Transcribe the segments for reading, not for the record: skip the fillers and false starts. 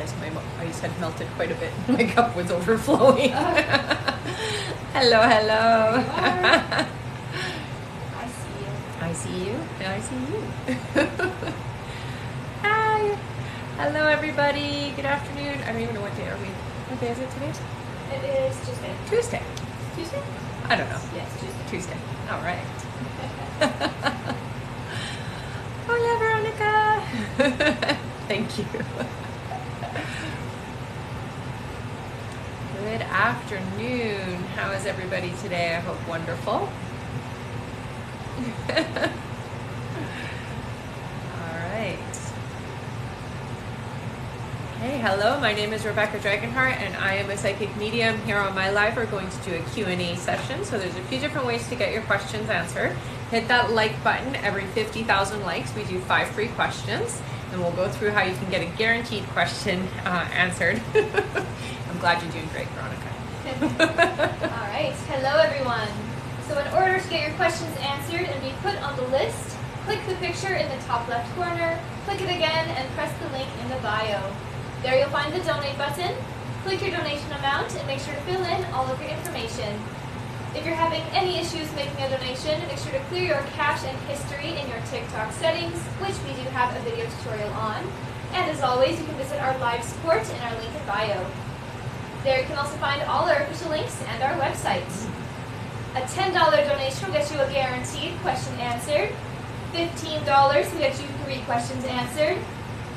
realized my ice had melted quite a bit. My cup was overflowing. Hello, hello. I see you. I see you, and I see you. Hi. Hello, everybody. Good afternoon. I don't even know what day are we. What day is it today? It is Tuesday. Tuesday. Tuesday? I don't know. Yes, Tuesday. Tuesday. All right. Hola, Veronica. Thank you. Good afternoon. How is everybody today? I hope wonderful. All right. Hey, hello. My name is Rebecca Dragonheart, and I am a psychic medium. Here on my live, we're going to do a Q&A session. So there's a few different ways to get your questions answered. Hit that like button. Every 50,000 likes, we do 5 free questions, and we'll go through how you can get a guaranteed question answered. I'm glad you're doing great, Veronica. All right. Hello, everyone. So in order to get your questions answered and be put on the list, click the picture in the top left corner, click it again, and press the link in the bio. There you'll find the donate button. Click your donation amount and make sure to fill in all of your information. If you're having any issues making a donation, make sure to clear your cache and history in your TikTok settings, which we do have a video tutorial on. And as always, you can visit our live support in our link in bio. There you can also find all our official links and our website. A $10 donation will get you a guaranteed question answered. $15 will get you 3 questions answered.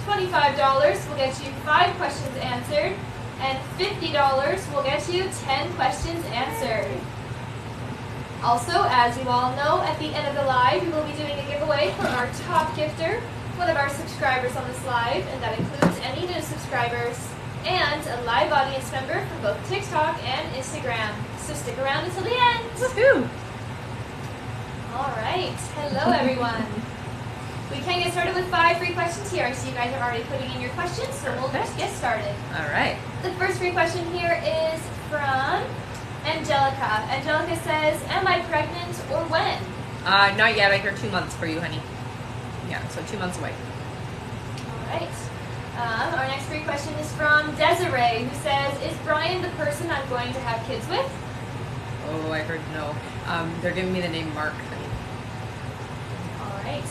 $25 will get you 5 questions answered. And $50 will get you 10 questions answered. Also, as you all know, at the end of the live, we will be doing a giveaway for our top gifter, one of our subscribers on this live, and that includes any new subscribers, and a live audience member from both TikTok and Instagram. So stick around until the end. Woohoo! All right. Hello, everyone. We can get started with 5 free questions here. I see you guys are already putting in your questions, so we'll just get started. All right. The first free question here is from Angelica. Angelica says, am I pregnant or when? Not yet. I hear 2 months for you, honey. Yeah, so 2 months away. All right. Our next free question is from Desiree, who says, is Brian the person I'm going to have kids with? Oh, I heard no. They're giving me the name Mark, honey. All right.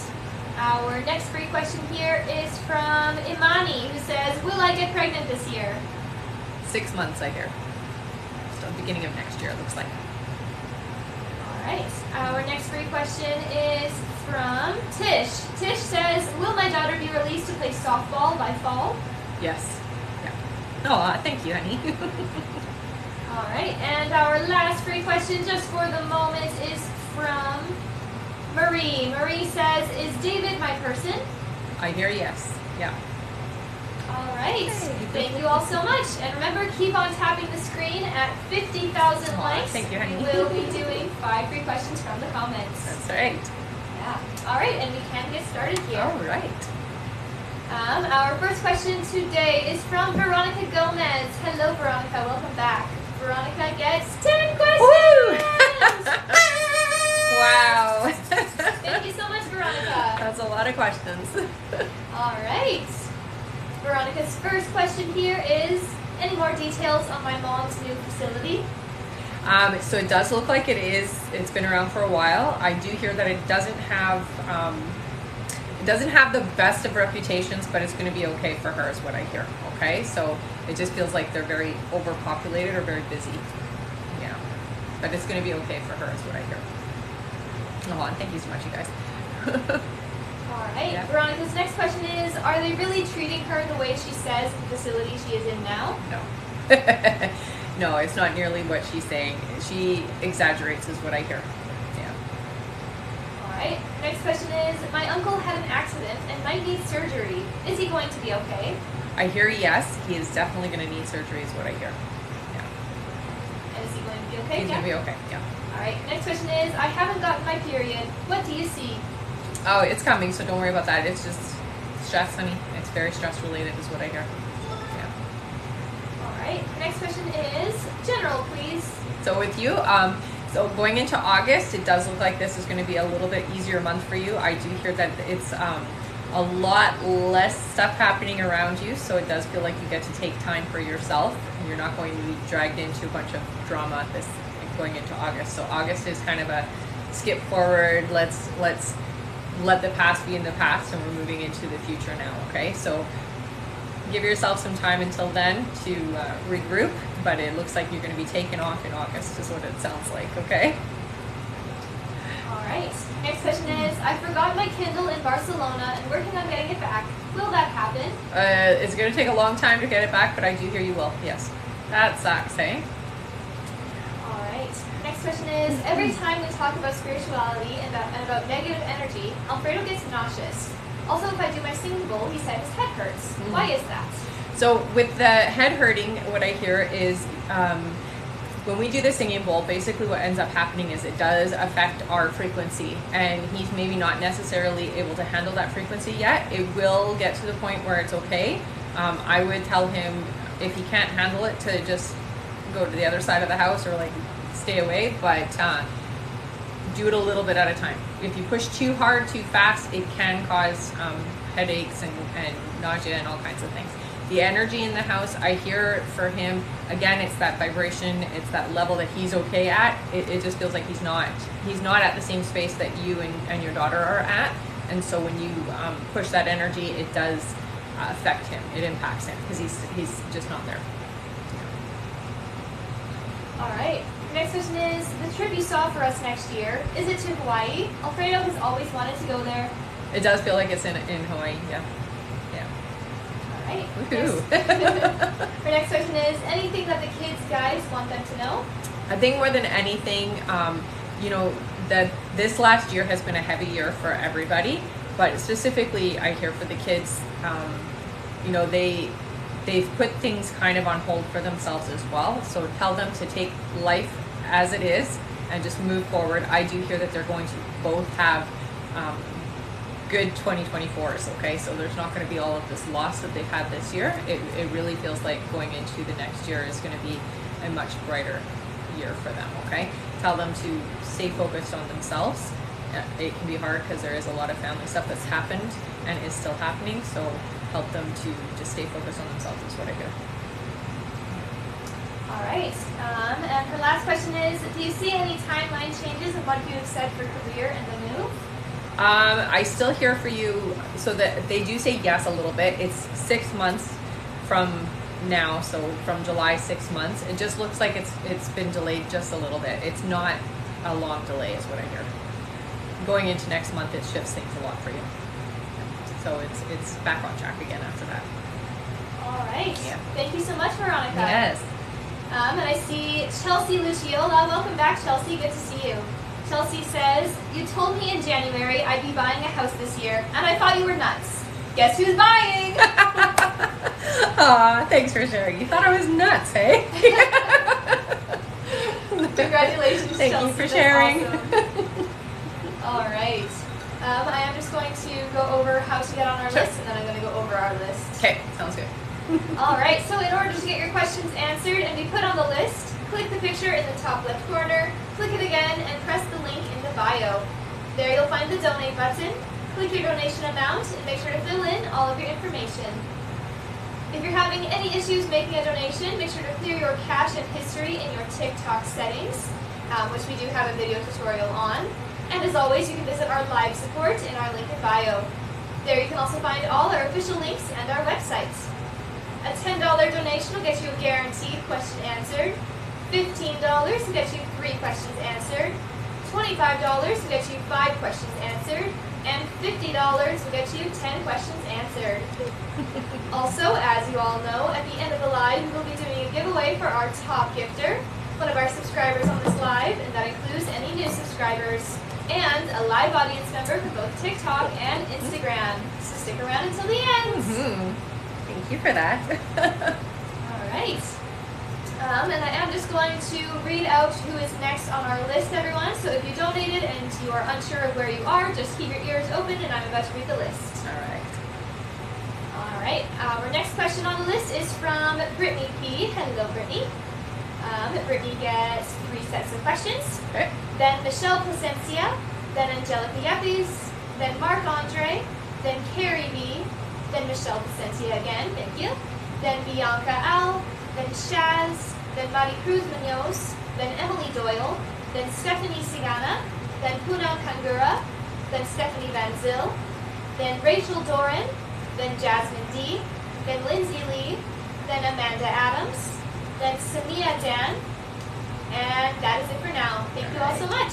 Our next free question here is from Imani, who says, will I get pregnant this year? 6 months, I hear. So beginning of next year, it looks like. All right. Our next free question is from Tish. Tish says, will my daughter be released to play softball by fall? Yes. Yeah. Oh, thank you, honey. All right. And our last free question, just for the moment, is from Marie. Marie says, is David my person? I hear yes. Yeah. All right. Hey. Thank you all so much. And remember, keep on tapping the screen at 50,000 likes. Thank you, honey. We'll be doing 5 free questions from the comments. That's right. Yeah. All right. And we can get started here. All right. Our first question today is from Veronica Gomez. Hello, Veronica. Welcome back. Veronica gets 10 questions. Wow. Thank you so much, Veronica. That's a lot of questions. All right. Veronica's first question here is, any more details on my mom's new facility? So it does look like it is. It's been around for a while. I do hear that it doesn't have the best of reputations, but it's going to be okay for her, is what I hear. Okay, so it just feels like they're very overpopulated or very busy. Yeah, but it's going to be okay for her, is what I hear. Hold on. Thank you so much, you guys. All right. Yeah. Veronica's next question is, are they really treating her the way she says the facility she is in now? No. No, it's not nearly what she's saying. She exaggerates, is what I hear. Yeah. All right. Next question is, my uncle had an accident and might need surgery. Is he going to be okay? I hear yes. He is definitely going to need surgery, is what I hear. Yeah. And is he going to be okay? He's going to be okay. Yeah. All right. Next question is, I haven't gotten my period. What do you see? Oh, it's coming, so don't worry about that. It's just stress, honey. It's very stress related, is what I hear. Yeah. All right. Next question is general, please. So with you, so going into August, it does look like this is going to be a little bit easier month for you. I do hear that it's a lot less stuff happening around you, so it does feel like you get to take time for yourself. You're not going to be dragged into a bunch of drama going into August. So August is kind of a skip forward. Let's let the past be in the past, and we're moving into the future now. Okay, so give yourself some time until then to regroup. But it looks like you're going to be taken off in August, is what it sounds like. Okay. All right. Next question is, I forgot my Kindle in Barcelona and working on getting it back. Will that happen? It's going to take a long time to get it back, but I do hear you will. Yes. That sucks, eh? All right. Next question is, every time we talk about spirituality and about negative energy, Alfredo gets nauseous. Also, if I do my singing bowl, he said his head hurts. Why is that? So with the head hurting, what I hear is when we do the singing bowl, basically what ends up happening is it does affect our frequency, and he's maybe not necessarily able to handle that frequency yet. It will get to the point where it's okay. I would tell him, if he can't handle it, to just go to the other side of the house or like stay away, but do it a little bit at a time. If you push too hard, too fast, it can cause headaches and nausea and all kinds of things. The energy in the house, I hear for him, again, it's that vibration, it's that level that he's okay at. It just feels like he's not at the same space that you and your daughter are at. And so when you push that energy, it does affect him. It impacts him because he's just not there. All right. Next question is, the trip you saw for us next year, is it to Hawaii? Alfredo has always wanted to go there. It does feel like it's in Hawaii, yeah. All right. Woohoo! Our next question is, anything that the kids, guys, want them to know? I think more than anything, that this last year has been a heavy year for everybody, but specifically I hear for the kids, they've put things kind of on hold for themselves as well. So tell them to take life as it is and just move forward. I do hear that they're going to both have good 2024s, okay? So there's not going to be all of this loss that they've had this year. It really feels like going into the next year is going to be a much brighter year for them, okay? Tell them to stay focused on themselves. It can be hard because there is a lot of family stuff that's happened and is still happening, so help them to just stay focused on themselves is what I hear. All right. And her last question is, do you see any timeline changes in what you have said for career and the move? I still hear for you, so that they do say yes a little bit. It's 6 months from now, so from July, 6 months. It just looks like it's been delayed just a little bit. It's not a long delay is what I hear. Going into next month, it shifts things a lot for you. So it's back on track again after that. All right. Yeah. Thank you so much, Veronica. Yes. And I see Chelsea Luciola. Welcome back, Chelsea. Good to see you. Chelsea says, you told me in January I'd be buying a house this year, and I thought you were nuts. Guess who's buying? Aw, thanks for sharing. You thought I was nuts, hey? Congratulations, Thank Chelsea. you for That's sharing. awesome. All right. I am just going to go over how to get on our Sure. list, and then I'm going to go over our list. Okay, sounds good. All right, so in order to get your questions answered and be put on the list, click the picture in the top left corner, click it again, and press the link in the bio. There you'll find the donate button. Click your donation amount and make sure to fill in all of your information. If you're having any issues making a donation, make sure to clear your cache and history in your TikTok settings, which we do have a video tutorial on. And as always, you can visit our live support in our link in bio. There you can also find all our official links and our websites. A $10 donation will get you a guaranteed question answered. $15 will get you 3 questions answered. $25 will get you 5 questions answered. And $50 will get you 10 questions answered. Also, as you all know, at the end of the live, we will be doing a giveaway for our top gifter, one of our subscribers on this live, and that includes any new subscribers, and a live audience member for both TikTok and Instagram. So stick around until the end. Mm-hmm. Thank you for that. All right. And I am just going to read out who is next on our list, everyone. So if you donated and you are unsure of where you are, just keep your ears open, and I'm about to read the list. All right. All right. Our next question on the list is from Brittany P. Hello, Brittany. Brittany gets 3 sets of questions. Okay. Then Michelle Placencia, then Angelica Yepes, then Marc Andre, then Carrie B, then Michelle Vicentia again, thank you, then Bianca Al, then Shaz, then Maricruz Munoz, then Emily Doyle, then Stephanie Sigana, then Punam Kangura, then Stephanie Van Zyl, then Rachel Doran, then Jasmine D, then Lindsay Lee, then Amanda Adams, then Samia Dan, and that is it for now. Thank you all so much.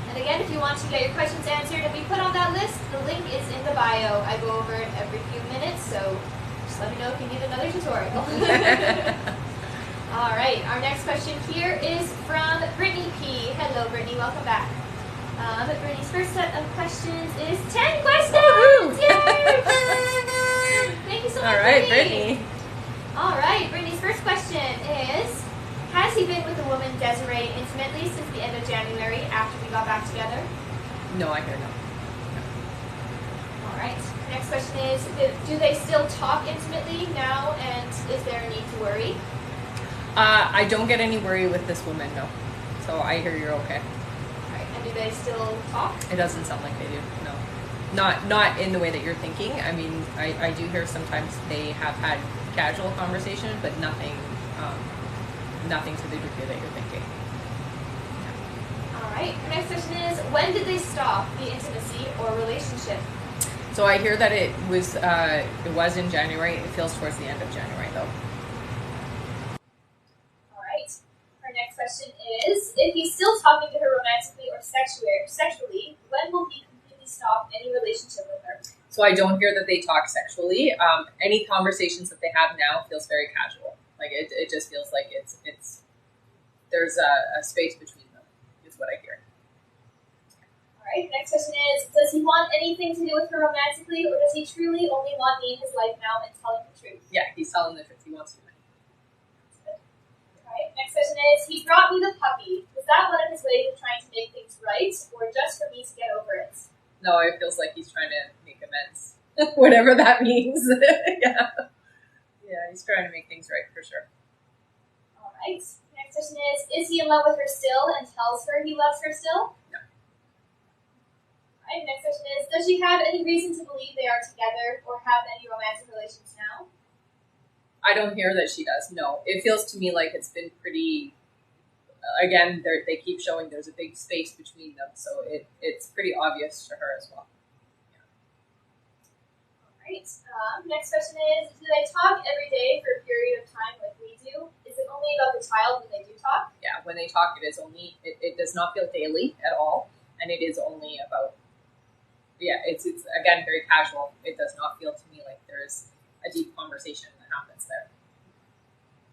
And again, if you want to get your questions answered and be put on that list, the link is in the bio. I go over it every few minutes, so just let me know if you need another tutorial. All right, our next question here is from Brittany P. Hello, Brittany, welcome back. Brittany's first set of questions is 10 questions! Yay! Thank you so much, All right, Brittany. All right, Brittany's first question is, has he been with the woman Desiree intimately since the end of January after we got back together? No, I hear no. All right, next question is, do they still talk intimately now, and is there a need to worry? I don't get any worry with this woman, no. So I hear you're okay. All right, and do they still talk? It doesn't sound like they do, no. Not in the way that you're thinking. I mean, I do hear sometimes they have had casual conversation, but nothing to the degree that you're thinking. All right, our next question is, when did they stop the intimacy or relationship? So I hear that it was in January. It feels towards the end of January, though. All right, our next question is, if he's still talking to her romantically or sexually, when will he completely stop any relationship with her? So I don't hear that they talk sexually. Any conversations that they have now feels very casual. Like it just feels like it's there's a space between them, is what I hear. All right, next question is, does he want anything to do with her romantically, or does he truly only want me in his life now and telling the truth? Yeah, he's telling the truth. He wants you. All right, next question is, he brought me the puppy. Was that one of his ways of trying to make things right, or just for me to get over it? No, it feels like he's trying to make amends. Whatever that means. Yeah. Yeah, he's trying to make things right for sure. All right. Next question is he in love with her still and tells her he loves her still? No. All right. Next question is, does she have any reason to believe they are together or have any romantic relations now? I don't hear that she does. No. It feels to me like it's been pretty, again, they keep showing there's a big space between them, so it's pretty obvious to her as well. Right. Next question is, do they talk every day for a period of time like we do? Is it only about the child when they do talk? Yeah, when they talk, it does not feel daily at all, and it is only about, it's again very casual. It does not feel to me like there's a deep conversation that happens there.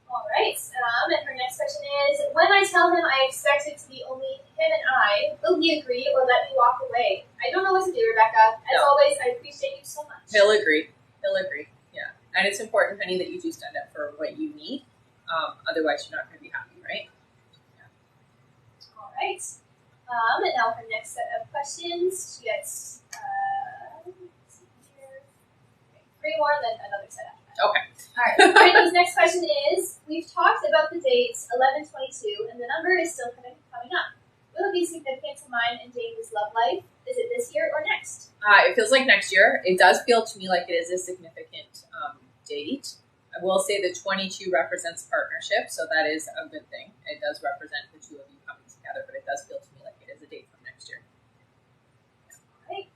All right. And her next question is, when I tell him I expect it to be only him and I, will he agree or let me walk away? I don't know what to do, Rebecca. As always, I appreciate you so much. He'll agree. Yeah. And it's important, honey, that you do stand up for what you need. Otherwise, you're not going to be happy, right? Yeah. All right. And now her next set of questions. She gets, let's see here. Okay, 3 more, and then another set after that. Okay. All right. Brittany's next question is, we've talked about the dates 11/22, and the number is still coming up. Will it be significant to mine and David's love life? Is it this year or next? It feels like next year. It does feel to me like it is a significant date. I will say the 22 represents partnership, so that is a good thing. It does represent the two of you coming together, but it does feel to me like it is a date from next year. All right.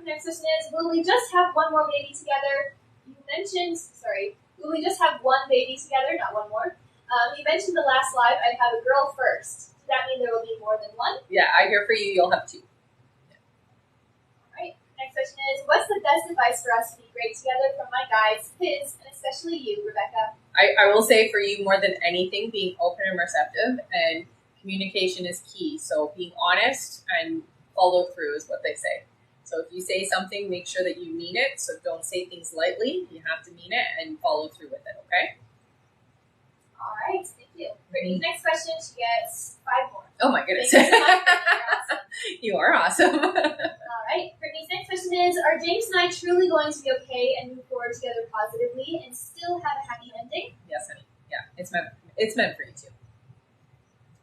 Next question is, will we just have one more baby together? Will we just have one baby together, not one more? You mentioned the last live, I'd have a girl first. Does that mean there will be more than one? Yeah, I hear for you, you'll have 2. Yeah. All right. Next question is, what's the best advice for us to be great together from my guys, his, and especially you, Rebecca? I will say for you, more than anything, being open and receptive, and communication is key. So being honest and follow through is what they say. So if you say something, make sure that you mean it. So don't say things lightly. You have to mean it and follow through with it, okay? All right, thank you. Brittany's next question, she gets 5 more. Oh my goodness. Thank you so much, Brittany. You are awesome. All right, Brittany's next question is, are James and I truly going to be okay and move forward together positively and still have a happy ending? Yes, honey. Yeah, it's meant for you too.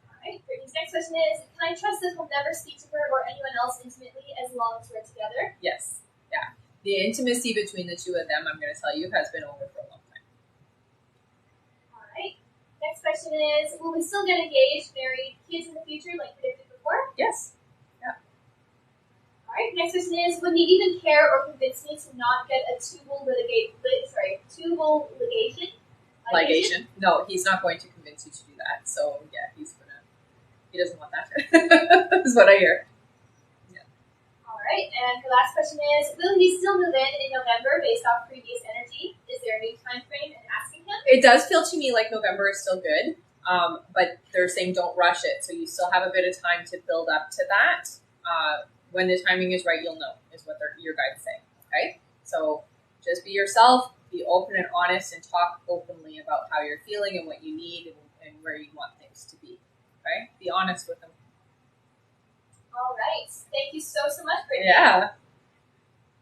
All right, Brittany's next question is, can I trust that he'll never speak to her or anyone else intimately as long as we're together? Yes. Yeah. The intimacy between the two of them, I'm going to tell you, has been over for a long time. All right. Next question is, will we still get engaged, married, kids in the future like predicted before? Yes. Yeah. All right. Next question is, would he even care or convince me to not get a tubal ligation? No, he's not going to convince you to do that. So yeah, he doesn't want that. Is what I hear. Yeah. All right. And the last question is, will he still move in November based off previous energy? Is there a new time frame in asking him? It does feel to me like November is still good, but they're saying don't rush it. So you still have a bit of time to build up to that. When the timing is right, you'll know, is what your guides say. Okay? So just be yourself, be open and honest, and talk openly about how you're feeling and what you need and where you want things to be. Okay? Be honest with them. All right. Thank you so much, Brittany. Yeah.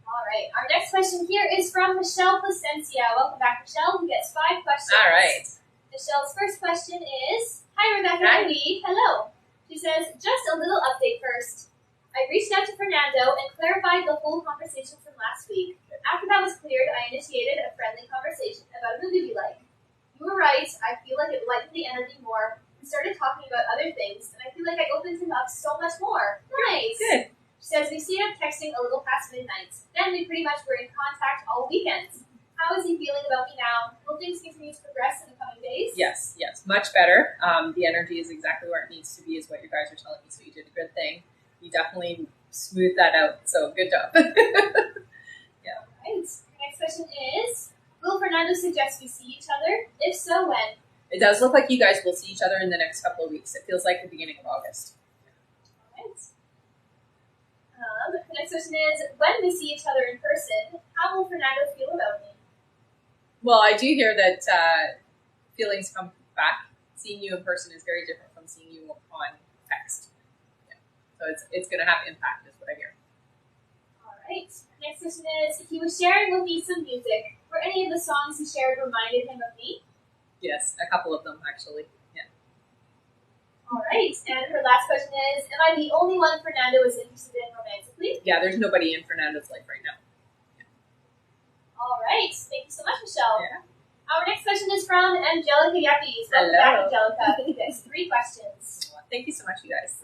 All right. Our next question here is from Michelle Placencia. Welcome back, Michelle, who gets 5 questions. All right. Michelle's first question is, hi, Rebecca. Hi. Hello. She says, just a little update first. I reached out to Fernando and clarified the whole conversation from last week. After that was cleared, I initiated a friendly conversation about a movie we like. You were right. I feel like it lightened the energy more. We started talking about other things, and I feel like I opened him up so much more. Nice. Good. She says, we stayed up texting a little past midnight. Then we pretty much were in contact all weekends. How is he feeling about me now? Will things continue to progress in the coming days? Yes, much better. The energy is exactly where it needs to be, is what your guys are telling me. So you did a good thing. You definitely smoothed that out. So good job. Yeah. All right. Next question is, will Fernando suggest we see each other? If so, when? It does look like you guys will see each other in the next couple of weeks. It feels like the beginning of August. All right. The next question is, when we see each other in person, how will Fernando feel about me? Well, I do hear that feelings come back. Seeing you in person is very different from seeing you on text. Yeah. So it's going to have impact, is what I hear. All right. Next question is, he was sharing with me some music. Were any of the songs he shared reminded him of me? Yes, a couple of them, actually. Yeah. All right. And her last question is, am I the only one Fernando is interested in romantically? Yeah, there's nobody in Fernando's life right now. Yeah. All right. Thank you so much, Michelle. Yeah. Our next question is from Angelica Yepes. Welcome back, Angelica. There's 3 questions. Well, thank you so much, you guys.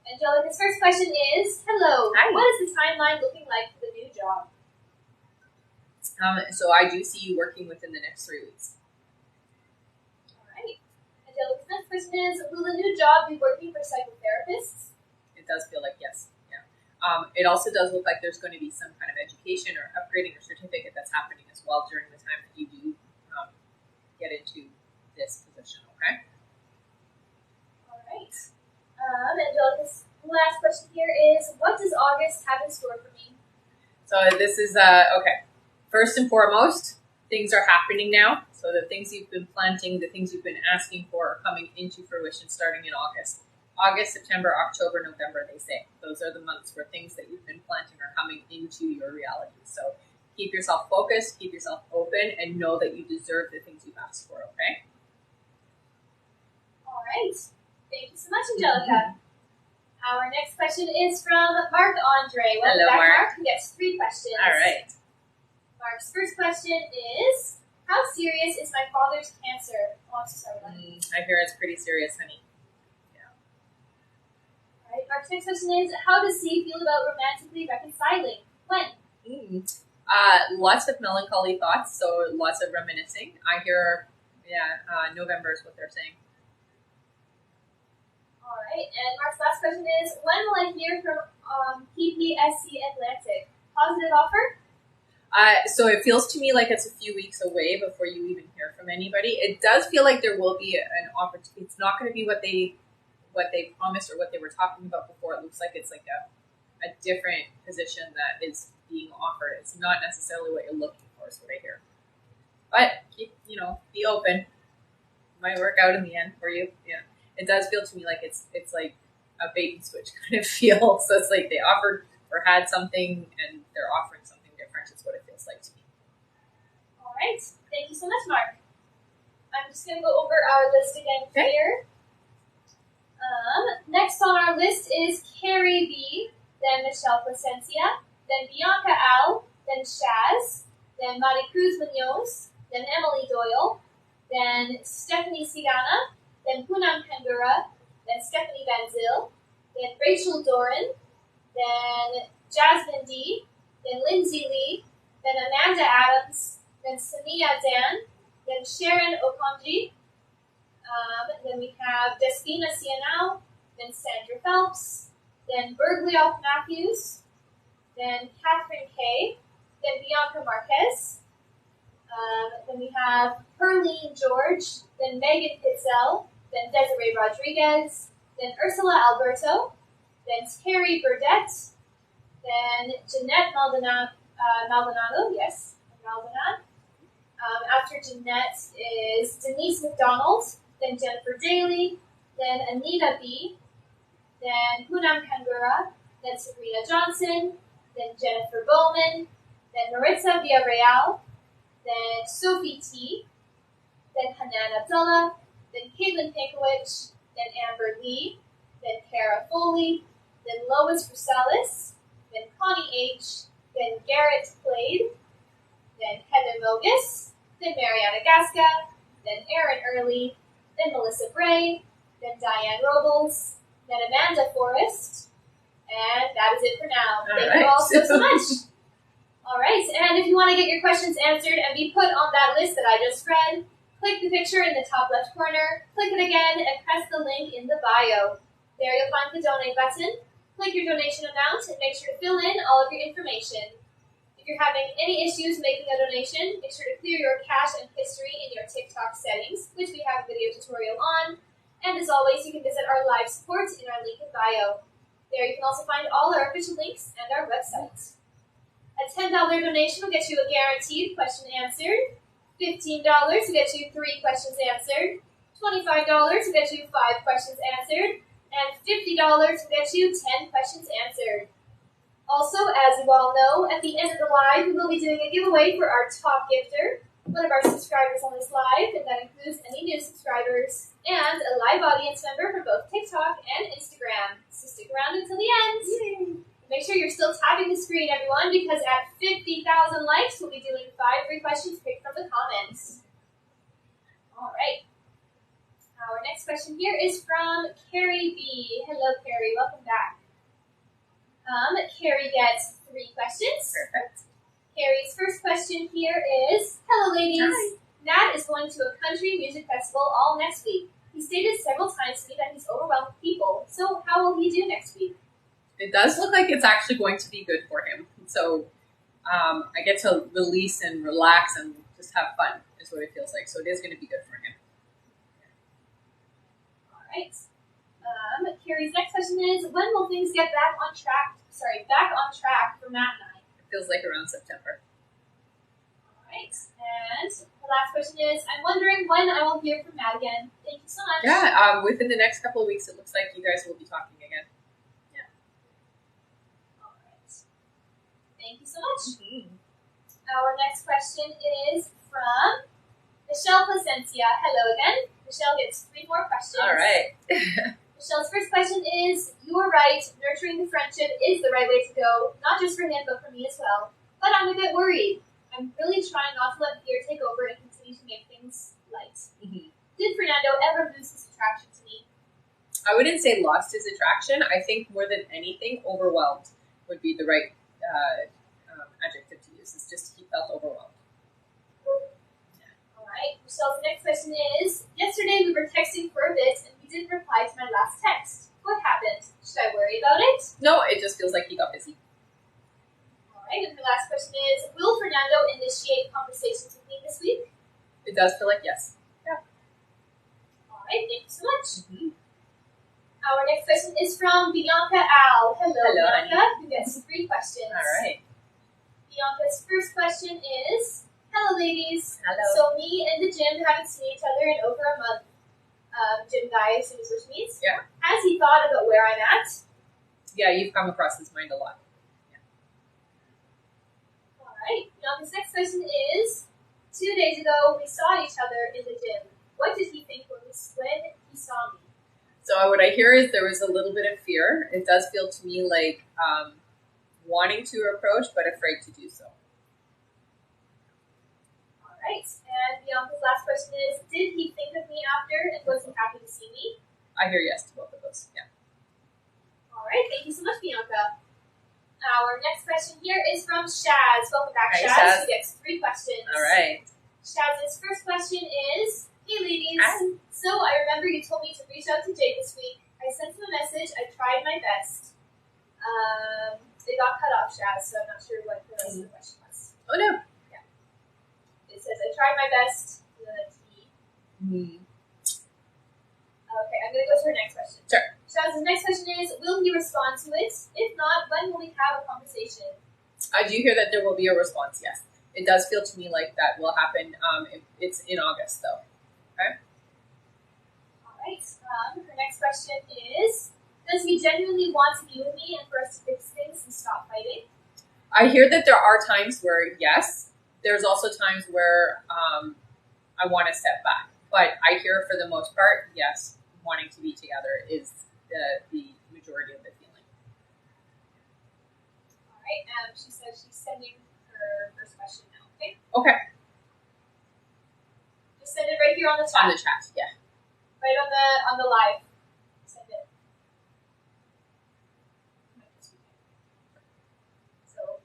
Angelica's first question is, hello. Hi. What is the timeline looking like for the new job? So I do see you working within the next 3 weeks. All right. Angelica's next question is, will the new job be working for psychotherapists? It does feel like yes. Yeah. It also does look like there's going to be some kind of education or upgrading or certificate that's happening as well during the time that you do get into this position. Okay. All right. Angelica's last question here is, what does August have in store for me? So this is okay. First and foremost, things are happening now. So the things you've been planting, the things you've been asking for are coming into fruition starting in August. August, September, October, November, they say. Those are the months where things that you've been planting are coming into your reality. So keep yourself focused, keep yourself open, and know that you deserve the things you've asked for, okay? All right. Thank you so much, Angelica. Our next question is from Mark Andre. Welcome Hello, back, Mark. He gets 3 questions. All right. Mark's first question is, how serious is my father's cancer? Oh, I'm so sorry. I hear it's pretty serious, honey. All right. Mark's next question is, how does he feel about romantically reconciling? When? Lots of melancholy thoughts, so lots of reminiscing. I hear, November is what they're saying. All right. And Mark's last question is, when will I hear from PPSC Atlantic? Positive offer? So it feels to me like it's a few weeks away before you even hear from anybody. It does feel like there will be an opportunity. It's not going to be what they promised or what they were talking about before. It looks like it's like a different position that is being offered. It's not necessarily what you're looking for, is what I hear. But be open. It might work out in the end for you. Yeah, it does feel to me like it's like a bait and switch kind of feel. So it's like they offered or had something and they're offering something different. Is what it feels like to me. All right. Thank you so much, Mark. I'm just going to go over our list again here. Next on our list is Carrie B, then Michelle Placencia, then Bianca Al, then Shaz, then Maricruz Munoz, then Emily Doyle, then Stephanie Sigana, then Punam Kangura, then Stephanie Van Zyl, then Rachel Doran, then Jasmine D, then Lindsay Lee, then Amanda Adams, then Samia Dan, then Sharon Okonji, then we have Despina Cianao, then Sandra Phelps, then Berglioff Matthews, then Catherine Kay, then Bianca Marquez, then we have Perlene George, then Megan Pitzel, then Desiree Rodriguez, then Ursula Alberto, then Terry Burdett, then Jeanette Maldonado, yes, Maldonado. After Jeanette is Denise McDonald, then Jennifer Daly, then Anita B, then Punam Kangura, then Sabrina Johnson, then Jennifer Bowman, then Maritza Villarreal, then Sophie T, then Hanan Abdullah, then Caitlin Pinkowicz, then Amber Lee, then Kara Foley, then Lois Rosales, then Connie H, then Garrett Clade, then Heather Mogus, then Mariana Gasca, then Erin Early, then Melissa Bray, then Diane Robles, then Amanda Forrest, and that is it for now. Thank you all so much. All right, and if you want to get your questions answered and be put on that list that I just read, click the picture in the top left corner, click it again, and press the link in the bio. There you'll find the donate button. Click your donation amount and make sure to fill in all of your information. If you're having any issues making a donation, make sure to clear your cache and history in your TikTok settings, which we have a video tutorial on. And as always, you can visit our live support in our link in bio. There you can also find all our official links and our website. A $10 donation will get you a guaranteed question answered. $15 will get you 3 questions answered. $25 will get you 5 questions answered. And $50 will get you 10 questions answered. Also, as you all know, at the end of the live, we will be doing a giveaway for our top gifter, one of our subscribers on this live, and that includes any new subscribers, and a live audience member for both TikTok and Instagram. So stick around until the end. Yay. Make sure you're still tapping the screen, everyone, because at 50,000 likes, we'll be doing 5 free questions picked from the comments. All right. Our next question here is from Carrie B. Hello, Carrie. Welcome back. Carrie gets 3 questions. Perfect. Carrie's first question here is, hello, ladies. Hi. Nat is going to a country music festival all next week. He stated several times to me that he's overwhelmed with people. So how will he do next week? It does look like it's actually going to be good for him. So I get to release and relax and just have fun is what it feels like. So it is going to be good for him. All right. Carrie's next question is, when will things get back on track for Matt and I? It feels like around September. All right. And the last question is, I'm wondering when I will hear from Matt again. Thank you so much. Yeah, within the next couple of weeks, it looks like you guys will be talking again. Yeah. All right. Thank you so much. Mm-hmm. Our next question is from Michelle Placencia. Hello again. Michelle gets 3 more questions. All right. Michelle's first question is, you were right, nurturing the friendship is the right way to go, not just for him, but for me as well. But I'm a bit worried. I'm really trying not to let fear take over and continue to make things light. Mm-hmm. Did Fernando ever lose his attraction to me? I wouldn't say lost his attraction. I think more than anything, overwhelmed would be the right adjective to use. It's just he felt overwhelmed. All right. Michelle's next question is, yesterday we were texting for a bit and we didn't reply to my last text. What happened? Should I worry about it? No, it just feels like he got busy. All right. And her last question is, will Fernando initiate conversations with me this week? It does feel like yes. Yeah. All right. Thank you so much. Mm-hmm. Our next question is from Bianca Al. Hello, Bianca. Annie. Who gets 3 questions. All right. Bianca's first question is, hello, ladies. Hello. So me and the gym haven't seen each other in over a month. Gym guy, as soon as which means. Yeah. Has he thought about where I'm at? Yeah, you've come across his mind a lot. Yeah. All right. Bianca's next question is, 2 days ago we saw each other in the gym. What did he think when he saw me? So what I hear is there was a little bit of fear. It does feel to me like wanting to approach but afraid to do so. All right. And Bianca's last question is, did he think of me after and was he happy to see me? I hear yes to both of those. Yeah. All right. Thank you so much, Bianca. Our next question here is from Shaz. Welcome back, Hi, Shaz. Shaz. Who gets 3 questions. All right. Shaz's first question is, hey ladies, Hi. so I remember you told me to reach out to Jay this week. I sent him a message. I tried my best. They got cut off, Shaz, so I'm not sure what the rest of the question was. Oh no. Yeah. It says, I tried my best. Okay, I'm going to go to her next question. Sure. Shaz's next question is, will he respond to it? If not, when will we have a conversation? I do hear that there will be a response, yes. It does feel to me like that will happen. It's in August, though. Okay? All right. Her next question is, does he genuinely want to be with me and for us to fix things and stop fighting? I hear that there are times where, yes. There's also times where I want to step back. But I hear for the most part, yes, wanting to be together is the majority of the feeling. All right. She says she's sending her first question now. Okay. Okay. Just send it right here on the chat. On the chat, yeah. Right on the live. Send it. So.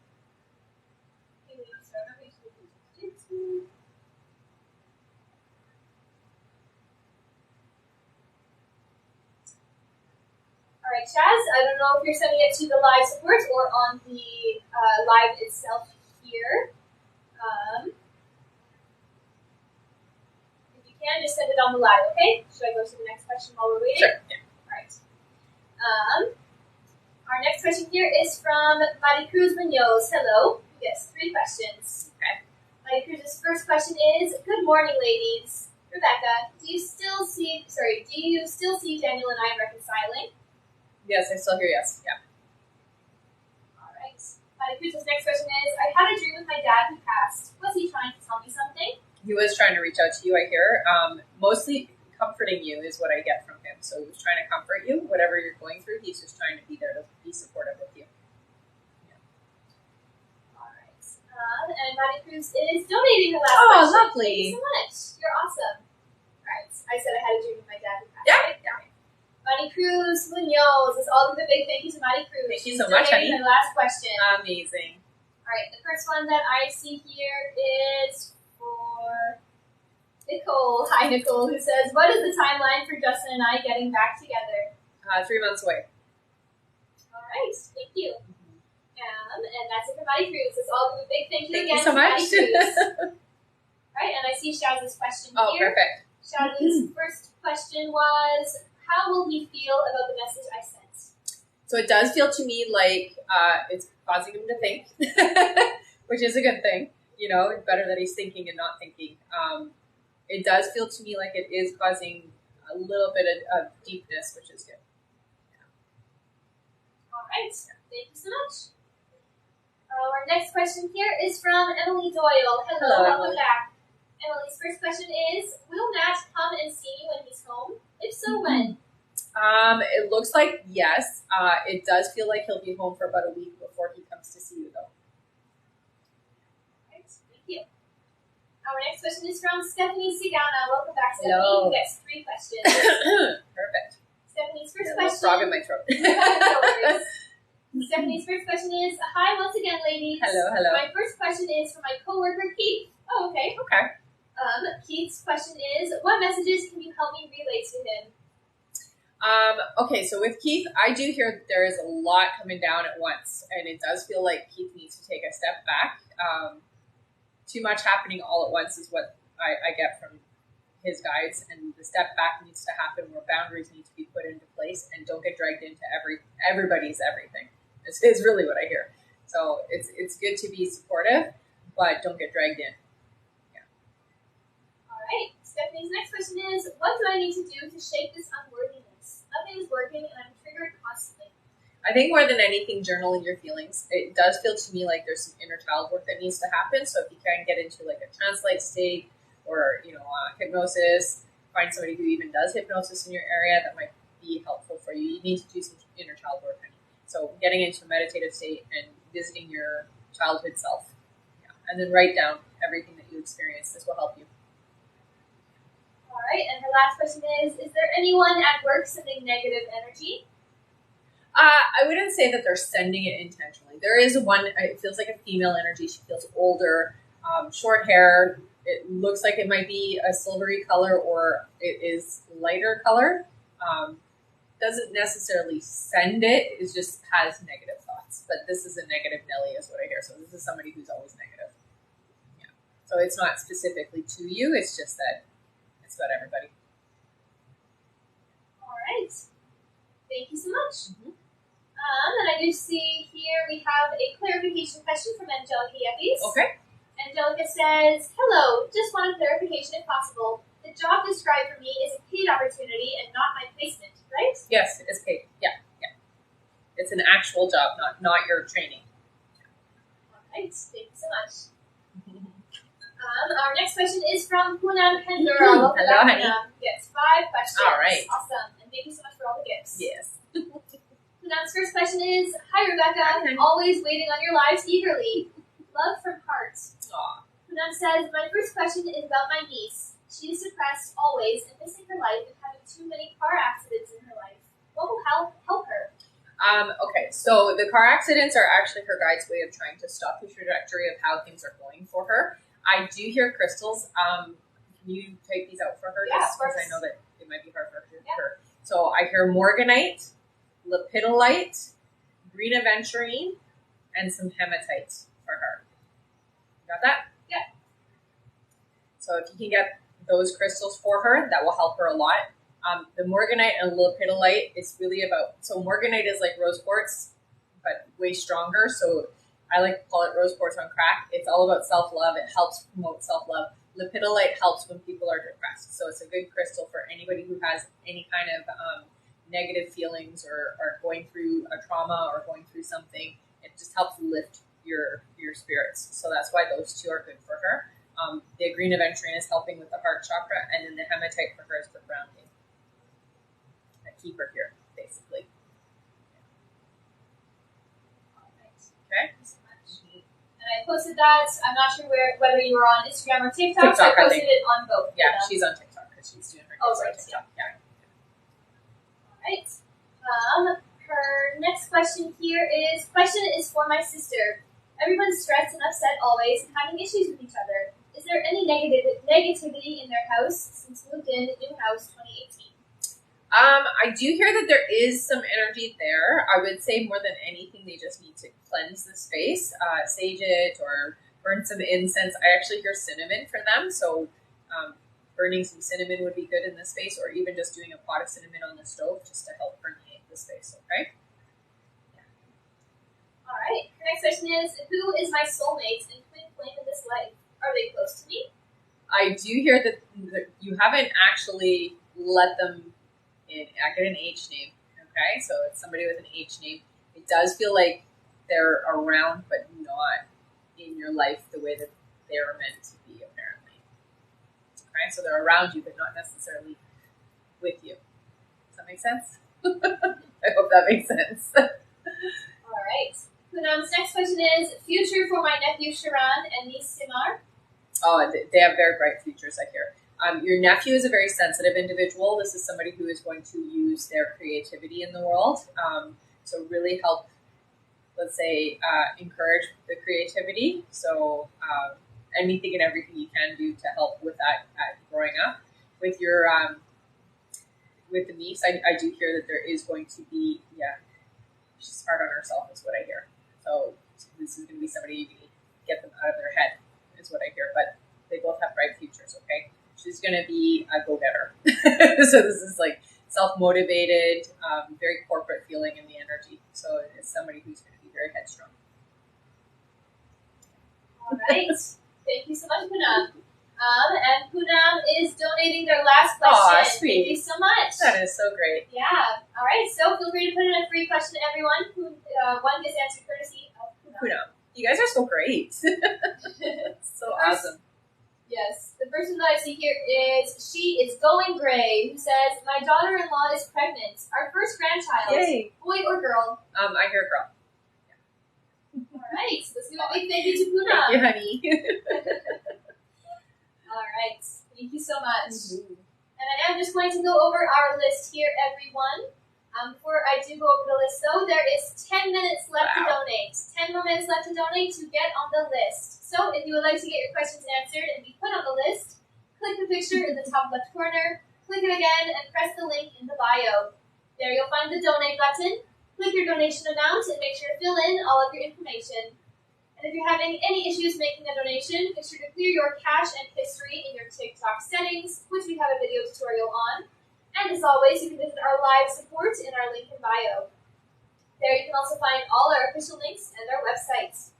All right, Chaz, I don't know if you're sending it to the live support or on the live itself here. If you can, just send it on the live, okay? Should I go to the next question while we're waiting? Sure. Yeah. All right. Our next question here is from Maricruz Munoz. Hello. Yes, 3 questions. Okay. Maricruz's first question is, good morning, ladies. Rebecca, do you still see Daniel and I reconciling? Yes, I still hear yes. Yeah. All right. Maricruz's next question is, I had a dream with my dad who passed. Was he trying to tell me something? He was trying to reach out to you, I hear. Mostly comforting you is what I get from him. So he was trying to comfort you, whatever you're going through. He's just trying to be there to be supportive with you. Yeah. All right. And Maricruz is donating her last Oh, question. lovely. Thank you so much. You're awesome. All right. I said I had a dream with my dad who passed. Yeah. Right? Yeah. Maricruz Munoz. Let's all give a big thank you to Maricruz. Thank you so much, honey. Her last question. Amazing. All right. The first one that I see here is for Nicole. Hi, Nicole, who says, what is the timeline for Justin and I getting back together? 3 months away. All right. Thank you. And that's it for Maricruz. Let's all give a big thank you Thank again you so to much. Maricruz. Right, and I see Shaz's question Oh, here. perfect. Shaz's first question was, how will he feel about the message I sent? So it does feel to me like it's causing him to think, which is a good thing. You know, it's better that he's thinking and not thinking. It does feel to me like it is causing a little bit of deepness, which is good. All right, thank you so much. Our next question here is from Emily Doyle. Hello, welcome back. Emily's first question is, will Nat come and see me when he's home? If so, when? It looks like yes. It does feel like he'll be home for about a week before he comes to see you, though. Right, thank you. Our next question is from Stephanie Sigana. Welcome back, Stephanie. Hello. Who gets 3 questions. Perfect. Stephanie's first Yeah, a little question. frog in my throat. No worries. Stephanie's first question is, hi once again, ladies. Hello, hello. My first question is for my coworker Keith. Oh, okay. Okay. Keith's question is, what messages can you help me relay to him? Okay, so with Keith, I do hear that there is a lot coming down at once, and it does feel like Keith needs to take a step back. Too much happening all at once is what I get from his guides, and the step back needs to happen where boundaries need to be put into place, and don't get dragged into everybody's everything. Is really what I hear. So it's good to be supportive, but don't get dragged in. All right. Stephanie's next question is, what do I need to do to shake this unworthiness? Nothing is working, and I'm triggered constantly. I think more than anything, journaling your feelings. It does feel to me like there's some inner child work that needs to happen. So if you can get into like a trance-like state or, hypnosis, find somebody who even does hypnosis in your area, that might be helpful for you. You need to do some inner child work. So getting into a meditative state and visiting your childhood self. Yeah. And then write down everything that you experienced. This will help you. All right, and her last question is there anyone at work sending negative energy? I wouldn't say that they're sending it intentionally. There is one, it feels like a female energy. She feels older, short hair. It looks like it might be a silvery color or it is lighter color. Doesn't necessarily send it. It just has negative thoughts. But this is a negative Nelly is what I hear. So this is somebody who's always negative. Yeah. So it's not specifically to you. It's just that it's about everybody. All right. Thank you so much. Mm-hmm. And I do see here we have a clarification question from Angelica Yepes. Okay. Angelica says, hello, just want a clarification if possible. The job described for me is a paid opportunity and not my placement, right? Yes, it is paid. Yeah. It's an actual job, not your training. All right. Thank you so much. Our next question is from Poonam Pendura. Hello, honey. Yes, 5 questions. All right. Awesome. And thank you so much for all the gifts. Yes. Poonam's first question is, hi, Rebecca. Okay. Always waiting on your lives eagerly. Love from heart. Aww. Poonam says, my first question is about my niece. She is depressed always and missing her life and having too many car accidents in her life. What will help her? Okay, so the car accidents are actually her guide's way of trying to stop the trajectory of how things are going for her. I do hear crystals. Can you type these out for her? Yeah, just of course. because I know that it might be hard for her. So I hear morganite, lepidolite, green aventurine, and some hematite for her. Got that? Yeah. So if you can get those crystals for her, that will help her a lot. The morganite and lepidolite is really about, so morganite is like rose quartz, but way stronger. So I like to call it rose quartz on crack. It's all about self-love. It helps promote self-love. Lepidolite helps when people are depressed. So it's a good crystal for anybody who has any kind of negative feelings or are going through a trauma or going through something. It just helps lift your spirits. So that's why those two are good for her. The green aventurine is helping with the heart chakra, and then the hematite for her is for grounding. Keep her here, basically. All right. Okay. Thank you so much. And I posted that. I'm not sure whether you were on Instagram or TikTok, so I posted it on both. Yeah, she's on TikTok because she's doing her Oh, right, on TikTok. Yeah. All right. Her next question is for my sister. Everyone's stressed and upset always and having issues with each other. Is there any negativity in their house since moved in new house 2018? I do hear that there is some energy there. I would say more than anything, they just need to cleanse the space, sage it, or burn some incense. I actually hear cinnamon for them, so burning some cinnamon would be good in this space, or even just doing a pot of cinnamon on the stove just to help permeate the space, okay? All right. Her next question is, who is my soulmate and twin flame in this life? Are they close to me? I do hear that you haven't actually let them in. I get an H name, okay? So it's somebody with an H name. It does feel like they're around, but not in your life the way that they're meant to be, apparently. Okay? So they're around you, but not necessarily with you. Does that make sense? I hope that makes sense. All right. Poonam's next question is, future for my nephew Sharan and niece Simar? Oh, they have very bright futures, I hear. Your nephew is a very sensitive individual. This is somebody who is going to use their creativity in the world. So really help, let's say, encourage the creativity. So anything and everything you can do to help with that growing up. With your with the niece, I do hear that there is going to be, she's hard on herself is what I hear. So this is going to be somebody you can get them out of their head is what I hear. But they both have bright futures, okay? She's going to be a go-getter. So this is like self-motivated, very corporate feeling in the energy. So it's somebody who's going to be very headstrong. All right. Thank you so much, Poonam. And Poonam is donating their last question. Aw, sweet. Thank you so much. That is so great. Yeah. All right. So feel free to put in a free question to everyone. One gets answered courtesy of Poonam. Poonam. You guys are so great. So awesome. Yes. The person that I see here is She Is Going Gray, who says, my daughter-in-law is pregnant. Our first grandchild. Yay. Boy or girl? I hear girl. All right, so let's give a big thank you to Puna. Thank you, honey. All right, thank you so much. Mm-hmm. And I am just going to go over our list here, everyone. Before I do go over the list, though, there is 10 minutes left to donate. 10 more minutes left to donate to get on the list. So if you would like to get your questions answered and be put on the list, click the picture in the top left corner, click it again, and press the link in the bio. There you'll find the donate button. Click your donation amount and make sure to fill in all of your information. And if you're having any issues making a donation, make sure to clear your cache and history in your TikTok settings, which we have a video tutorial on. And as always, you can visit our live support in our link in bio. There you can also find all our official links and our websites.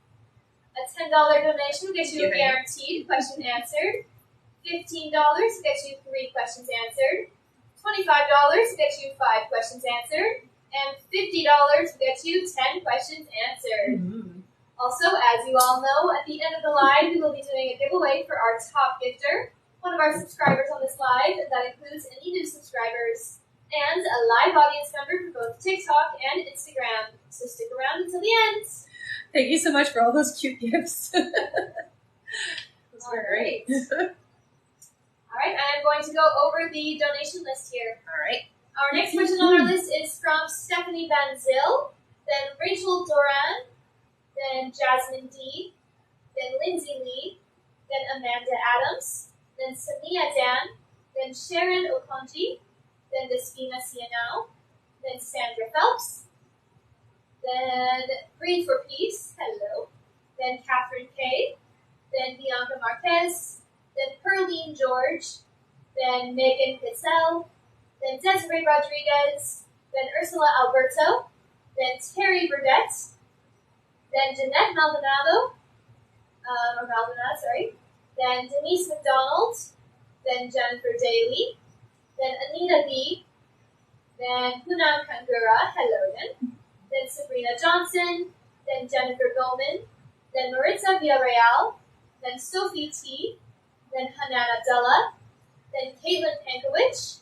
A $10 donation will get you a guaranteed question answered. $15 will get you 3 questions answered. $25 will get you 5 questions answered. And $50 will get you 10 questions answered. Mm-hmm. Also, as you all know, at the end of the live, we will be doing a giveaway for our top gifter, one of our subscribers on this live. That includes any new subscribers and a live audience member for both TikTok and Instagram. So stick around until the end. Thank you so much for all those cute gifts. Those were great. All right, I'm going to go over the donation list here. All right. Our next person on our list is from Stephanie Van Zyl, then Rachel Doran, then Jasmine D, then Lindsay Lee, then Amanda Adams, then Sania Dan, then Sharon Okonji, then Despina Sianao, then Sandra Phelps, then Breathe for Peace, hello, then Catherine Kay, then Bianca Marquez, then Perline George, then Megan Pitzel, then Desiree Rodriguez, then Ursula Alberto, then Terry Burdett, then Jeanette Maldonado, then Denise McDonald, then Jennifer Daly, then Anita B, then Punam Kangura, hello again, then Sabrina Johnson, then Jennifer Bowman, then Maritza Villarreal, then Sophie T, then Hanan Abdullah, then Caitlin Pankowicz,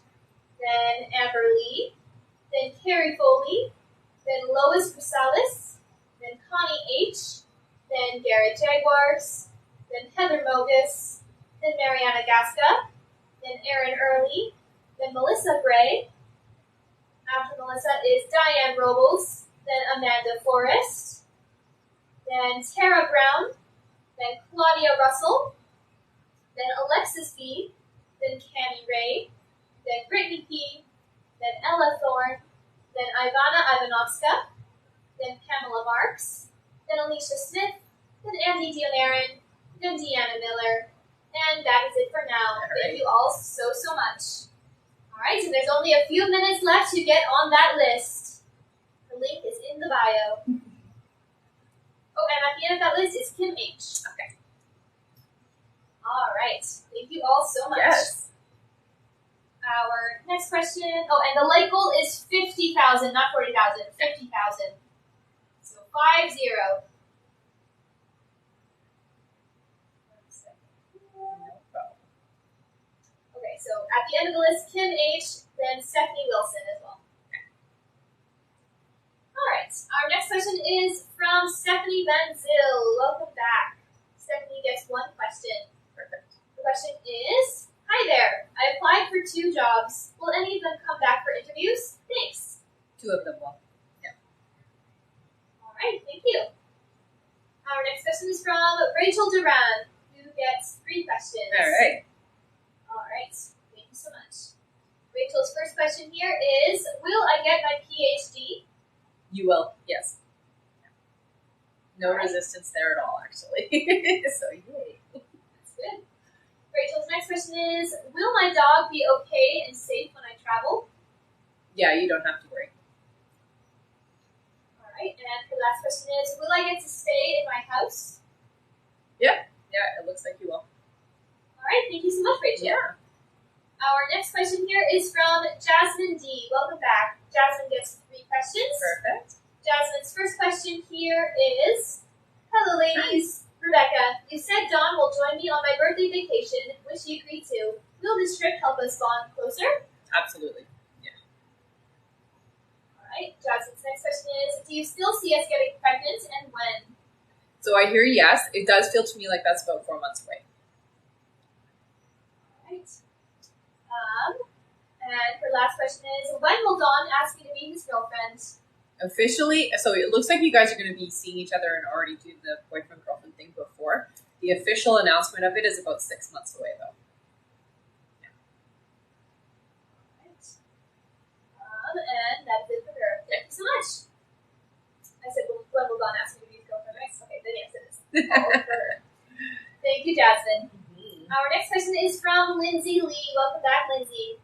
then Amber Lee, then Carrie Foley, then Lois Crusalis, then Connie H, then Garrett Jaguars, then Heather Mogus, then Mariana Gasca, then Erin Early, then Melissa Gray. After Melissa is Diane Robles, then Amanda Forrest, then Tara Brown, then Claudia Russell, then Alexis B, then Cammie Ray, then Brittany P, then Ella Thorne, then Ivana Ivanovska, then Pamela Marks, then Alicia Smith, then Andy Dionarin, then Deanna Miller, and that is it for now. Thank you all so much. Alright, so there's only a few minutes left to get on that list. The link is in the bio. Oh, and at the end of that list is Kim H. Okay. Alright, thank you all so much. Yes. Our next question, and the like goal is 50,000, not 40,000, 50,000. So 50. Okay, so at the end of the list, Kim H, then Stephanie Wilson as well. Alright, our next question is from Stephanie Van Zyl. Welcome back. Stephanie gets 1 question. Perfect. The question is, hi there, I applied for 2 jobs. Will any of them come back for interviews? Thanks. 2 of them will. Yeah. Alright, thank you. Our next question is from Rachel Duran, who gets 3 questions. Alright. Alright, thank you so much. Rachel's first question here is, will I get my PhD? You will, yes. No resistance there at all, actually. So, yay. That's good. Rachel's next question is, will my dog be okay and safe when I travel? Yeah, you don't have to worry. Alright, and her last question is, will I get to stay in my house? Yeah, it looks like you will. Alright, thank you so much, Rachel. Yeah. Our next question here is from Jasmine D. Welcome back. Jasmine gets 3 questions. Perfect. Jasmine's first question here is, hello ladies. Rebecca, you said Dawn will join me on my birthday vacation, which she agreed to. Will this trip help us bond closer? Absolutely. Yeah. Alright, Jasmine's next question is, do you still see us getting pregnant and when? So I hear yes. It does feel to me like that's about 4 months away. Right. And her last question is, when will Don ask me to meet his girlfriend? Officially, so it looks like you guys are going to be seeing each other and already do the boyfriend-girlfriend thing before. The official announcement of it is about 6 months away, though. Right. And that's it for her. Thank you so much. I said, well, when will Don ask me to meet his girlfriend? Right? Okay, then yes, it is. All for her. Thank you, Jasmine. Our next question is from Lindsay Lee. Welcome back, Lindsay.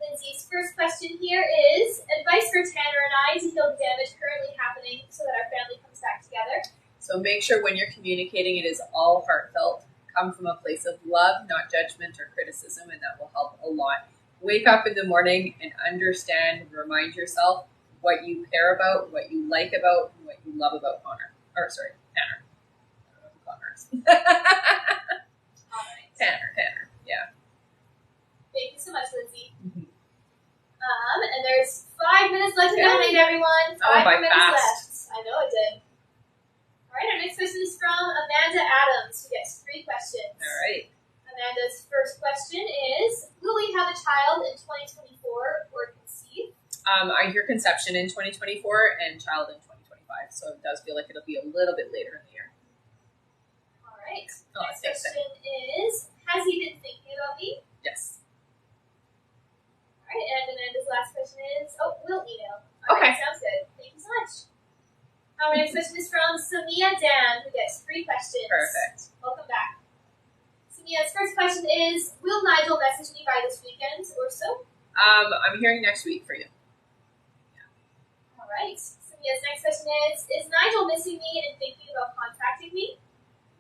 Lindsay's first question here is advice for Tanner and I to heal the damage currently happening so that our family comes back together. So make sure when you're communicating, it is all heartfelt. Come from a place of love, not judgment or criticism, and that will help a lot. Wake up in the morning and understand and remind yourself what you care about, what you like about, and what you love about Tanner. I don't know who Connor is. All right. Tanner. Yeah. Thank you so much, Lindsay. And there's 5 minutes left to donate, everyone. 5 by minutes fast. left. I know it did. All right, our next question is from Amanda Adams, who gets 3 questions. All right. Amanda's first question is, will we have a child in 2024 or conceive? I hear conception in 2024 and child in 2025, so it does feel like it'll be a little bit later in the year. All right. Oh, Next question is, has he been thinking about me? Yes. All right, and Amanda's last question is, we'll email. Okay. Sounds good. Thank you so much. Our next question is from Samia Dan, who gets 3 questions. Perfect. Welcome back. Samia's first question is, will Nigel message me by this weekend or so? I'm hearing next week for you. All right. Samia's next question is Nigel missing me and thinking about contacting me?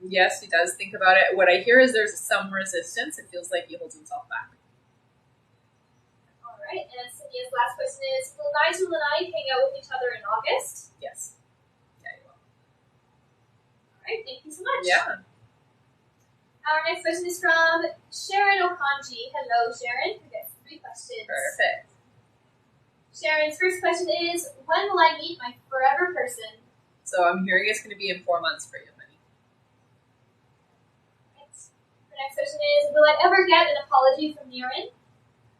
Yes, he does think about it. What I hear is there's some resistance. It feels like he holds himself back. All right. And Samia's last question is, will Nigel and I hang out with each other in August? Yes. Yeah, you will. All right. Thank you so much. Yeah. Our next question is from Sharon Okanji. Hello, Sharon. We get 3 questions. Perfect. Sharon's first question is, when will I meet my forever person? So I'm hearing it's going to be in 4 months for you, honey. Right. The next question is, will I ever get an apology from Niren?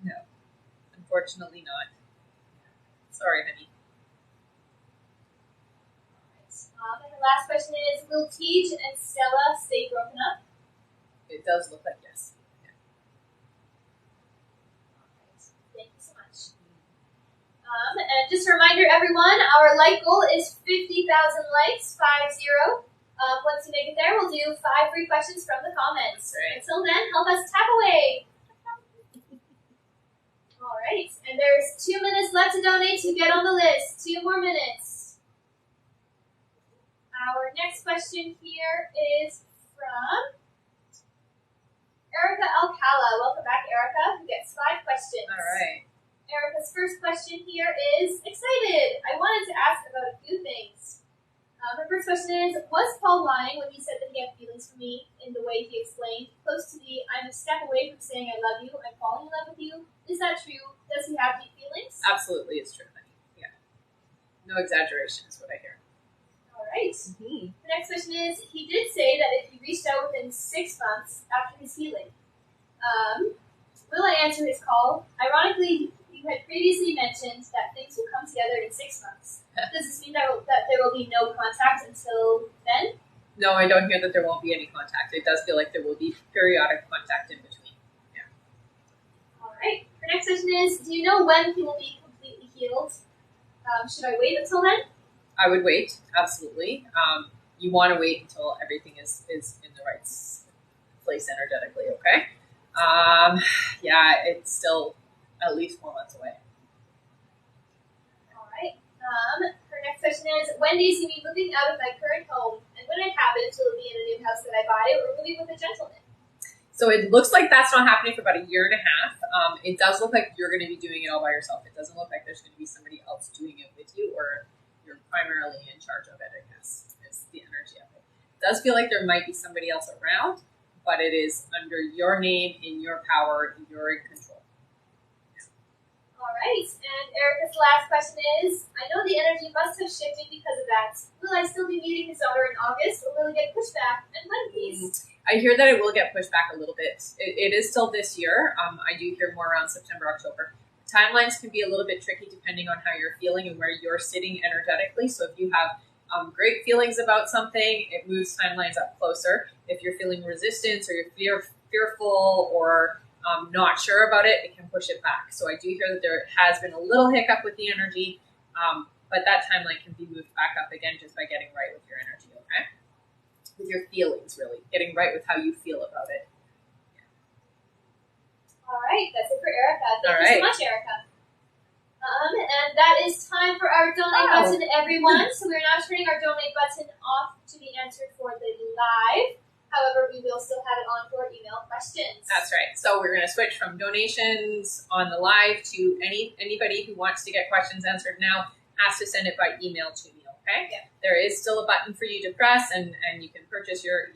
No. Unfortunately not. Sorry, honey. Right. And the last question is, will Tej and Stella stay broken up? It does look like yes. Yeah. Alright, thank you so much. And just a reminder, everyone, our like goal is 50,000 likes, 50. Once we make it there, we'll do 5 free questions from the comments. Right. Until then, help us tap away. Alright, and there's 2 minutes left to donate to get on the list. 2 more minutes. Our next question here is from Erica Alcala. Welcome back, Erica, who gets 5 questions. All right. Erica's first question here is, excited! I wanted to ask about a few things. Her first question is, was Paul lying when he said that he had feelings for me in the way he explained? Close to the, I'm a step away from saying I love you, I'm falling in love with you. Is that true? Does he have deep feelings? Absolutely, it's true, honey. Yeah. No exaggeration is what I hear. All right. The next question is, he did say that if he reached out within 6 months after his healing, will I answer his call? Ironically, you had previously mentioned that things will come together in 6 months. Does this mean that there will be no contact until then? No, I don't hear that there won't be any contact. It does feel like there will be periodic contact in between. Yeah. All right. Her next question is, do you know when he will be completely healed? Should I wait until then? I would wait, absolutely. You want to wait until everything is in the right place energetically, okay? Yeah, it's still at least 4 months away. All right. Her next question is, when do you see me moving out of my current home? And when it happens, will it be in a new house that I buy or moving with a gentleman? So it looks like that's not happening for about a year and a half. It does look like you're going to be doing it all by yourself. It doesn't look like there's going to be somebody else doing it with you, or you're primarily in charge of it, I guess, is the energy of it. It does feel like there might be somebody else around, but it is under your name, in your power, you're in control. All right. And Erica's last question is, I know the energy must have shifted because of that. Will I still be meeting his daughter in August, or will it get pushed back? And when, please? I hear that it will get pushed back a little bit. It is still this year. I do hear more around September, October. Timelines can be a little bit tricky depending on how you're feeling and where you're sitting energetically. So if you have great feelings about something, it moves timelines up closer. If you're feeling resistance or you're fearful or not sure about it, it can push it back. So I do hear that there has been a little hiccup with the energy, but that timeline can be moved back up again just by getting right with your energy, okay? With your feelings, really. Getting right with how you feel about it. All right, that's it for Erica. Thank you so much, Erica. And that is time for our donate button, everyone. So we're now turning our donate button off to be answered for the live. However, we will still have it on for email questions. That's right. So we're going to switch from donations on the live to anybody who wants to get questions answered now has to send it by email to me, okay? Yeah. There is still a button for you to press, and you can purchase your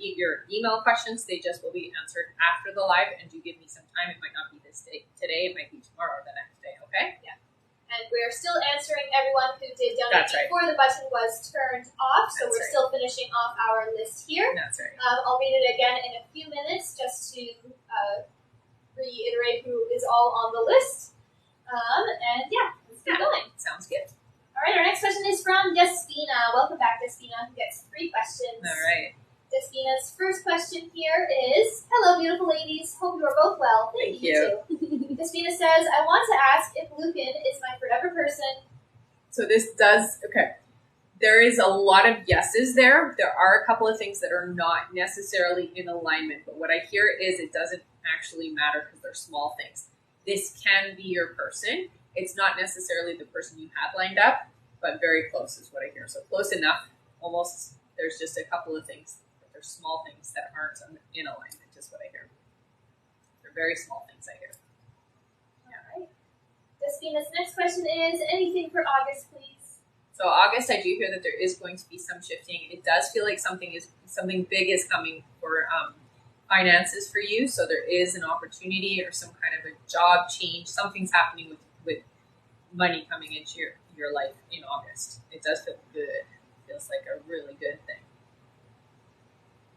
email questions. They just will be answered after the live, and do give me some time. It might not be this day today. It might be tomorrow or the next day, okay? Yeah. And we're still answering everyone who did donate before the button was turned off. So we're still finishing off our list here. That's right. I'll read it again in a few minutes just to reiterate who is all on the list. And yeah, let's get going. Sounds good. All right, our next question is from Despina. Welcome back, Despina, who gets 3 questions. All right. Despina's first question here is, hello, beautiful ladies. Hope you are both well. Thank you. Too. Despina says, I want to ask if Lucan is my forever person. So this does, okay. There is a lot of yeses there. There are a couple of things that are not necessarily in alignment, but what I hear is it doesn't actually matter because they're small things. This can be your person. It's not necessarily the person you had lined up, but very close is what I hear. So close enough, almost. There's just a couple of things, but they're small things that aren't in alignment is what I hear. They're very small things I hear. All right. Despina's next question is, anything for August, please? So August, I do hear that there is going to be some shifting. It does feel like something big is coming for finances for you. So there is an opportunity or some kind of a job change. Something's happening with money coming into your life in August. It does feel good. It feels like a really good thing.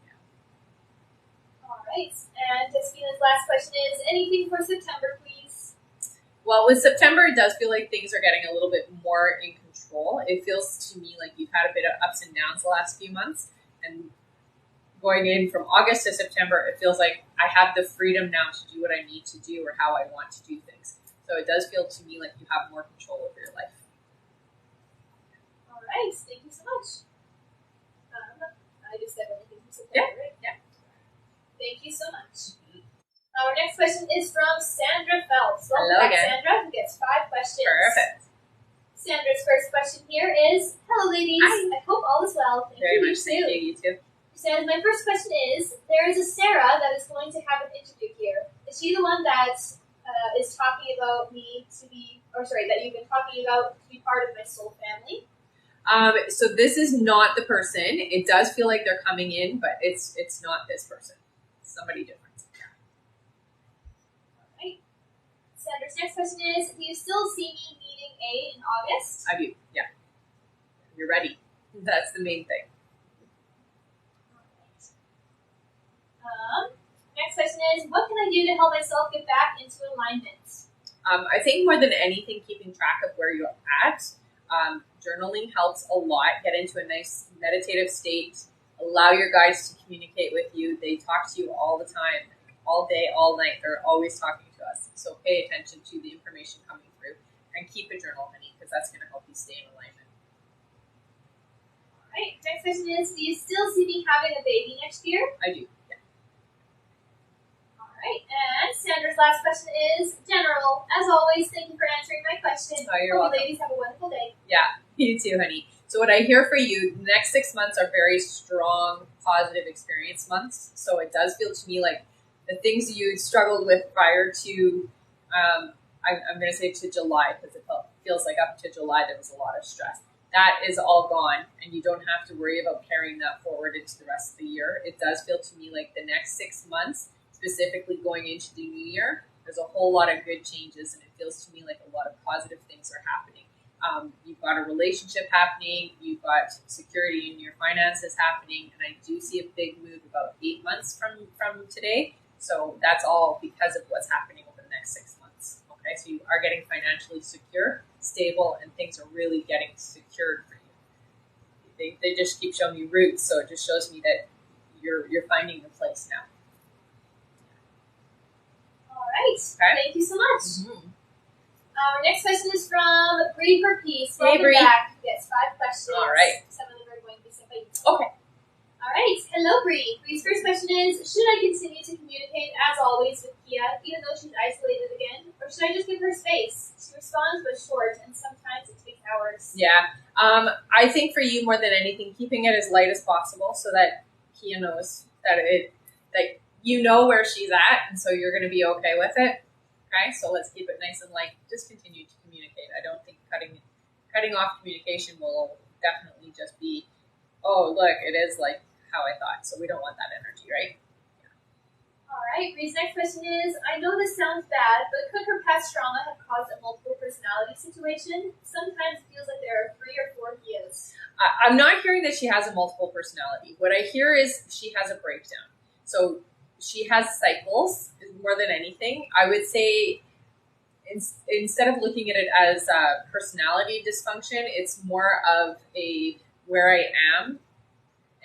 Yeah. All right. And Despina's last question is, anything for September, please? Well, with September, it does feel like things are getting a little bit more in control. It feels to me like you've had a bit of ups and downs the last few months. And going in from August to September, it feels like I have the freedom now to do what I need to do or how I want to do things. So it does feel to me like you have more control over your life. All right. Thank you so much. I just said anything for September, right? Yeah. Thank you so much. Our next question is from Sandra Phelps. Hello back, again. Sandra, who gets 5 questions. Perfect. Sandra's first question here is, hello, ladies. Hi. I hope all is well. Thank Very you, much. Thank you. You too. She says, my first question is, there is a Sarah that is going to have an interview here. Is she the one that is talking about me that you've been talking about to be part of my soul family? So this is not the person. It does feel like they're coming in, but it's not this person. It's somebody different. All right. Sandra's next question is, do you still see me meeting A in August? I do. Yeah. You're ready. That's the main thing. Next question is, what can I do to help myself get back into alignment? I think more than anything, keeping track of where you're at. Journaling helps a lot. Get into a nice meditative state. Allow your guides to communicate with you. They talk to you all the time, all day, all night. They're always talking to us. So pay attention to the information coming through and keep a journal, honey, because that's going to help you stay in alignment. All right. Next question is, do you still see me having a baby next year? I do. Right, and Sandra's last question is general. As always, thank you for answering my question. Oh, you're welcome. Ladies, have a wonderful day. Yeah, you too, honey. So what I hear for you, the next 6 months are very strong, positive experience months. So it does feel to me like the things you struggled with prior to, I'm going to say to July, because it feels like up to July there was a lot of stress. That is all gone, and you don't have to worry about carrying that forward into the rest of the year. It does feel to me like the next 6 months, specifically going into the new year, there's a whole lot of good changes, and it feels to me like a lot of positive things are happening. You've got a relationship happening. You've got security in your finances happening. And I do see a big move about 8 months from today. So that's all because of what's happening over the next 6 months. Okay, so you are getting financially secure, stable, and things are really getting secured for you. They just keep showing me roots, so it just shows me that you're finding your place now. All right. Okay. Thank you so much. Mm-hmm. Our next question is from Bree for Peace. Hey, Welcome Bree. back. Yes, 5 questions. All right. Some of them are going to be sent by email. Okay. All right. Hello, Bree. Bree's first question is, should I continue to communicate as always with Kia, even though she's isolated again? Or should I just give her space? She responds but short, and sometimes it takes hours. Yeah. I think for you, more than anything, keeping it as light as possible so that Kia knows that you know where she's at, and so you're going to be okay with it. Okay, so let's keep it nice and light. Just continue to communicate. I don't think cutting off communication will definitely just be, oh, look, it is like how I thought. So we don't want that energy, right? All right, Bree's next question is, I know this sounds bad, but could her past trauma have caused a multiple personality situation? Sometimes it feels like there are 3 or 4 Kias. I'm not hearing that she has a multiple personality. What I hear is she has a breakdown. So she has cycles more than anything. I would say instead of looking at it as a personality dysfunction, it's more of a where I am.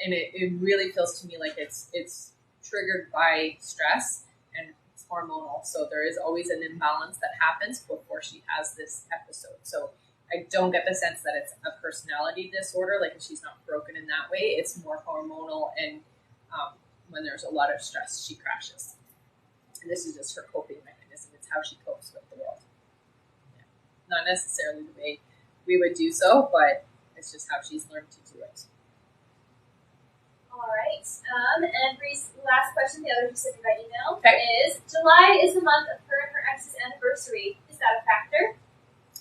And it really feels to me like it's triggered by stress and it's hormonal. So there is always an imbalance that happens before she has this episode. So I don't get the sense that it's a personality disorder, like she's not broken in that way. It's more hormonal, and when there's a lot of stress, she crashes. And this is just her coping mechanism. It's how she copes with the world. Yeah. Not necessarily the way we would do so, but it's just how she's learned to do it. All right. And Bree's last question, the other who sent me by email, Okay. is July is the month of her and her ex's anniversary. Is that a factor?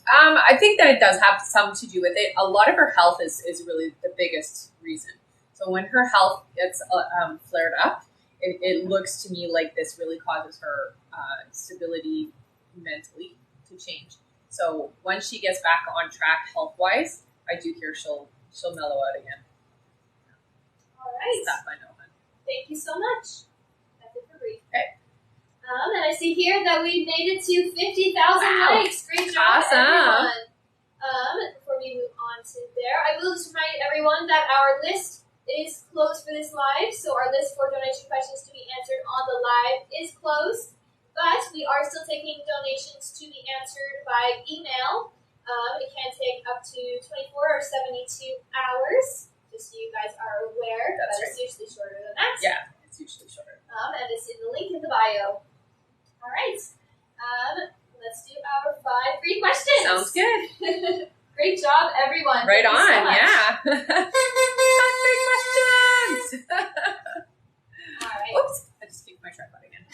I think that it does have some to do with it. A lot of her health is really the biggest reason. So when her health gets flared up, it looks to me like this really causes her stability mentally to change. So once she gets back on track health-wise, I do hear she'll mellow out again. All right. Stuff I know. Thank you so much. That's it for Bree. Okay. And I see here that we made it to 50,000 Wow. likes. Great job, Awesome. everyone. Before we move on to there, I will just remind everyone that our list is closed for this live. So our list for donation questions to be answered on the live is closed. But we are still taking donations to be answered by email. It can take up to 24 or 72 hours. Just so you guys are aware. That's But it's usually shorter than that. Yeah, it's usually shorter. And it's in the link in the bio. All right. Let's do our 5 free questions. Sounds good. Great job, everyone. Right Thank you so on, much. yeah. Got 3 questions. All right. Oops, I just kicked my tripod again.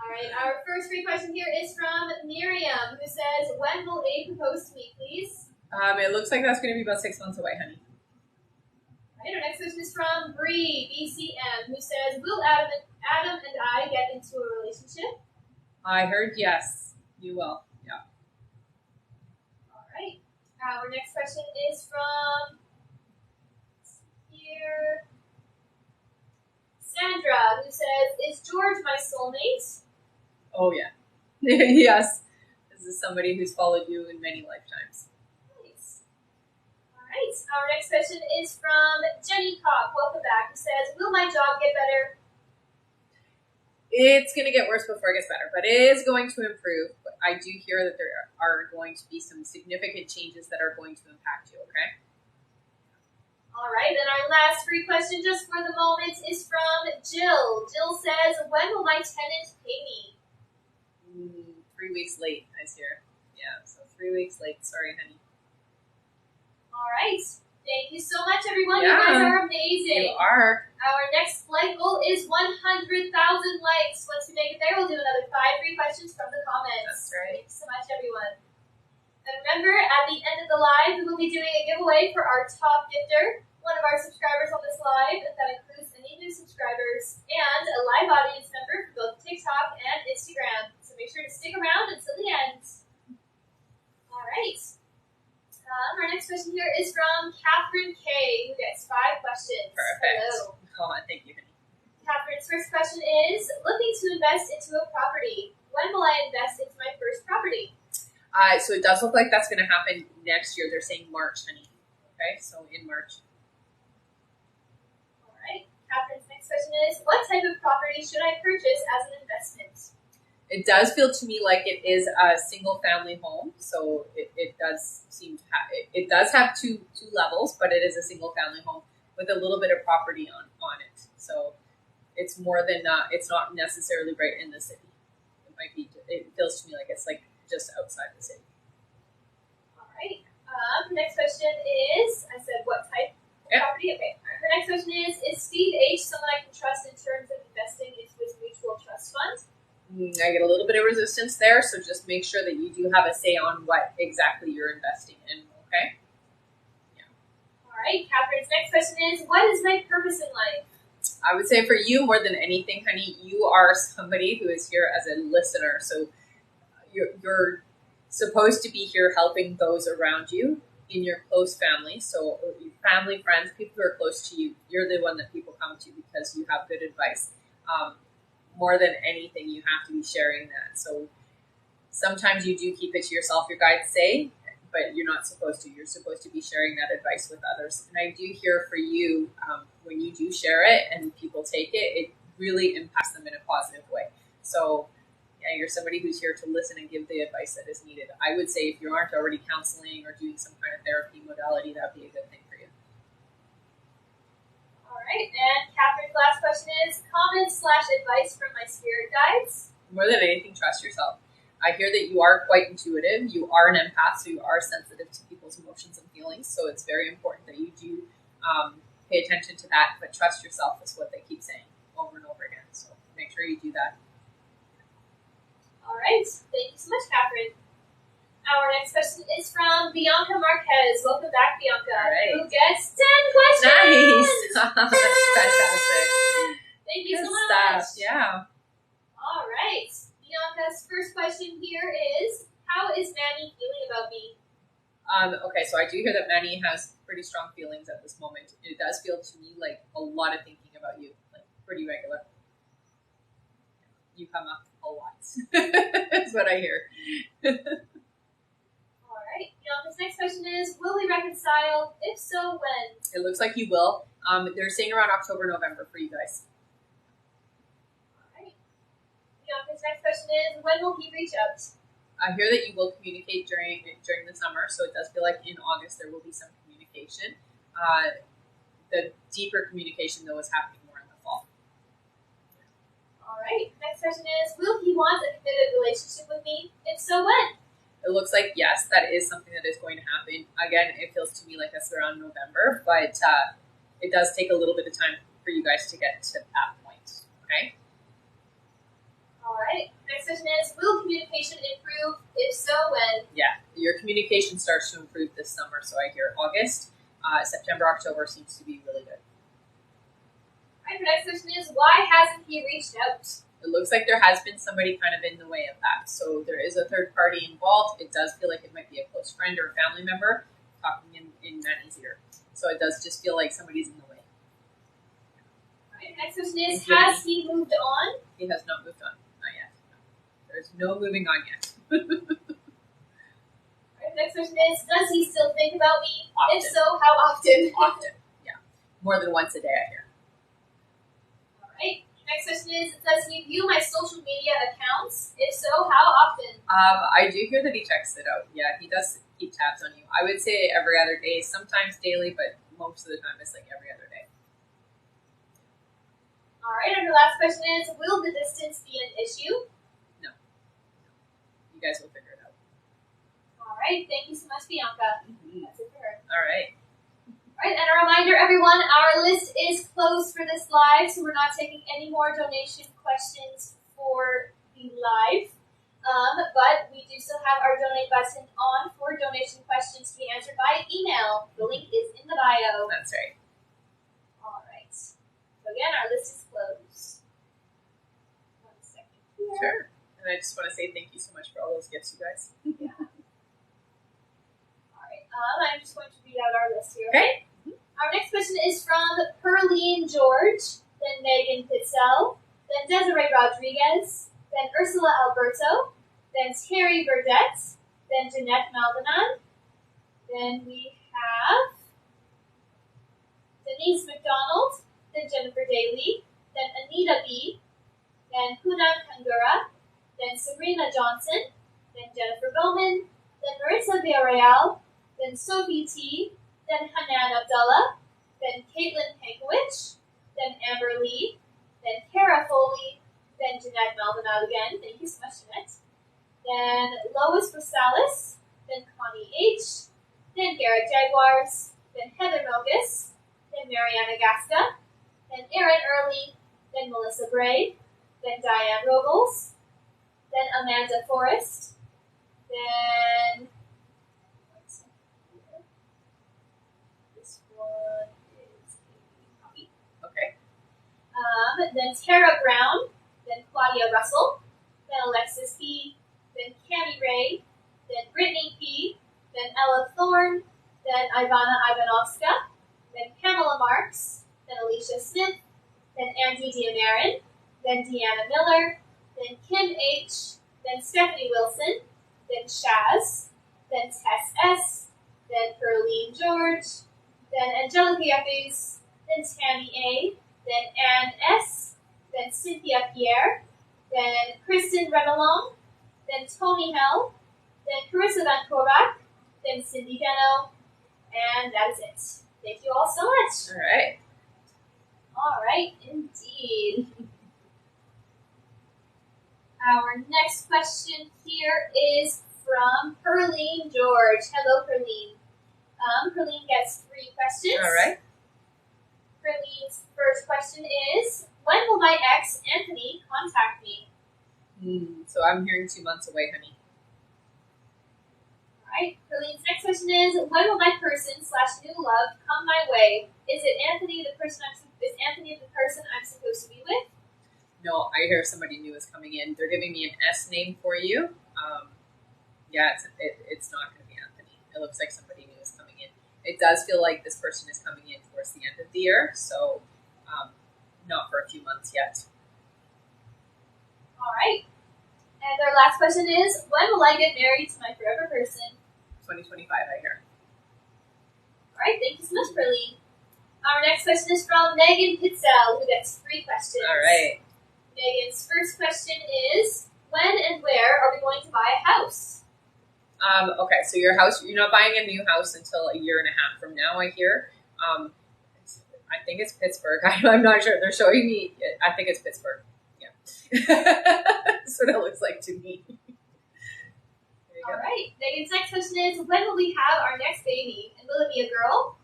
All right. Our first free question here is from Miriam, who says, "When will Abe propose to me, please?" It looks like that's going to be about 6 months away, honey. All right. Our next question is from Bree BCM, who says, "Will Adam and I get into a relationship?" I heard yes, you will. Yeah. All right. Our next question is from here. Sandra, who says, "Is George my soulmate?" Oh, yeah. Yes. This is somebody who's followed you in many lifetimes. Nice. All right. Our next question is from Jenny Cobb. Welcome back. Who says, "Will my job get better?" It's going to get worse before it gets better, but it is going to improve. But I do hear that there are going to be some significant changes that are going to impact you, okay? All right. And our last free question, just for the moment, is from Jill. Jill says, "When will my tenant pay me?" 3 weeks late, I hear. Yeah, so 3 weeks late. Sorry, honey. All right. Thank you so much, everyone. Yeah. You guys are amazing. You are. Our next like goal is 100,000 likes. Once we make it there, we'll do another 5 free questions from the comments. That's right. Thanks so much, everyone. And remember, at the end of the live, we will be doing a giveaway for our top gifter, one of our subscribers on this live. That includes any new subscribers and a live audience member for both TikTok and Instagram. So make sure to stick around until the end. All next question here is from Catherine K, who gets 5 questions. Perfect. Hello. Oh, thank you, honey. Catherine's first question is, looking to invest into a property. When will I invest into my first property? So it does look like that's going to happen next year. They're saying March, honey. Okay, so in March. All right. Catherine's next question is, what type of property should I purchase as an investment? It does feel to me like it is a single family home. So it does seem to have, it does have two levels, but it is a single family home with a little bit of property on it. So it's more than, it's not necessarily right in the city. It might be, it feels to me like it's like just outside the city. All right. The next question is, I said what type of property? Okay. The next question is Steve H. someone I can trust in terms of investing into his mutual trust fund? I get a little bit of resistance there, so just make sure that you do have a say on what exactly you're investing in, okay? Yeah. All right. Catherine's next question is, what is my purpose in life? I would say for you, more than anything, honey, you are somebody who is here as a listener. So you're supposed to be here helping those around you in your close family. So your family, friends, people who are close to you, you're the one that people come to because you have good advice. More than anything, you have to be sharing that. So sometimes you do keep it to yourself, your guides say, but you're not supposed to. You're supposed to be sharing that advice with others. And I do hear for you, when you do share it and people take it, it really impacts them in a positive way. So yeah, you're somebody who's here to listen and give the advice that is needed. I would say if you aren't already counseling or doing some kind of therapy modality, that would be a good thing for you. All right, and Catherine's last question is, comments/advice from my spirit guides? More than anything, trust yourself. I hear that you are quite intuitive. You are an empath, so you are sensitive to people's emotions and feelings. So it's very important that you do pay attention to that, but trust yourself is what they keep saying over and over again. So make sure you do that. All right. Thank you so much, Catherine. Our next question is from Bianca Marquez. Welcome back, Bianca. All right. Who gets 10 questions? Nice. That's fantastic. Thank you Good so much. stuff. Yeah. All right. Bianca's first question here is, how is Manny feeling about me? Okay, so I do hear that Manny has pretty strong feelings at this moment. It does feel to me like a lot of thinking about you, like pretty regular. You come up a lot. That's what I hear. All right. Bianca's next question is, will we reconcile? If so, when? It looks like you will. They're saying around October, November for you guys. All right. Bianca's next question is, when will he reach out? I hear that you will communicate during the summer, so it does feel like in August there will be some communication. The deeper communication, though, is happening more in the fall. All right. Next question is, will he want a committed relationship with me? If so, when? It looks like, yes, that is something that is going to happen. Again, it feels to me like that's around November, but it does take a little bit of time for you guys to get to that point, okay? All right. Next question is, will communication improve? If so, when? Yeah, your communication starts to improve this summer, so I hear August. September, October seems to be really good. All right, the next question is, why hasn't he reached out? It looks like there has been somebody kind of in the way of that. So there is a third party involved. It does feel like it might be a close friend or a family member talking in Manny's ear. So it does just feel like somebody's in the way. All right, next question is, has he moved on? He has not moved on. Not yet. There's no moving on yet. Next question is, does he still think about me? Often. If so, how often? Often, yeah. More than once a day, I hear. All right. Next question is, does he view my social media accounts? If so, how often? I do hear that he checks it out. Yeah, he does keep tabs on you. I would say every other day, sometimes daily, but most of the time it's like every other day. All right, and the last question is, will the distance be an issue? No. You guys will figure it out. All right, thank you so much, Bianca. Mm-hmm. That's it for her. All right. All right, and a reminder, everyone, our list is closed for this live, so we're not taking any more donation questions for the live. But we do still have our donate button on for donation questions to be answered by email. The link is in the bio. That's right. All right. So again, our list is closed. 1 second here. Sure. And I just want to say thank you so much for all those gifts, you guys. Yeah. All right. I'm just going to read out our list here. Okay. Our next question is from Perline George, then Megan Pitzel, then Desiree Rodriguez, then Ursula Alberto, then Terry Burdette, then Jeanette Maldonan, then we have Denise McDonald, then Jennifer Daly, then Anita B, then Poonam Kangura, then Sabrina Johnson, then Jennifer Bowman, then Maritza Villarreal, then Sophie T, then Hanan Abdullah, then Caitlin Pankowicz, then Amber Lee, then Kara Foley, then Jeanette Maldonado again. Thank you so much, Jeanette. Then Lois Rosales, then Connie H, then Garrett Jaguars, then Heather Mogus, then Mariana Gasca, then Erin Early, then Melissa Bray, then Diane Robles, then Amanda Forrest, then this one is a copy. Okay. Then Tara Brown, then Claudia Russell, then Alexis P, then Cammie Ray, then Brittany P, then Ella Thorne, then Ivana Ivanovska, then Pamela Marks, then Alicia Smith, then Angie Diamarin, then Deanna Miller, then Kim H, then Stephanie Wilson, then Shaz, then Tess S, then Perline George, then Angelica Yepes, then Tammy A, then Ann S, then Cynthia Pierre, then Kristen Remelong, then Tony Hell, then Carissa Van Kovac, then Cindy Deno, and that is it. Thank you all so much. All right. All right, indeed. Our next question here is from Perline George. Hello, Perline. Perline gets 3 questions. All right. Perline's first question is, when will my ex, Anthony, contact me? So I'm hearing 2 months away, honey. Alright, Perline's next question is, when will my person/new love come my way? Is Anthony the person I'm supposed to be with? No, I hear somebody new is coming in. They're giving me an S name for you. Yeah, it's not going to be Anthony. It looks like somebody new is coming in. It does feel like this person is coming in towards the end of the year, so not for a few months yet. Alright. And our last question is, when will I get married to my forever person? 2025, I hear. Alright, thank you so much, Perline. Our next question is from Megan Pitzel, who gets 3 questions. All right. Megan's first question is, when and where are we going to buy a house? Okay, so your house, you're not buying a new house until a year and a half from now, I hear. I think it's Pittsburgh. I'm not sure. They're showing me, I think it's Pittsburgh. Yeah. That's what it looks like to me. All right. Megan's next question is, when will we have our next baby? And will it be a girl?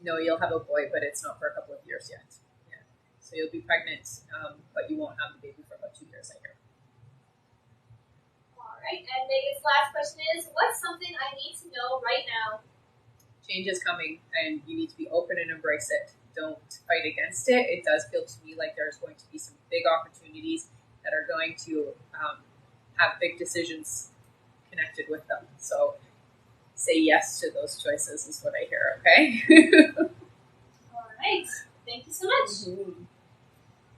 No, you'll have a boy, but it's not for a couple of years yet. Yeah. So you'll be pregnant, but you won't have the baby for about 2 years, I hear. All right. And Megan's last question is, what's something I need to know right now? Change is coming, and you need to be open and embrace it. Don't fight against it. It does feel to me like there's going to be some big opportunities that are going to have big decisions connected with them. So say yes to those choices is what I hear, okay? All right. Thank you so much. Mm-hmm.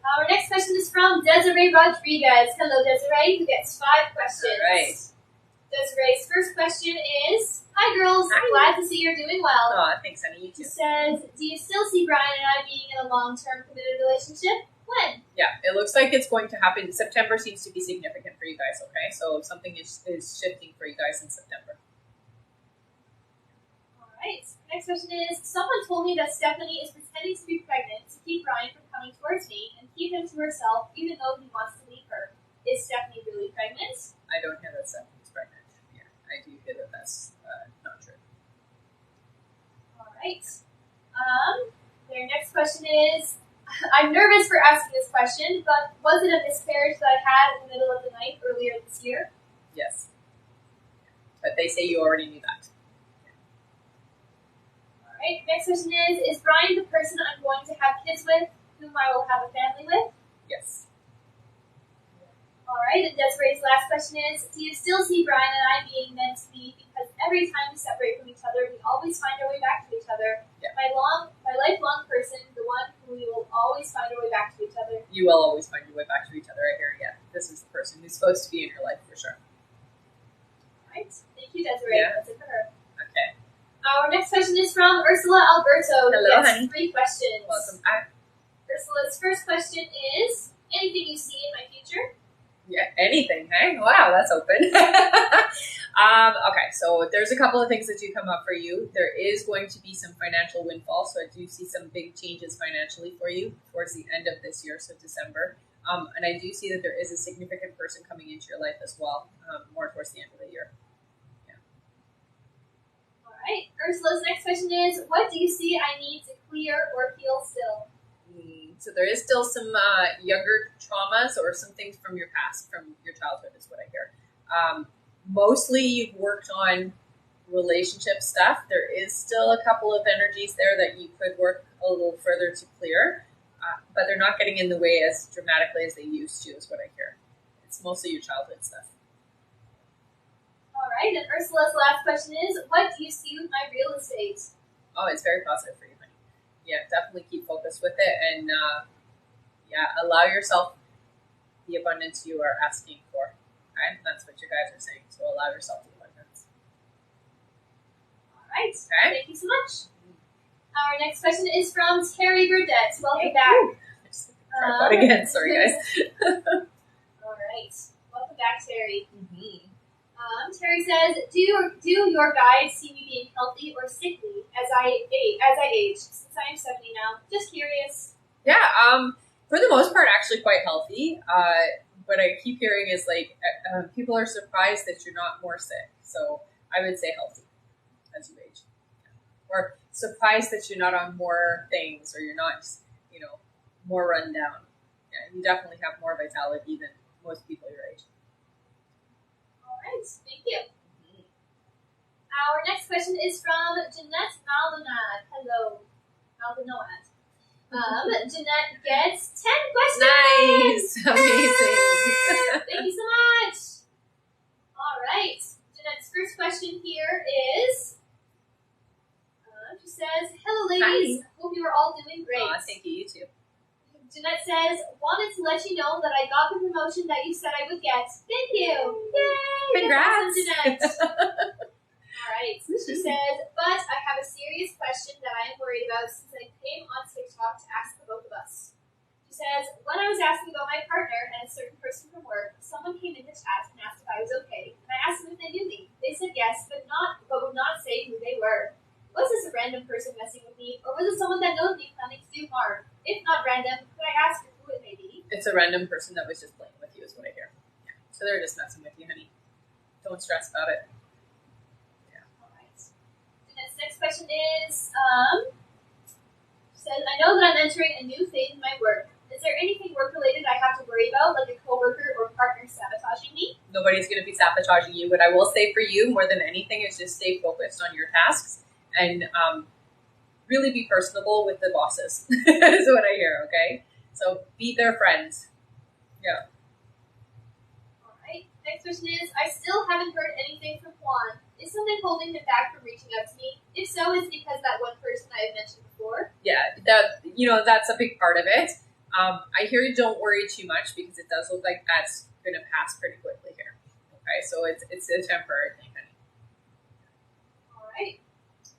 Our next question is from Desiree Rodriguez. Hello, Desiree, who gets 5 questions. All right. Desiree's first question is, hi, girls. Hi. Glad to see you're doing well. Oh, thanks, honey. You too. She says, do you still see Brian and I being in a long-term committed relationship? When? Yeah, it looks like it's going to happen. September seems to be significant for you guys, okay? So something is shifting for you guys in September. All right. Next question is, someone told me that Stephanie is pretending to be pregnant to keep Brian from coming towards me and keep him to herself even though he wants to leave her. Is Stephanie really pregnant? I don't hear that Stephanie's pregnant. Yeah, I do hear that that's not true. All right. Their next question is, I'm nervous for asking this question, but was it a miscarriage that I had in the middle of the night earlier this year? Yes. But they say you already knew that. All right. Next question is Brian the person I'm going to have kids with, whom I will have a family with? Yes. All right, and Desiree's last question is, do you still see Brian and I being meant to be? Because every time we separate from each other, we always find our way back to each other. Yeah. My lifelong person, the one who we will always find our way back to each other. You will always find your way back to each other. I hear you. This is the person who's supposed to be in your life for sure. All right, thank you, Desiree. Yeah. That's it for her. Okay. Our next question is from Ursula Alberto. Hello, Yes, honey. 3 questions. Welcome back. Ursula's first question is, anything you see in my future? Yeah, anything, hey? Wow, that's open. Okay, so there's a couple of things that do come up for you. There is going to be some financial windfall, so I do see some big changes financially for you towards the end of this year, so December. And I do see that there is a significant person coming into your life as well, more towards the end of the year. All right. Ursula's next question is, what do you see I need to clear or heal still? So there is still some younger traumas or some things from your past, from your childhood is what I hear. Mostly you've worked on relationship stuff. There is still a couple of energies there that you could work a little further to clear, but they're not getting in the way as dramatically as they used to is what I hear. It's mostly your childhood stuff. All right. And Ursula's last question is, what do you see with my real estate? Oh, it's very positive for you, honey. Yeah, definitely keep focused with it and allow yourself the abundance you are asking for. Okay? That's what your guys are saying. So allow yourself the abundance. All right. Okay. Thank you so much. Our next question is from Terry Burdett. Welcome back. Again, sorry guys. All right. Welcome back, Terry. Terry says, do your guides see me being healthy or sickly as I age? Since I am 70 now, just curious. Yeah, for the most part, actually quite healthy. What I keep hearing is like people are surprised that you're not more sick. So I would say healthy as you age, or surprised that you're not on more things, or you're not, more run down. Yeah, you definitely have more vitality than most people your age. All right, thank you. Our next question is from Jeanette Maldonad. Hello, Maldonad. Jeanette gets 10 questions. Nice, amazing. Thank you so much. All right, Jeanette's first question here is. She says, "Hello, ladies. Hi. Hope you are all doing great." Thank you. You too. Jeanette says, "Wanted to let you know that I got the promotion that you said I would get. Thank you. Yay! Congrats, Jeanette." All right. She says, "But I have a serious question that I am worried about since I came on TikTok to ask the both of us." She says, "When I was asking about my partner and a certain person from work, someone came in the chat and asked if I was okay. And I asked them if they knew me. They said yes, but would not say who they were. Was this a random person messing with me, or was it someone that knows me planning to do harm? If not random, could I ask who it may be?" It's a random person that was just playing with you, is what I hear. Yeah. So they're just messing with you, honey. Don't stress about it. All right. Jeanette's next question is, she says, "I know that I'm entering a new phase in my work. Is there anything work-related I have to worry about, like a coworker or partner sabotaging me?" Nobody's going to be sabotaging you. What I will say for you, more than anything, is just stay focused on your tasks and really be personable with the bosses, is what I hear, okay? So be their friends. Yeah. All right. Next question is, "I still haven't heard anything from Juan. Is something holding him back from reaching out to me? If so, is it because that one person I have mentioned before?" Yeah, that's a big part of it. I hear you don't worry too much because it does look like that's going to pass pretty quickly here. Okay, so it's a temporary thing, honey. All right.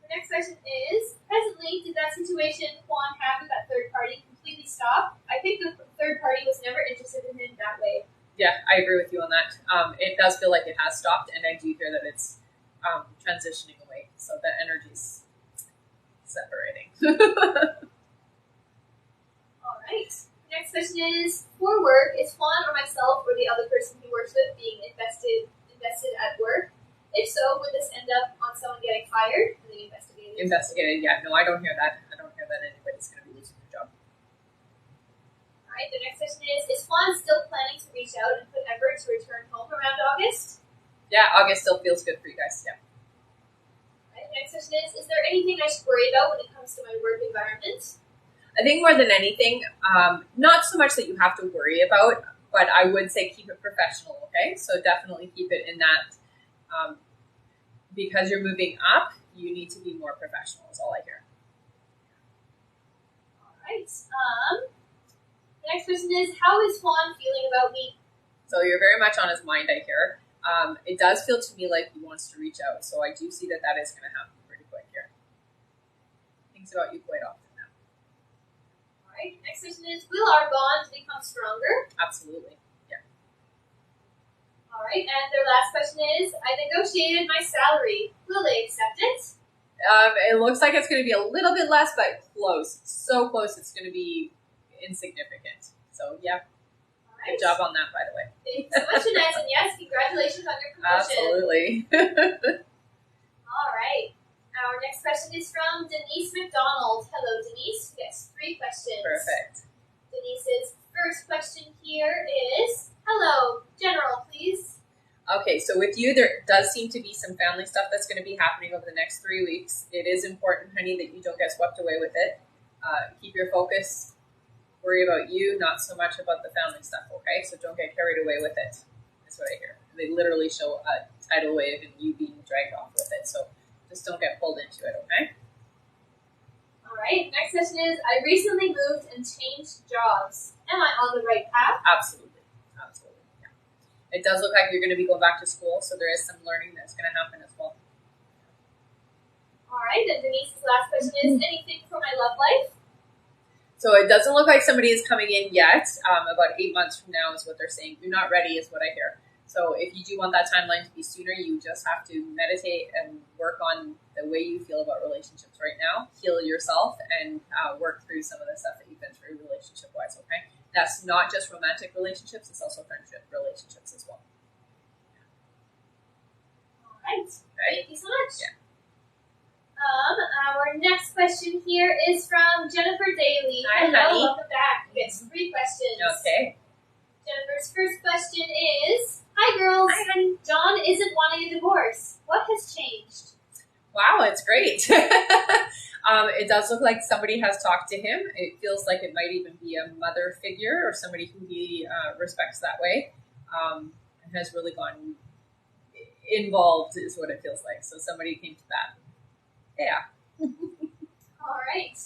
The next question is, presently, did that situation Juan had with that third party completely stop? I think the third party was never interested in him that way. Yeah, I agree with you on that. It does feel like it has stopped, and I do hear that it's transitioning away. So the energy's separating. All right. Next question is, for work, is Juan or myself or the other person he works with being invested at work? If so, would this end up on someone getting fired and then investigated? Investigated, yeah. No, I don't hear that. I don't hear that anybody's going to be losing their job. All right. The next question is Juan still planning to reach out and put effort to return home around August? Yeah, August still feels good for you guys, yeah. All right. The next question is there anything I should worry about when it comes to my work environment? I think more than anything, not so much that you have to worry about, but I would say keep it professional, okay? So definitely keep it in that, because you're moving up, you need to be more professional is all I hear. All right. The next question is, how is Juan feeling about me? So you're very much on his mind, I hear. It does feel to me like he wants to reach out, so I do see that that is going to happen pretty quick here. Thinks about you quite often now. All right. Next question is, will our bond become stronger? Absolutely. Yeah. All right. And their last question is, I negotiated my salary. Will they accept it? It looks like it's going to be a little bit less, but close. So close, it's going to be insignificant. So, yeah. All right. Good job on that, by the way. Thank you so much, Jeanette. And yes, congratulations on your promotion. Absolutely. All right. Our next question is from Denise McDonald. Hello, Denise. Yes, 3 questions. Perfect. Denise's first question here is, hello, general, please. Okay, so with you, there does seem to be some family stuff that's going to be happening over the next 3 weeks. It is important, honey, that you don't get swept away with it. Keep your focus. Worry about you, not so much about the family stuff, okay? So don't get carried away with it. That's what I hear. They literally show a tidal wave and you being dragged off with it. So just don't get pulled into it, okay? All right. Next question is, I recently moved and changed jobs. Am I on the right path? Absolutely. Absolutely. Yeah. It does look like you're going to be going back to school, so there is some learning that's going to happen as well. All right. And Denise's last question is, anything for my love life? So it doesn't look like somebody is coming in yet. About 8 months from now is what they're saying. You're not ready is what I hear. So if you do want that timeline to be sooner, you just have to meditate and work on the way you feel about relationships right now. Heal yourself and work through some of the stuff that you've been through relationship-wise, okay? That's not just romantic relationships. It's also friendship relationships as well. All right. Okay? Thank you so much. Yeah. Our next question here is from Jennifer Daly. Hi, Hello, honey. welcome back. We get 3 questions. Okay. Jennifer's first question is, hi girls. Hi, honey. John isn't wanting a divorce. What has changed? Wow, it's great. It does look like somebody has talked to him. It feels like it might even be a mother figure or somebody who he respects that way, and has really gone involved is what it feels like. So somebody came to that. Yeah. All right.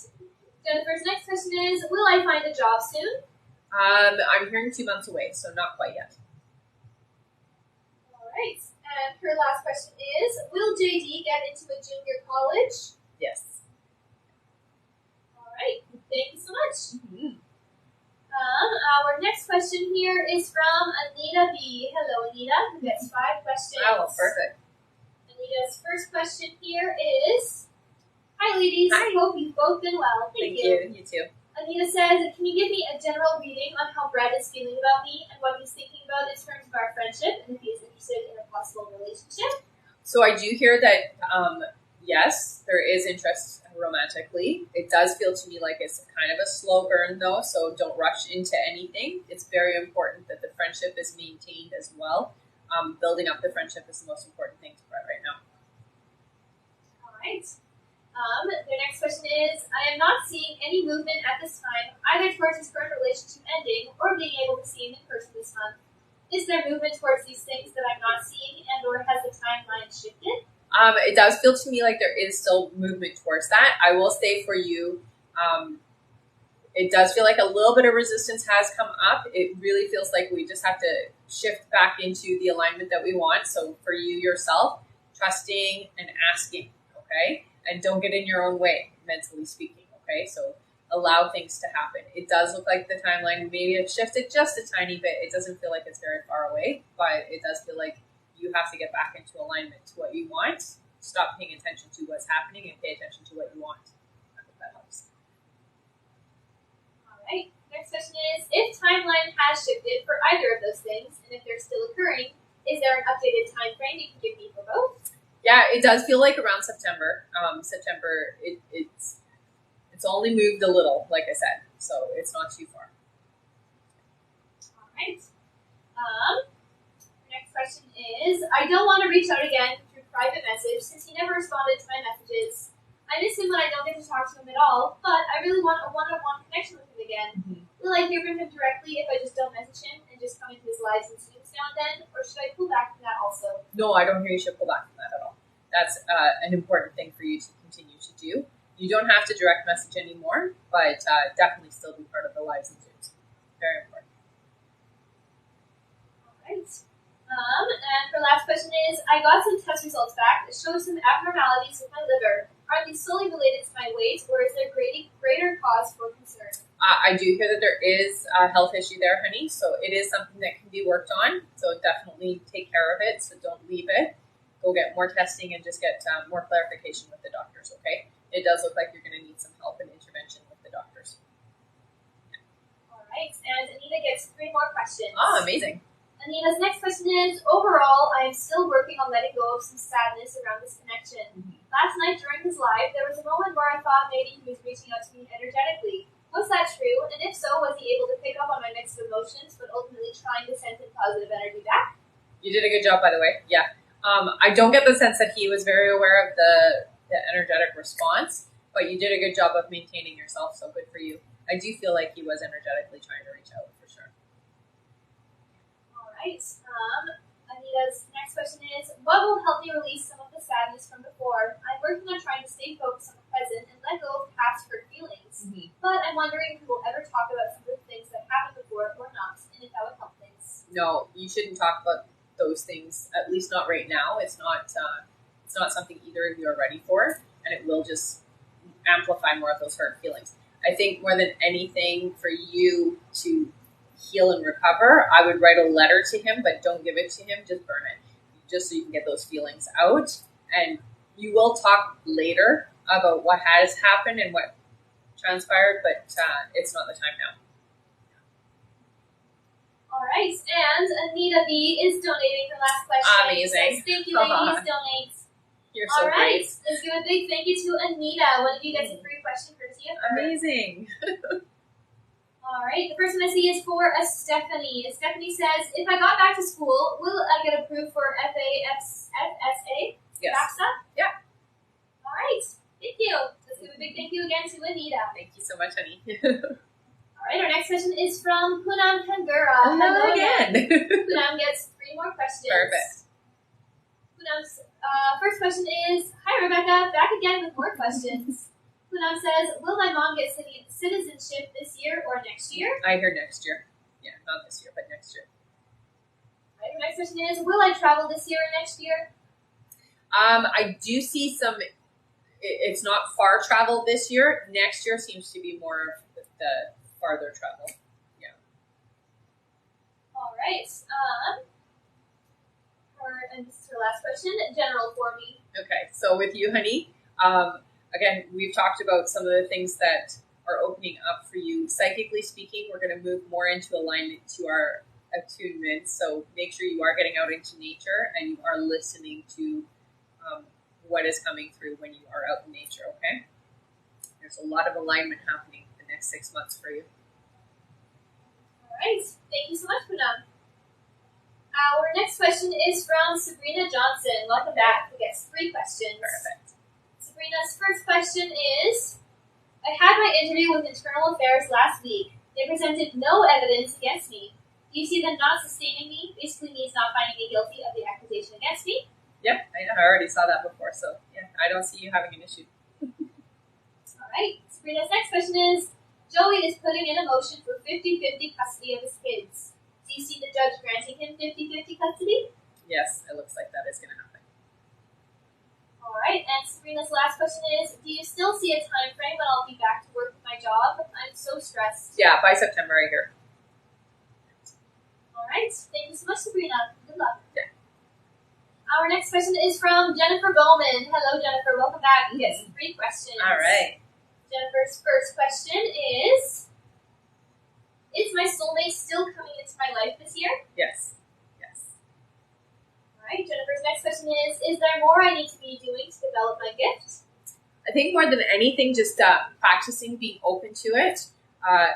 Jennifer's next question is, will I find a job soon? I'm hearing 2 months away, so not quite yet. All right. And her last question is, will JD get into a junior college? Yes. All right. Thank you so much. Mm-hmm. Our next question here is from Anita B. Hello, Anita. Who gets 5 questions. Oh, perfect. Anita's first question here is, hi ladies, Hi. Hope you've both been well. Thank you. You too. Anita says, can you give me a general reading on how Brad is feeling about me and what he's thinking about in terms of our friendship and if he is interested in a possible relationship? So I do hear that, yes, there is interest romantically. It does feel to me like it's kind of a slow burn though, so don't rush into anything. It's very important that the friendship is maintained as well. Building up the friendship is the most important thing to Brett right now. All right. The next question is, I am not seeing any movement at this time, either towards his current relationship ending or being able to see him in person this month. Is there movement towards these things that I'm not seeing and or has the timeline shifted? It does feel to me like there is still movement towards that. I will say for you, it does feel like a little bit of resistance has come up. It really feels like we just have to shift back into the alignment that we want. So for you yourself, trusting and asking, okay? And don't get in your own way, mentally speaking, okay? So allow things to happen. It does look like the timeline maybe have shifted just a tiny bit. It doesn't feel like it's very far away, but it does feel like you have to get back into alignment to what you want. Stop paying attention to what's happening and pay attention to what you want. I hope that helps. All right. Next question is, if timeline has shifted for either of those things, and if they're still occurring, is there an updated time frame you can give me for both? Yeah, it does feel like around September. It's only moved a little, like I said, so it's not too far. All right. Next question is, I don't want to reach out again through private message since he never responded to my messages. I miss him when I don't get to talk to him at all, but I really want a one-on-one connection with him again. Mm-hmm. Will I hear from him directly if I just don't message him and and just come into his lives and Zooms now and then, or should I pull back from that also? No, I don't hear you should pull back from that at all. That's an important thing for you to continue to do. You don't have to direct message anymore, but definitely still be part of the lives and Zooms. Very important. All right. And her last question is, I got some test results back that show some abnormalities with my liver. Are these solely related to my weight, or is there greater cause for concern? I do hear that there is a health issue there, honey, so it is something that can be worked on. So definitely take care of it, so don't leave it. Go get more testing and just get more clarification with the doctors, okay? It does look like you're going to need some help and intervention with the doctors. All right, and Anita gets 3 more questions. Oh, amazing. Anita's next question is, overall, I am still working on letting go of some sadness around this connection. Last night during his live, there was a moment where I thought maybe he was reaching out to me energetically. Was that true? And if so, was he able to pick up on my mix of emotions, but ultimately trying to send him positive energy back? You did a good job, by the way. Yeah. I don't get the sense that he was very aware of the energetic response, but you did a good job of maintaining yourself, so good for you. I do feel like he was energetically trying to reach out, for sure. All right. Anita's next question is, what will help me release some of the sadness from before? I'm working on trying to stay focused on the present and let go of past hurt feelings. But I'm wondering if we will ever talk about some of the things that happened before or not, and if that would help things. No, you shouldn't talk about those things, at least not right now. It's not something either of you are ready for, and it will just amplify more of those hurt feelings. I think more than anything, for you to heal and recover, I would write a letter to him, but don't give it to him, just burn it, just so you can get those feelings out. And you will talk later about what has happened and what transpired, but it's not the time now. All right, and Anita B is donating her last question. Amazing. Says, thank you, ladies. Donate. You're so All right, great. let's give a big thank you to Anita. One of you gets a free question courtesy of her. Amazing. All right, the first one I see is for Stephanie. Stephanie says, if I got back to school, will I get approved for FSA? Yes. FAFSA? Yeah. All right, thank you. Let's give a big thank you again to Anita. Thank you so much, honey. All right, our next question is from Poonam Kangura. Hello again. Poonam gets 3 more questions. Perfect. Poonam's first question is, hi Rebecca, back again with more questions. Poonam says, will my mom get citizenship this year or next year? I hear next year. Yeah, not this year, but next year. All right, our next question is, will I travel this year or next year? I do see some, it's not far travel this year. Next year seems to be more of the farther travel. Yeah. All right. And this is her last question, general for me. Okay, so with you, honey, again, we've talked about some of the things that are opening up for you. Psychically speaking, we're going to move more into alignment to our attunement. So make sure you are getting out into nature and you are listening to what is coming through when you are out in nature, okay? There's a lot of alignment happening the next 6 months for you. All right. Thank you so much, Poonam. Our next question is from Sabrina Johnson. Welcome back. Who gets 3 questions. Perfect. Sabrina's first question is, I had my interview with Internal Affairs last week. They presented no evidence against me. Do you see them not sustaining me? Basically means not finding me guilty of the accusation against me. Yep, I already saw that before, so yeah, I don't see you having an issue. All right. Sabrina's next question is, Joey is putting in a motion for 50-50 custody of his kids. Do you see the judge granting him 50-50 custody? Yes, it looks like that is going to happen. All right. And Sabrina's last question is, do you still see a time frame when I'll be back to work with my job? I'm so stressed. Yeah, by September, I hear. All right. Thank you so much, Sabrina. Good luck. Yeah. Our next question is from Jennifer Bowman. Hello, Jennifer. Welcome back. You get 3 questions. All right. Jennifer's first question is my soulmate still coming into my life this year? Yes. Yes. All right. Jennifer's next question is there more I need to be doing to develop my gift? I think more than anything, just practicing being open to it.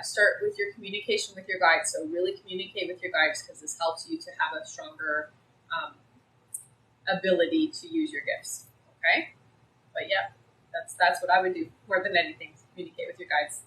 Start with your communication with your guides. So really communicate with your guides because this helps you to have a stronger ability to use your gifts. Okay? But yeah, that's what I would do more than anything. Communicate with your guides.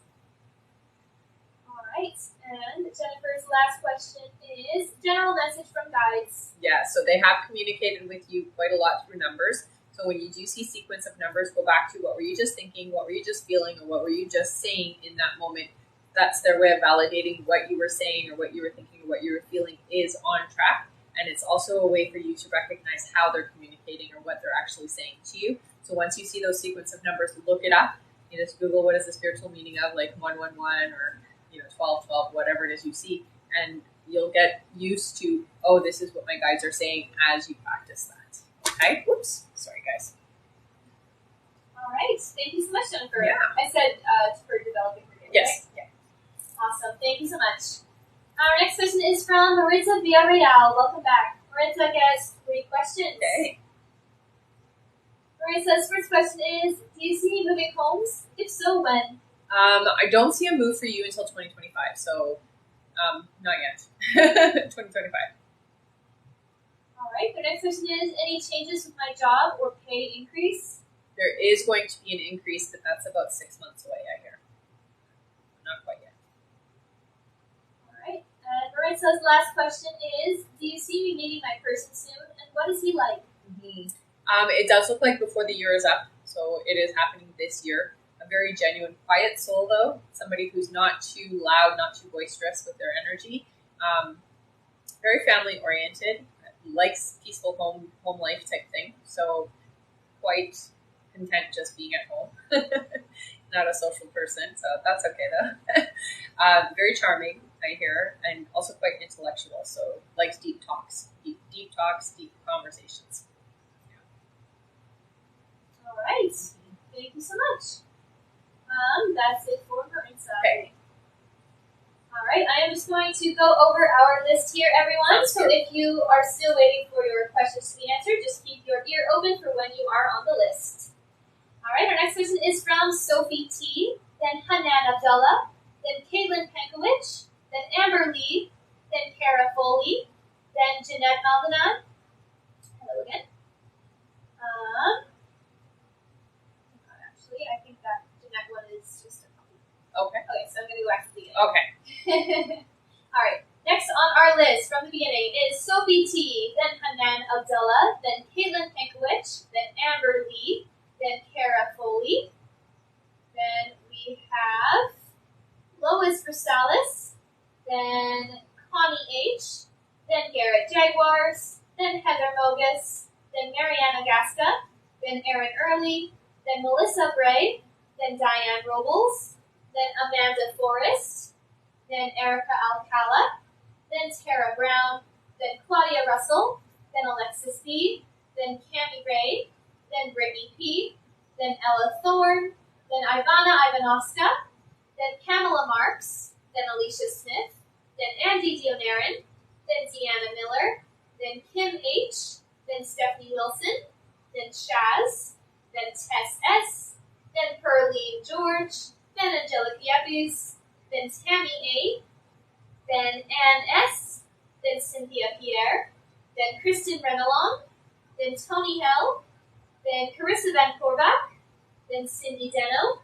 All right. And Jennifer's last question is general message from guides. Yeah, so they have communicated with you quite a lot through numbers. So when you do see sequence of numbers, go back to what were you just thinking, what were you just feeling, or what were you just saying in that moment. That's their way of validating what you were saying or what you were thinking or what you were feeling is on track. And it's also a way for you to recognize how they're communicating or what they're actually saying to you. So once you see those sequence of numbers, look it up. You just Google what is the spiritual meaning of like 111 or 1212, whatever it is you see, and you'll get used to, oh, this is what my guides are saying as you practice that. Okay? Whoops. Sorry, guys. All right. Thank you so much, Jennifer. Yeah. I said for developing forgiveness. Yes. Yeah. Awesome. Thank you so much. Our next question is from Maritza Villarreal. Welcome back. Maritza gets 3 questions. Okay. Maritza's first question is, do you see moving homes? If so, when? I don't see a move for you until 2025, so not yet. 2025. All right. The next question is, any changes with my job or pay increase? There is going to be an increase, but that's about 6 months away, I hear. Not quite yet. All right. And Maritza's last question is, do you see me meeting my person soon, and what is he like? Mm-hmm. It does look like before the year is up, so it is happening this year. A very genuine, quiet soul, though. Somebody who's not too loud, not too boisterous with their energy. Very family-oriented, likes peaceful home life type thing. So quite content just being at home. Not a social person, so that's okay, though. Very charming, I hear, and also quite intellectual. So likes deep talks, deep talks, deep conversations. All right. Thank you so much. That's it for Maritza. Okay. All right. I am just going to go over our list here, everyone. Sounds So good. if you are still waiting for your questions to be answered, just keep your ear open for when you are on the list. All right. Our next question is from Sophie T, then Hanan Abdullah, then Caitlin Penkowicz, then Amber Lee, then Kara Foley, then Jeanette Maldonan. Hello again. Actually, I think that Jeanette one is just a copy. Okay. Okay, so I'm going to go back to the beginning. Okay. All right. Next on our list from the beginning is Sophie T, then Hanan Abdullah, then Caitlin Penkowicz, then Amber Lee, then Kara Foley. Then we have Lois Rosales, then Connie H, then Garrett Jaguars, then Heather Mogus, then Mariana Gasca, then Erin Early, then Melissa Bray, then Diane Robles, then Amanda Forrest, then Erica Alcala, then Tara Brown, then Claudia Russell, then Alexis B, then Cami Ray, then Brittany P, then Ella Thorne, then Ivana Ivanovska, then Pamela Marks, then Alicia Smith, then Andy Dionarin, then Deanna Miller, then Kim H, then Stephanie Wilson, then Shaz, then Tess S, then Pearline George, then Angelica Yepes, then Tammy A, then Ann S, then Cynthia Pierre, then Kristen Renalong, then Tony Hell, then Carissa Van Korbach, then Cindy Deno,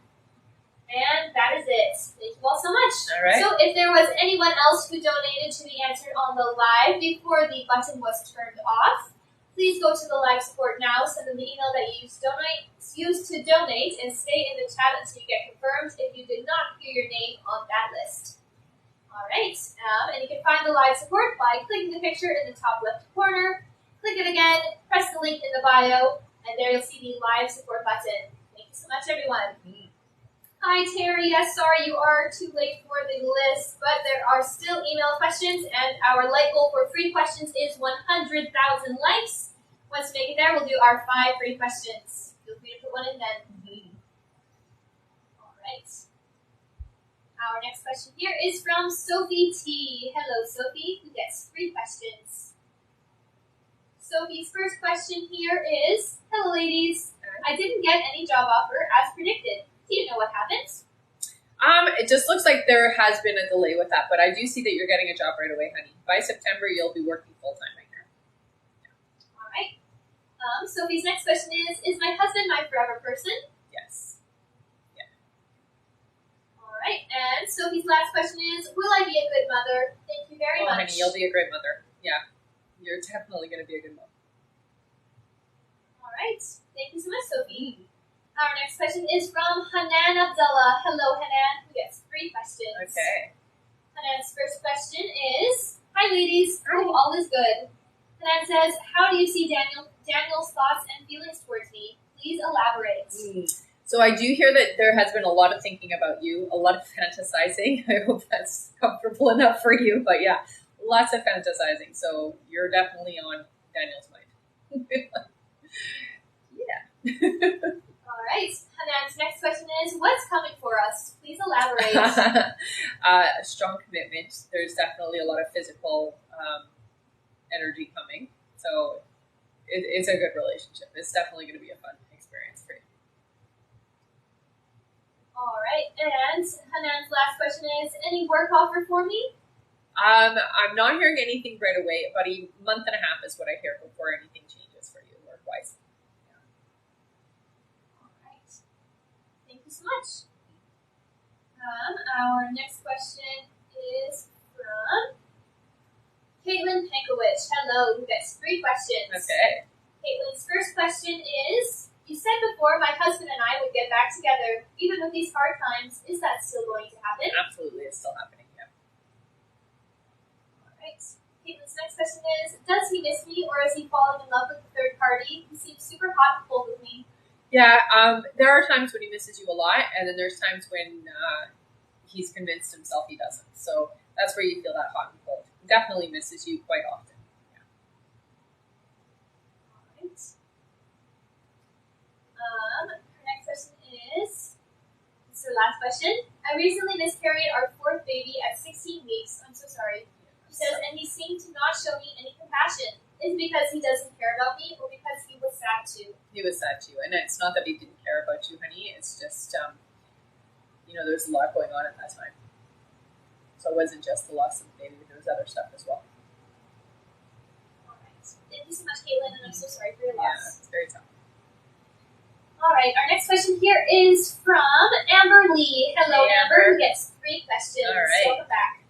and that is it. Thank you all so much. All right. So if there was anyone else who donated to be answered on the live before the button was turned off, please go to the live support now, send them the email that you used to donate, and stay in the chat until you get confirmed if you did not hear your name on that list. All right, and you can find the live support by clicking the picture in the top left corner. Click it again, press the link in the bio, and there you'll see the live support button. Thank you so much, everyone. Hi, Terry. Yes, sorry you are too late for the list, but there are still email questions, and our like goal for free questions is 100,000 likes. Once we make it there, we'll do our 5 free questions. Feel free to put one in then. All right. Our next question here is from Sophie T. Hello, Sophie, who gets 3 questions. Sophie's first question here is, hello, ladies. I didn't get any job offer as predicted. Do you know what happened? It just looks like there has been a delay with that, but I do see that you're getting a job right away, honey. By September, you'll be working full-time right here. All right. Sophie's next question is my husband my forever person? Yes. All right. And Sophie's last question is, will I be a good mother? Thank you very much. Honey, you'll be a great mother. Yeah, you're definitely going to be a good mom. All right. Thank you so much, Sophie. Our next question is from Hanan Abdullah. Hello, Hanan, who gets 3 questions. Okay. Hanan's first question is, hi, ladies. Hope all is good. Hanan says, how do you see Daniel's thoughts and feelings towards me? Please elaborate. So I do hear that there has been a lot of thinking about you, a lot of fantasizing. I hope that's comfortable enough for you. But yeah, lots of fantasizing. So you're definitely on Daniel's mind. Yeah. All right. Hanan's next question is, what's coming for us? Please elaborate. A strong commitment. There's definitely a lot of physical energy coming. So it's a good relationship. It's definitely going to be a fun experience for you. All right. And Hanan's last question is, any work offer for me? I'm not hearing anything right away. About a month and a half is what I hear before anything changes for you work-wise. Thank you so much. Our next question is from Caitlin Pankowicz. Hello, who gets 3 questions. Okay. Caitlin's first question is, you said before my husband and I would get back together, even with these hard times. Is that still going to happen? Absolutely, it's still happening, yeah. All right. Caitlin's next question is, does he miss me or is he falling in love with the third party? He seems super hot and cold with me. Yeah, there are times when he misses you a lot, and then there's times when he's convinced himself he doesn't. So that's where you feel that hot and cold. He definitely misses you quite often. Yeah. All right. Her next question is, this is her last question. I recently miscarried our 4th baby at 16 weeks. I'm so sorry. She says, and he seemed to not show me any compassion. Is it because he doesn't care about me or because he was sad too? He was sad too. And it's not that he didn't care about you, honey. It's just, there's a lot going on at that time. So it wasn't just the loss of the baby. There was other stuff as well. All right. Thank you so much, Caitlin, and I'm so sorry for your Yeah, loss. it's very tough. All right. Our next question here is from Amber Lee. Hello, Hey, Amber. Amber. Who gets 3 questions. All right. Welcome back.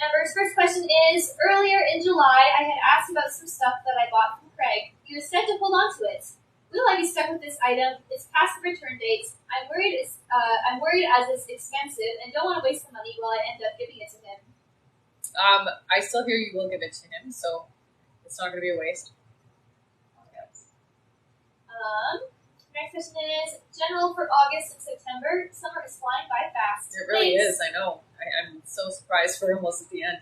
Amber's first question is, earlier in July, I had asked about some stuff that I bought from Craig. He was said to hold on to it. Will I be stuck with this item? It's past the return date. I'm worried as it's expensive and don't want to waste the money while I end up giving it to him. I still hear you will give it to him, so it's not going to be a waste. Next question is, general for August and September. Summer is flying by fast. It really Thanks. is, I know. I'm so surprised we're almost at the end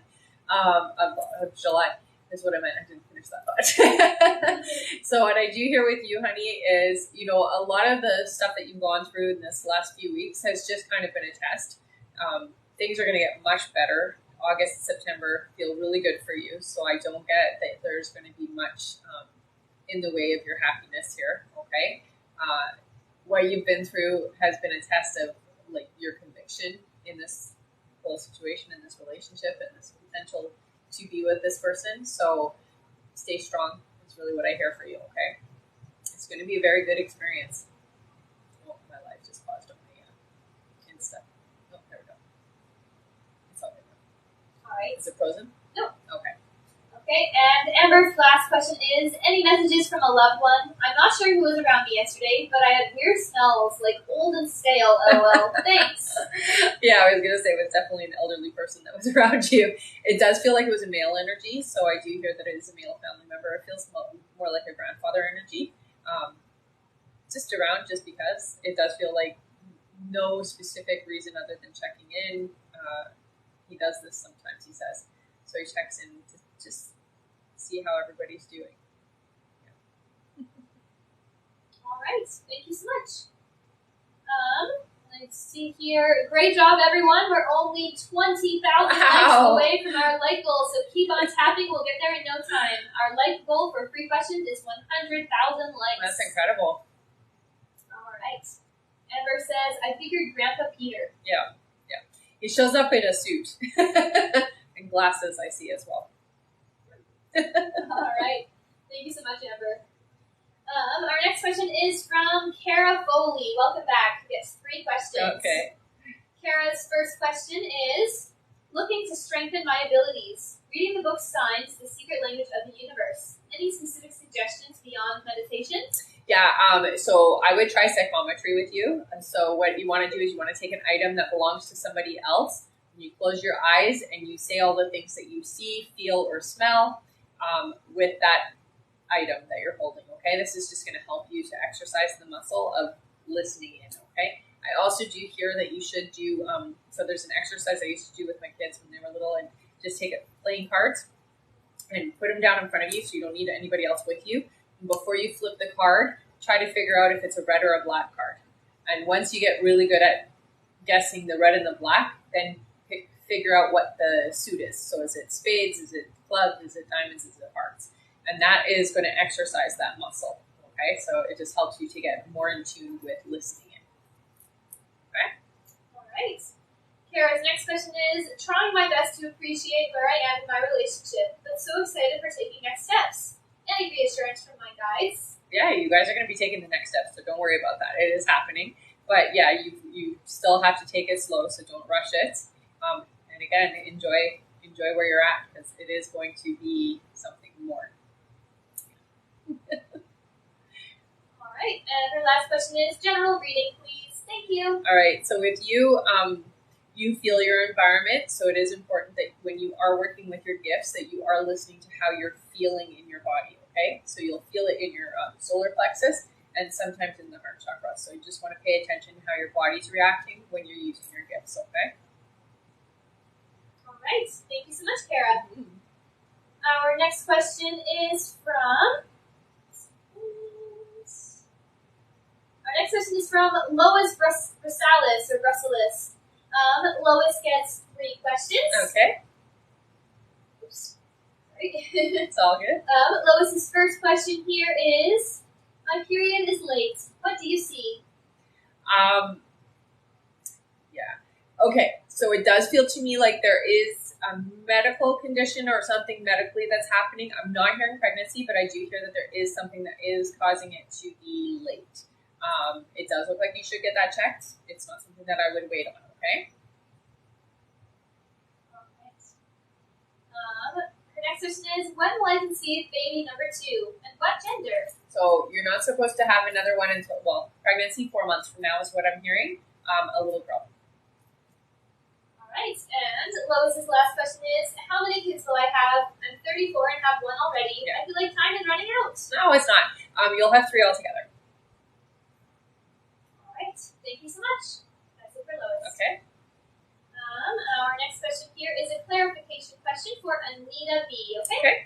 of July, is what I meant. I didn't finish that thought. So what I do here with you, honey, is, a lot of the stuff that you've gone through in this last few weeks has just kind of been a test. Things are going to get much better. August and September feel really good for you, so I don't get that there's going to be much in the way of your happiness here, okay? What you've been through has been a test of your conviction in this whole situation, in this relationship, and this potential to be with this person. So stay strong is really what I hear for you, okay? It's going to be a very good experience. Oh, my life just paused on my Insta. Oh, there we go. It's all good now. All right. Is it frozen? No. Okay. Okay, and Amber's last question is, any messages from a loved one? I'm not sure who was around me yesterday, but I had weird smells, like old and stale, lol. Thanks. Yeah, I was going to say it was definitely an elderly person that was around you. It does feel like it was a male energy, so I do hear that it is a male family member. It feels more like a grandfather energy. Just around just because. It does feel like no specific reason other than checking in. He does this sometimes, he says. So he checks in to just see how everybody's doing. Yeah. All right, thank you so much. Let's see here. Great job, everyone. We're only 20,000 likes away from our like goal, so keep on tapping. We'll get there in no time. Our like goal for free questions is 100,000 likes. That's incredible. All right. Amber says, I figured Grandpa Peter. Yeah. He shows up in a suit and glasses, I see as well. All right. Thank you so much, Amber. Our next question is from Kara Foley. Welcome back. Who gets 3 questions. Okay. Kara's first question is, looking to strengthen my abilities. Reading the book Signs, The Secret Language of the Universe. Any specific suggestions beyond meditation? Yeah, so I would try psychometry with you. And so what you want to do is you want to take an item that belongs to somebody else, and you close your eyes and you say all the things that you see, feel, or smell with that item that you're holding, okay? This is just going to help you to exercise the muscle of listening in, okay? I also do hear that you should do, so there's an exercise I used to do with my kids when they were little, and just take playing cards and put them down in front of you so you don't need anybody else with you. And before you flip the card, try to figure out if it's a red or a black card. And once you get really good at guessing the red and the black, then figure out what the suit is. So is it spades, is it clubs, is it diamonds, is it hearts? And that is going to exercise that muscle, okay? So it just helps you to get more in tune with listening in, okay? All right. Kara's next question is, trying my best to appreciate where I am in my relationship, but so excited for taking next steps. Any reassurance from my guides? Yeah, you guys are going to be taking the next steps, so don't worry about that. It is happening. But yeah, you still have to take it slow, so don't rush it. And again, enjoy where you're at, because it is going to be something more. All right, and her last question is, general reading, please. Thank you. All right, so with you, you feel your environment, so it is important that when you are working with your gifts, that you are listening to how you're feeling in your body, okay? So you'll feel it in your solar plexus and sometimes in the heart chakra. So you just want to pay attention to how your body's reacting when you're using your gifts, okay? All right, thank you so much, Kara. Our next question is from... Our next question is from Lois Brussalis, or Brussalis. Lois gets 3 questions. Okay. Oops. Sorry. It's all good. Lois's first question here is, my period is late. What do you see? Yeah. Okay, so it does feel to me like there is a medical condition or something medically that's happening. I'm not hearing pregnancy, but I do hear that there is something that is causing it to be late. It does look like you should get that checked. It's not something that I would wait on, okay? All right. Her next question is, when will I conceive baby number 2? And what gender? So you're not supposed to have another one until, well, pregnancy 4 months from now is what I'm hearing. A little girl. All right. And Lois's last question is, how many kids will I have? I'm 34 and have 1 already. Yeah. I feel like time is running out. No, it's not. You'll have 3 altogether. All right. Thank you so much. That's it for Lois. Okay. Our next question here is a clarification question for Anita B. Okay? Okay.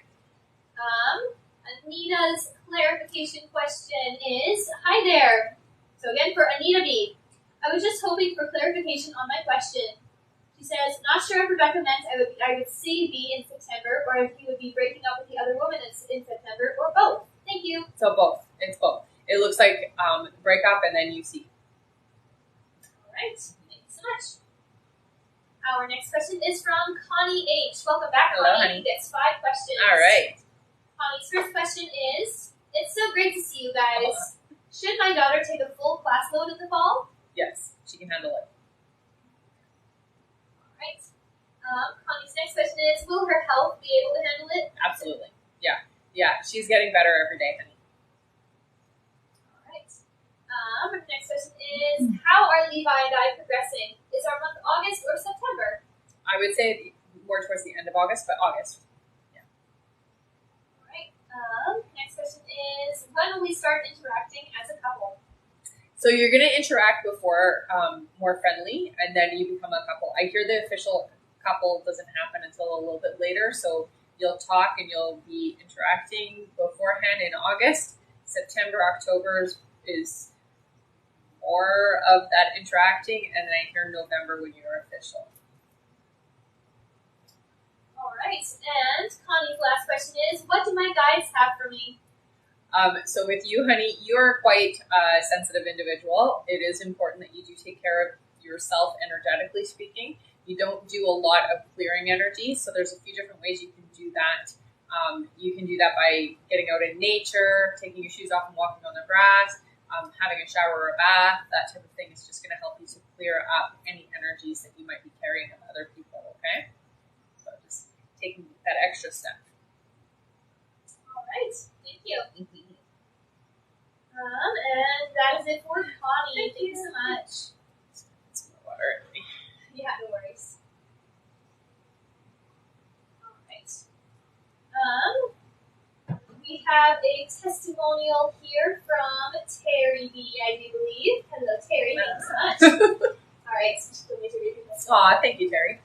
Anita's clarification question is, hi there. So again, for Anita B. I was just hoping for clarification on my question. She says, not sure if Rebecca meant I would see B in September, or if he would be breaking up with the other woman in September, or both. Thank you. So both. It's both. It looks like break up and then you see. All right. Thank you so much. Our next question is from Connie H. Welcome back, Hello, Connie. honey. Gets 5 questions. All right. Connie's first question is, it's so great to see you guys. Should my daughter take a full class load in the fall? Yes, she can handle it. All right. Connie's next question is, will her health be able to handle it? Absolutely. Yeah. Yeah, she's getting better every day, honey. All right. Next question is, how are Levi and I progressing? Is our month August or September? I would say more towards the end of August, but August. Yeah. All right. Next question is, when will we start interacting as a couple? So you're going to interact before more friendly, and then you become a couple. I hear the official couple doesn't happen until a little bit later, so you'll talk and you'll be interacting beforehand in August. September, October is more of that interacting, and then I hear November when you're official. All right. And Connie's last question is, what do my guides have for me? So with you, honey, you're quite a sensitive individual. It is important that you do take care of yourself energetically speaking. You don't do a lot of clearing energy, so there's a few different ways you can do that. You can do that by getting out in nature, taking your shoes off and walking on the grass. having a shower or a bath, that type of thing is just going to help you to clear up any energies that you might be carrying of other people, okay? So just taking that extra step. All right. Thank you. And that is it for Connie. Thank you so much. Some more water. Yeah, no worries. All right. We have a testimonial here from Terry B, I do believe. Hello, Terry. Thank you so much. All right, so just let me read this. Aw, thank you, Terry.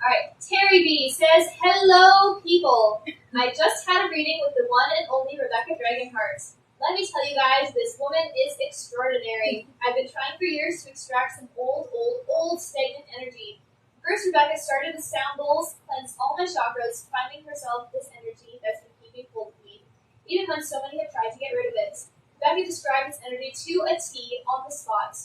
All right, Terry B says, "Hello, people. I just had a reading with the one and only Rebecca Dragonheart. Let me tell you guys, this woman is extraordinary. I've been trying for years to extract some old stagnant energy. First, Rebecca started with sound bowls, cleansed all my chakras, finding herself this energy that's been keeping hold of me, even when so many have tried to get rid of it. Rebecca described this energy to a T on the spot.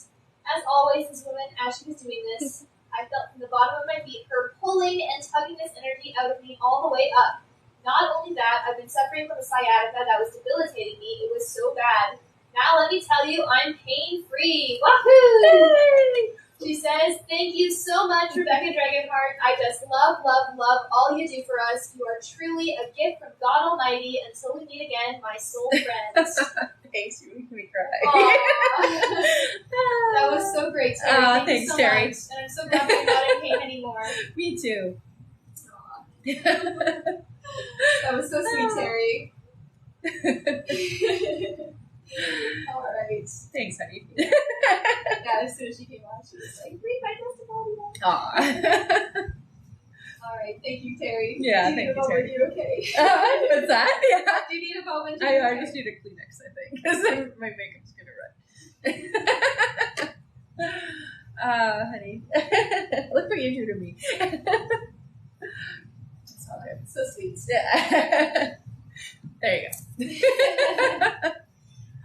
As always, this woman, as she was doing this, I felt from the bottom of my feet her pulling and tugging this energy out of me all the way up. Not only that, I've been suffering from a sciatica that was debilitating me. It was so bad. Now let me tell you, I'm pain-free. Wahoo! She says, thank you so much, Rebecca Dragonheart. I just love all you do for us. You are truly a gift from God Almighty. Until we meet again, my soul friends." Thanks, you make me cry. That was so great, Terry. Thank thanks, you so Terry. much. And I'm so glad that you're not in pain anymore. Me too. That was so sweet, Terry. All right. Thanks, honey. Yeah, as soon as she came on, she was like, "Read my testimonial." Aw. All right, thank you, Terry. Yeah, Do you thank need a you, moment? Terry. You okay? What's that? Yeah. Do you need a moment? I just need a Kleenex, I think, because my makeup's gonna run. Honey, look what you do to me. It's all good. So sweet. Yeah. There you go.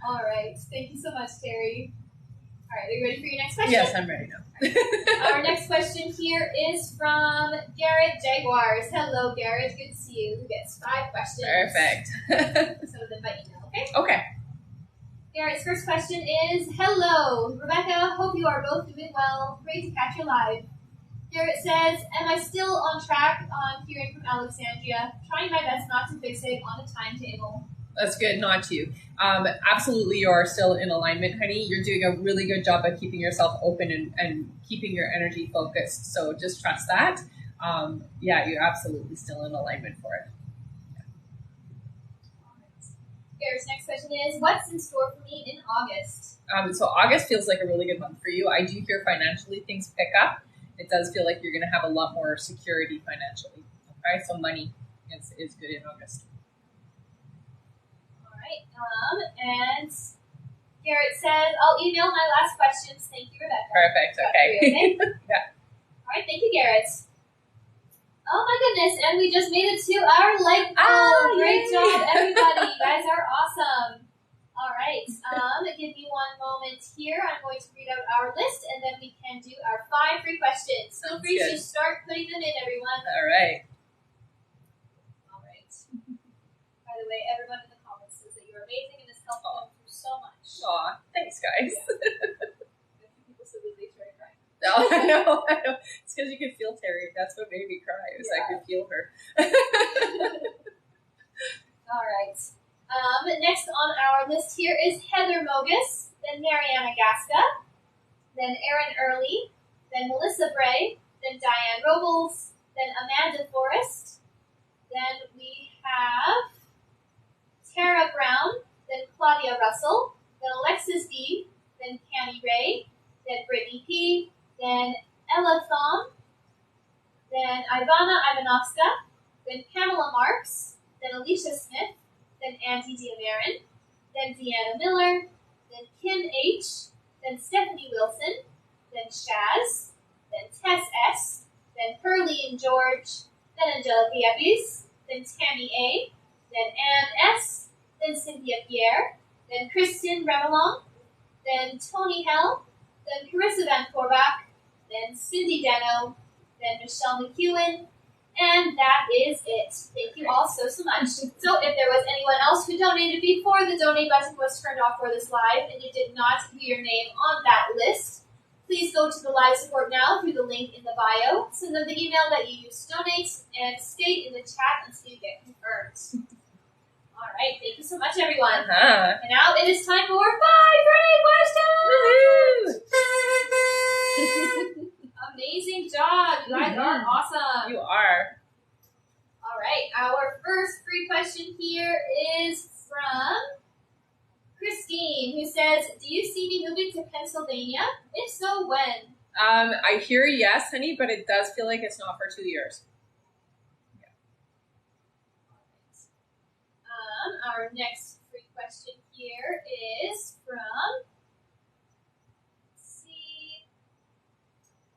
All right, thank you so much, Terry. All right, are you ready for your next question? Yes, I'm ready now. Our next question here is from Garrett Jaguars. Hello, Garrett. Good to see you. Who gets 5 questions? Perfect. Some of them by email, okay? Okay. Garrett's first question is, "Hello, Rebecca. Hope you are both doing well. Great to catch you live." Garrett says, "Am I still on track on hearing from Alexandria? Trying my best not to fixate on a timetable." That's good, not to. Absolutely, you are still in alignment, honey. You're doing a really good job of keeping yourself open and keeping your energy focused. So just trust that. Yeah, you're absolutely still in alignment for it. Garrett's next question is, "What's in store for me in August?" So August feels like a really good month for you. I do hear financially things pick up. It does feel like you're going to have a lot more security financially. Okay, so money is good in August. All right. And Garrett says, "I'll email my last questions. Thank you, Rebecca." Perfect. Okay. Yeah. All right. Thank you, Garrett. Oh my goodness! And we just made it to our like goal. Great yay. job, everybody! You guys are awesome. All right. Give me one moment here. I'm going to read out our list, and then we can do our 5 free questions. Feel Sounds free good. to start putting them in, everyone. All right. All right. By the way, everyone in the comments says that you're amazing and this helped them through so much. Aw, thanks, guys. A few people said that they started crying. No, I know. It's because you could feel Terry. That's what made me cry. It was I could feel her. All right. Next on our list here is Heather Mogus, then Mariana Gasca, then Erin Early, then Melissa Bray, then Diane Robles, then Amanda Forrest, then we have Tara Brown, then Claudia Russell, then Alexis B, then Cami Ray, then Brittany P, then Ella Thom, then Ivana Ivanovska, then Pamela Marks, then Alicia Smith, then Andy Diamarin, then Deanna Miller, then Kim H, then Stephanie Wilson, then Shaz, then Tess S, then Pearlie and George, then Angelica Yepes, then Tammy A, then Ann S, then Cynthia Pierre, then Kristen Remelong, then Tony Hell, then Carissa Van Korbach, then Cindy Deno, then Michelle McEwen, And that is it. Thank you all so much. So if there was anyone else who donated before the donate button was turned off for this live and you did not hear your name on that list, please go to the live support now through the link in the bio. Send them the email that you used to donate and state in the chat until you get confirmed. All right, thank you so much, everyone. And now it is time for 5 Friday questions! Amazing job. You guys are awesome. You are. All right, our first free question here is from Christine, who says, do you see me moving to Pennsylvania? If so, when? I hear yes, honey, but it does feel like it's not for 2 years. Our next free question here is from,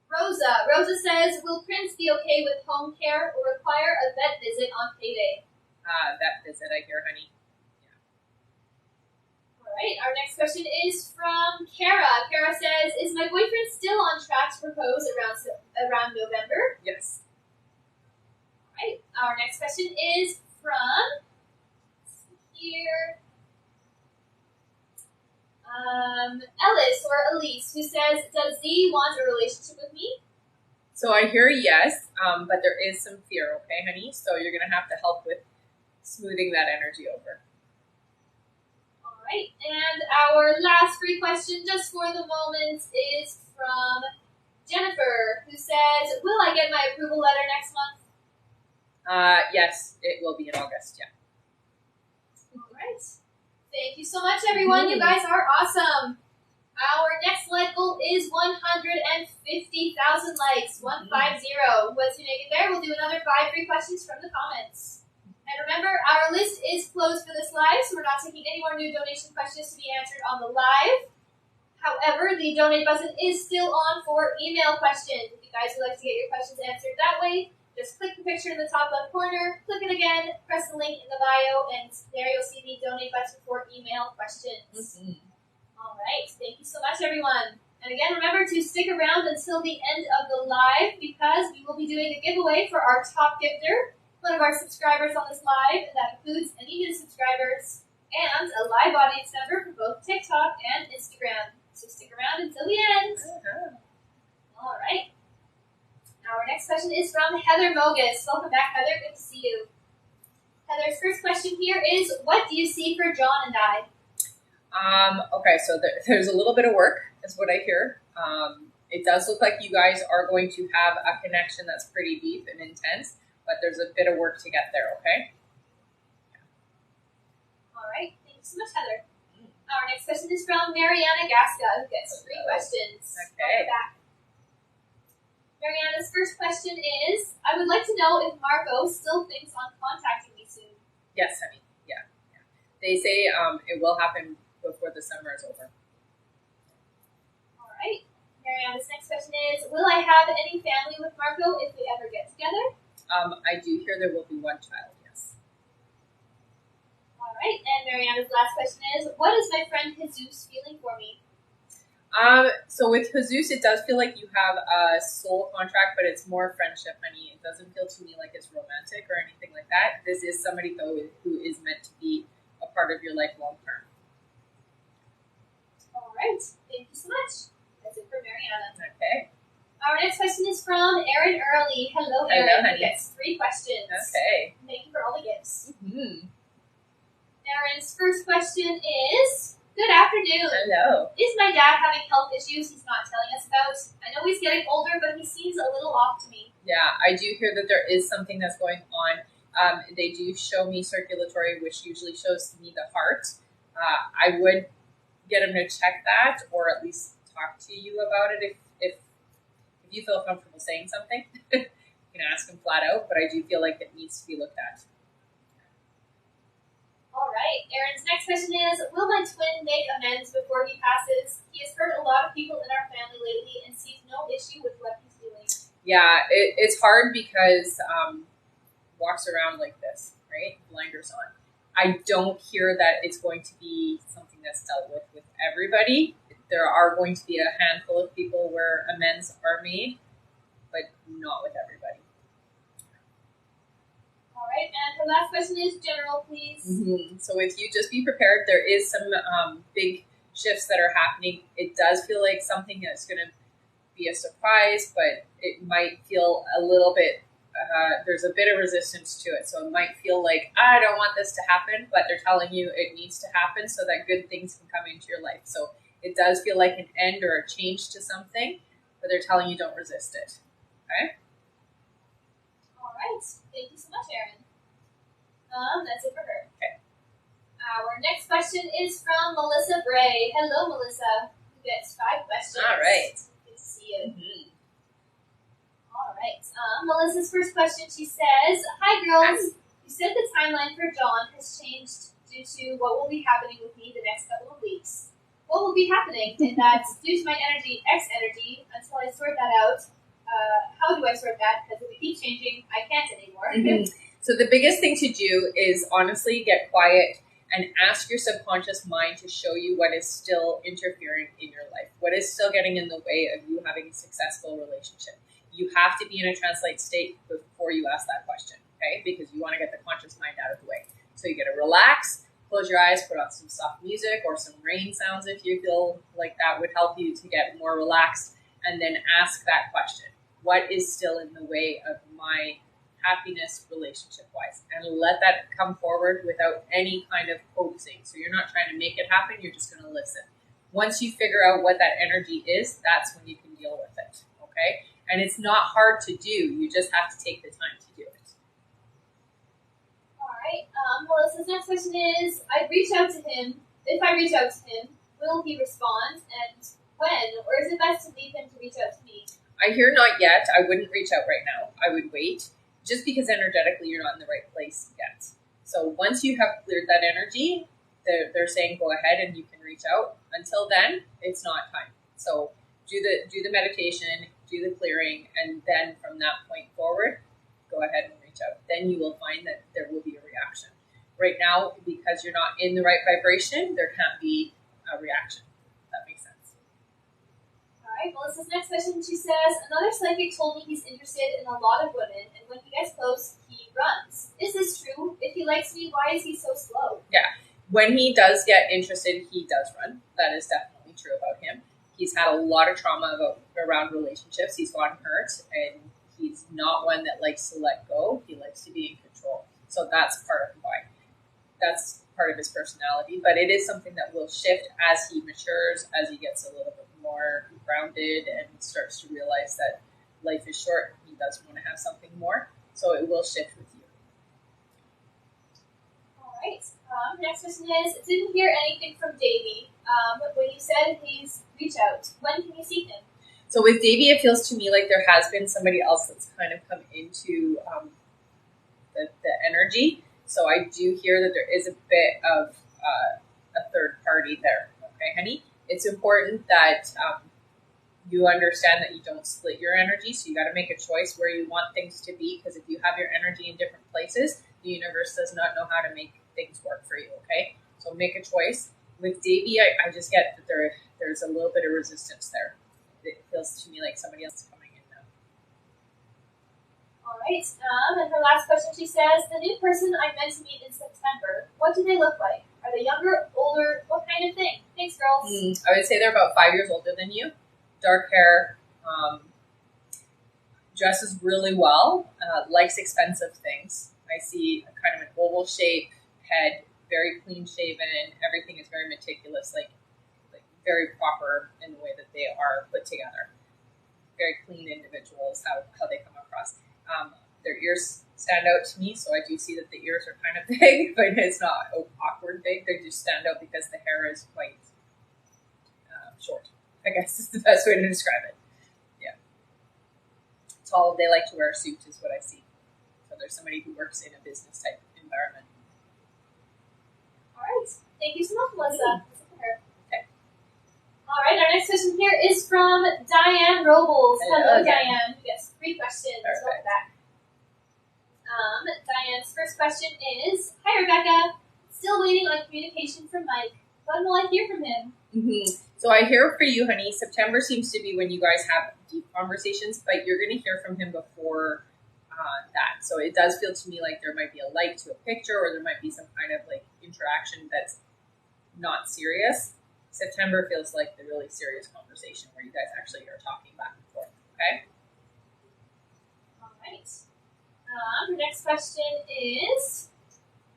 Rosa. Rosa says, will Prince be okay with home care or require a vet visit on payday? Vet visit, I hear, honey. All right, our next question is from Kara. Kara says, is my boyfriend still on track to propose around November? Yes. All right, our next question is from, here, Ellis or Elise, who says, does Z want a relationship with me? So I hear yes, but there is some fear, okay, honey? So you're going to have to help with smoothing that energy over. All right, and our last free question, just for the moment, is from Jennifer, who says, will I get my approval letter next month? Yes, it will be in August, yeah. All right. Thank you so much, everyone. You guys are awesome. Our next like goal is 150,000 likes. 150. Once you make it there, we'll do another 5 free questions from the comments. And remember, our list is closed for this live, so we're not taking any more new donation questions to be answered on the live. However, the donate button is still on for email questions. If you guys would like to get your questions answered that way, just click the picture in the top left corner, click it again, press the link in the bio, and there you'll see the donate button for email questions. All right, thank you so much, everyone. And again, remember to stick around until the end of the live because we will be doing a giveaway for our top gifter, one of our subscribers on this live, and that includes any new subscribers, and a live audience member for both TikTok and Instagram. So stick around until the end. All right. Our next question is from Heather Mogus. Welcome back, Heather. Good to see you. Heather's first question here is, what do you see for John and I? Okay, so there's a little bit of work, is what I hear. It does look like you guys are going to have a connection that's pretty deep and intense, but there's a bit of work to get there, okay? All right. Thank you so much, Heather. Our next question is from Mariana Gasca, who gets 3 questions. Okay. Welcome back. Mariana's first question is, I would like to know if Marco still thinks on contacting me soon. Yes, honey. Yeah. They say it will happen before the summer is over. All right. Mariana's next question is, will I have any family with Marco if we ever get together? I do hear there will be 1 child, yes. All right. And Mariana's last question is, what is my friend Jesus feeling for me? So with Jesus, it does feel like you have a soul contract, but it's more friendship, honey. It doesn't feel to me like it's romantic or anything like that. This is somebody, though, who is meant to be a part of your life long term. All right. Thank you so much. That's it for Mariana. Okay. Our next question is from Erin Early. Hello, Erin. Hello, honey. Who gets 3 questions. Okay. Thank you for all the gifts. Mm-hmm. Erin's first question is, good afternoon. Hello. Is my dad having health issues he's not telling us about? I know he's getting older, but he seems a little off to me. Yeah, I do hear that there is something that's going on. They do show me circulatory, which usually shows to me the heart. I would get him to check that, or at least talk to you about it if you feel comfortable saying something. You can ask him flat out, but I do feel like it needs to be looked at. All right. Erin's next question is, will my twin make amends before he passes? He has hurt a lot of people in our family lately and sees no issue with what he's doing. Yeah, it's hard because walks around like this, right? Blinders on. I don't hear that it's going to be something that's dealt with everybody. There are going to be a handful of people where amends are made, but not with everybody. right, and her last question is general, please. So with you, just be prepared. There is some big shifts that are happening. It does feel like something that's going to be a surprise, but it might feel a little bit, there's a bit of resistance to it. So it might feel like, I don't want this to happen, but they're telling you it needs to happen so that good things can come into your life. So it does feel like an end or a change to something, but they're telling you don't resist it. Okay? All right. Thank you so much, Erin. That's it for her. Okay. Our next question is from Melissa Bray. Hello, Melissa. You get 5 questions. All right. Good to see you. All right. Melissa's first question, she says, "Hi, girls. You said the timeline for John has changed due to what will be happening with me the next couple of weeks. What will be happening? And that's due to my energy, X energy, until I sort that out. How do I sort that? Because if it keeps changing, I can't anymore." So the biggest thing to do is honestly get quiet and ask your subconscious mind to show you what is still interfering in your life, what is still getting in the way of you having a successful relationship. You have to be in a translate state before you ask that question, okay? Because you want to get the conscious mind out of the way. So you got to relax, close your eyes, put on some soft music or some rain sounds if you feel like that would help you to get more relaxed, and then ask that question. What is still in the way of my happiness relationship-wise? And let that come forward without any kind of coaxing. So you're not trying to make it happen, you're just going to listen. Once you figure out what that energy is, that's when you can deal with it, okay? And it's not hard to do, you just have to take the time to do it. All right. Melissa's next question is, I'd reach out to him. If I reach out to him, will he respond? And when? Or is it best to leave him to reach out to me? I hear not yet. I wouldn't reach out right now. I would wait, just because energetically you're not in the right place yet. So once you have cleared that energy, they're saying go ahead and you can reach out. Until then, it's not time. So do the meditation, do the clearing, and then from that point forward, go ahead and reach out. Then you will find that there will be a reaction. Right now, because you're not in the right vibration, there can't be a reaction. That makes sense. All right, Melissa's next question, she says, another psychic told me he's interested in a lot of women, and when he gets close, he runs. Is this true? If he likes me, why is he so slow? Yeah. When he does get interested, he does run. That is definitely true about him. He's had a lot of trauma around relationships. He's gotten hurt, and he's not one that likes to let go. He likes to be in control. So that's part of why. That's part of his personality. But it is something that will shift as he matures, as he gets a little bit more grounded and starts to realize that life is short. He does want to have something more. So it will shift with you. All right. Next question is, didn't hear anything from Davey. When you said please reach out, when can you see him? So with Davey, it feels to me like there has been somebody else that's kind of come into the energy. So I do hear that there is a bit of a third party there. Okay, honey? It's important that you understand that you don't split your energy. So you got to make a choice where you want things to be, because if you have your energy in different places, the universe does not know how to make things work for you. Okay? So make a choice. With Davey, I just get that there's a little bit of resistance there. It feels to me like somebody else is coming in now. All right. And her last question, she says, the new person I meant to meet in September, what do they look like? Are they younger, older? What kind of thing? Thanks, girls. I would say they're about 5 years older than you. Dark hair, dresses really well, likes expensive things. I see a kind of an oval shape, head, very clean shaven. Everything is very meticulous, like very proper in the way that they are put together. Very clean individuals, how they come across. Their ears stand out to me, so I do see that the ears are kind of big, but it's not awkward big. They just stand out because the hair is quite short, I guess is the best way to describe it. Yeah. Tall, they like to wear a suit is what I see. So there's somebody who works in a business type environment. All right. Thank you so much, Melissa. Okay. All right. Our next question here is from Diane Robles. Hello, Diane. Yes, 3 questions. Welcome back. Diane's first question is, hi, Rebecca. Still waiting on communication from Mike. When will I hear from him? So I hear for you, honey. September seems to be when you guys have deep conversations, but you're going to hear from him before that. So it does feel to me like there might be a like to a picture, or there might be some kind of like interaction that's not serious. September feels like the really serious conversation where you guys actually are talking back and forth. Okay. All right. The next question is,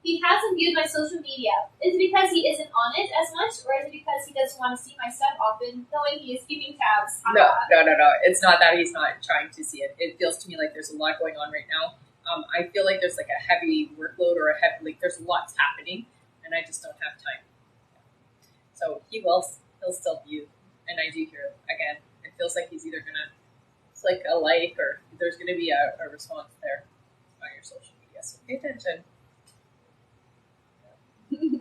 he hasn't viewed my social media. Is it because he isn't on it as much, or is it because he doesn't want to see my stuff often, knowing he is keeping tabs? No. It's not that he's not trying to see it. It feels to me like there's a lot going on right now. I feel like there's like a heavy workload or there's lots happening, and I just don't have time. So he'll still view, and I do hear again. It feels like he's either gonna click a like or there's gonna be a response there on your social media. So pay attention.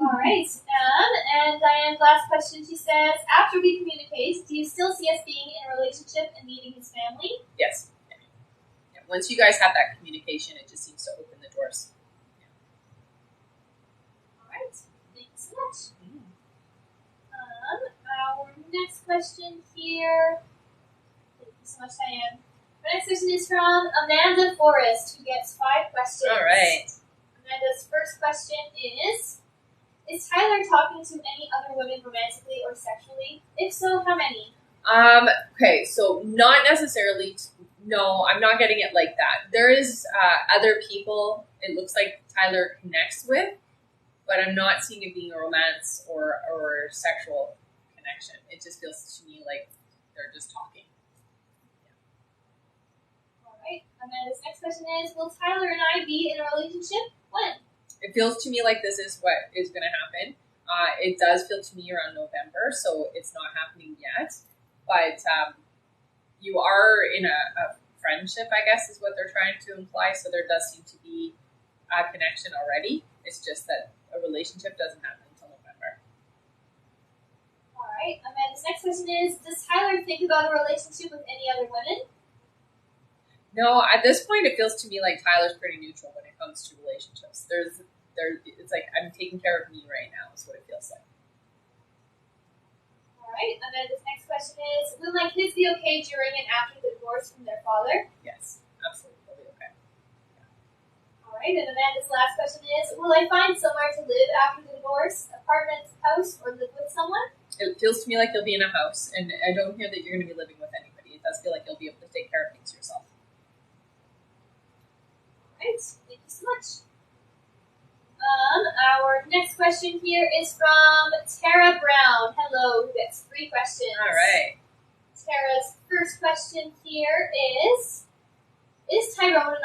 All right. And Diane's last question, she says, after we communicate, do you still see us being in a relationship and meeting his family? Yes. Yeah. Once you guys have that communication, it just seems to open the doors. Yeah. All right. Thank you so much. Our next question here. Thank you so much, Diane. Our next question is from Amanda Forrest, who gets 5 questions. All right. Amanda's first question is Tyler talking to any other women romantically or sexually? If so, how many? Okay, so not necessarily. No, I'm not getting it like that. There is other people it looks like Tyler connects with, but I'm not seeing it being a romance or sexual connection. It just feels to me like they're just talking. Yeah. All right. Amanda's next question is, will Tyler and I be in a relationship? When? It feels to me like this is what is going to happen. It does feel to me around November, so it's not happening yet. But you are in a friendship, I guess, is what they're trying to imply. So there does seem to be a connection already. It's just that a relationship doesn't happen until November. All right. Amanda's next question is, does Tyler think about a relationship with any other women? No, at this point, it feels to me like Tyler's pretty neutral when it comes to relationships. It's like I'm taking care of me right now. Is what it feels like. All right. Amanda's next question is, will my kids be okay during and after the divorce from their father? Yes, absolutely, they'll be okay. All right. And Amanda's last question is, will I find somewhere to live after the divorce? Apartment, house, or live with someone? It feels to me like you'll be in a house, and I don't hear that you're going to be living with anybody. It does feel like you'll be able to take care of things yourself. All right. Thank you so much. Our next question here is from Tara Brown. Hello, who gets 3 questions. All right. Tara's first question here is are Tyrone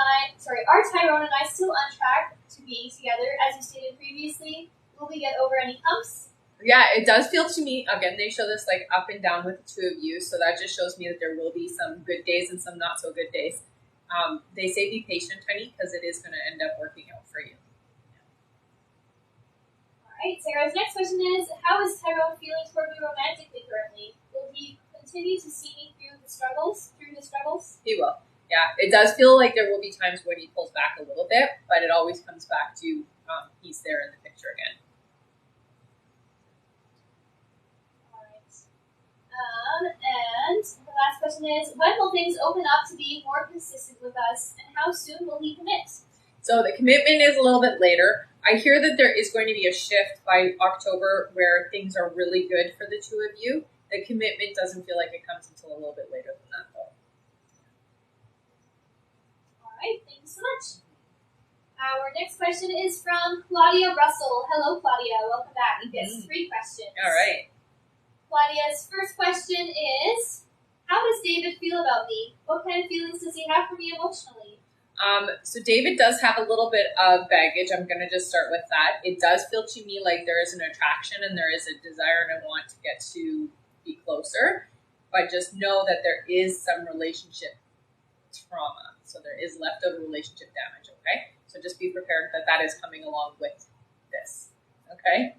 and I still on track to being together as you stated previously? Will we get over any humps? Yeah, it does feel to me, again, they show this like up and down with the 2 of you, so that just shows me that there will be some good days and some not so good days. They say be patient, honey, because it is going to end up working out for you. Alright, Sarah's next question is, how is Tyrone feeling toward me romantically currently? Will he continue to see me through the struggles? He will. Yeah, it does feel like there will be times when he pulls back a little bit, but it always comes back to he's there in the picture again. Alright. And the last question is, when will things open up to be more consistent with us, and how soon will he commit? So the commitment is a little bit later. I hear that there is going to be a shift by October where things are really good for the 2 of you. The commitment doesn't feel like it comes until a little bit later than that, though. All right, thank you so much. Our next question is from Claudia Russell. Hello, Claudia. Welcome back. You get 3 questions. All right. Claudia's first question is, how does David feel about me? What kind of feelings does he have for me emotionally? So David does have a little bit of baggage. I'm going to just start with that. It does feel to me like there is an attraction and there is a desire and a want to get to be closer, but just know that there is some relationship trauma. So there is leftover relationship damage, okay? So just be prepared that that is coming along with this, okay?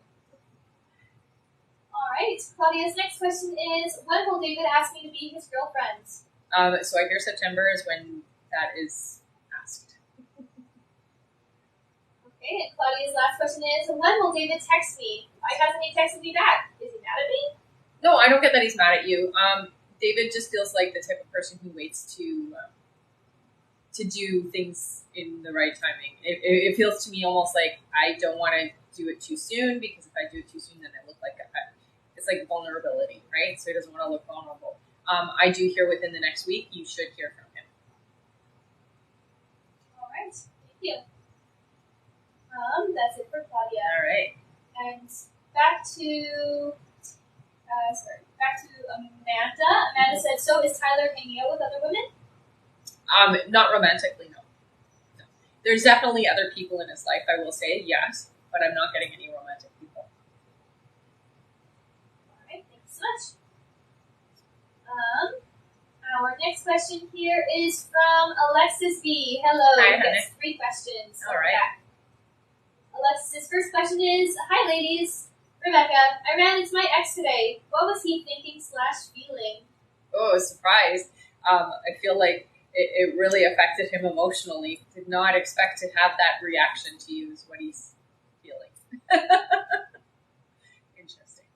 All right. Claudia's next question is, when will David ask me to be his girlfriend? So I hear September is when that is asked. Okay, and Claudia's last question is, when will David text me? Why hasn't he texted me back? Is he mad at me? No, I don't get that he's mad at you. David just feels like the type of person who waits to to do things in the right timing. It feels to me almost like I don't want to do it too soon, because if I do it too soon, then I look like it's like vulnerability, right? So he doesn't want to look vulnerable. I do hear within the next week, you should hear from him. All right, thank you. That's it for Claudia. All right. And back to Amanda. Amanda said, so is Tyler hanging out with other women? Not romantically, no. There's definitely other people in his life, I will say, yes, but I'm not getting any romantic people. All right, thank you so much. Our next question here is from Alexis B. Hello. Hi, Yes, 3 questions. All right. Back. Alexis' first question is, hi ladies. Rebecca, I ran into my ex today. What was he thinking / feeling? Oh, surprise. I feel like it really affected him emotionally. Did not expect to have that reaction to you is what he's feeling. Interesting.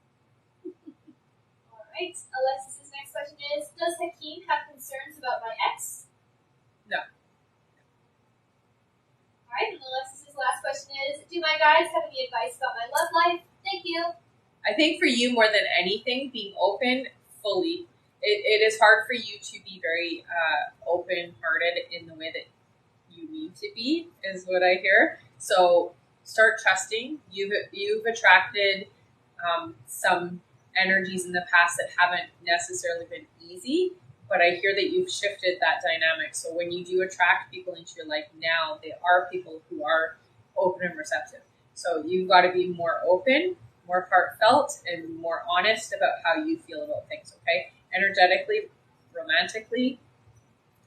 All right. Alexis' next question is, does Hakeem have concerns about my ex? No. All right. And Alexis' last question is, do my guys have any advice about my love life? Thank you. I think for you, more than anything, being open fully. It is hard for you to be very open-hearted in the way that you need to be, is what I hear. So start trusting. You've attracted some energies in the past that haven't necessarily been easy, but I hear that you've shifted that dynamic. So when you do attract people into your life now, they are people who are open and receptive. So you've got to be more open, more heartfelt, and more honest about how you feel about things, okay? Energetically, romantically,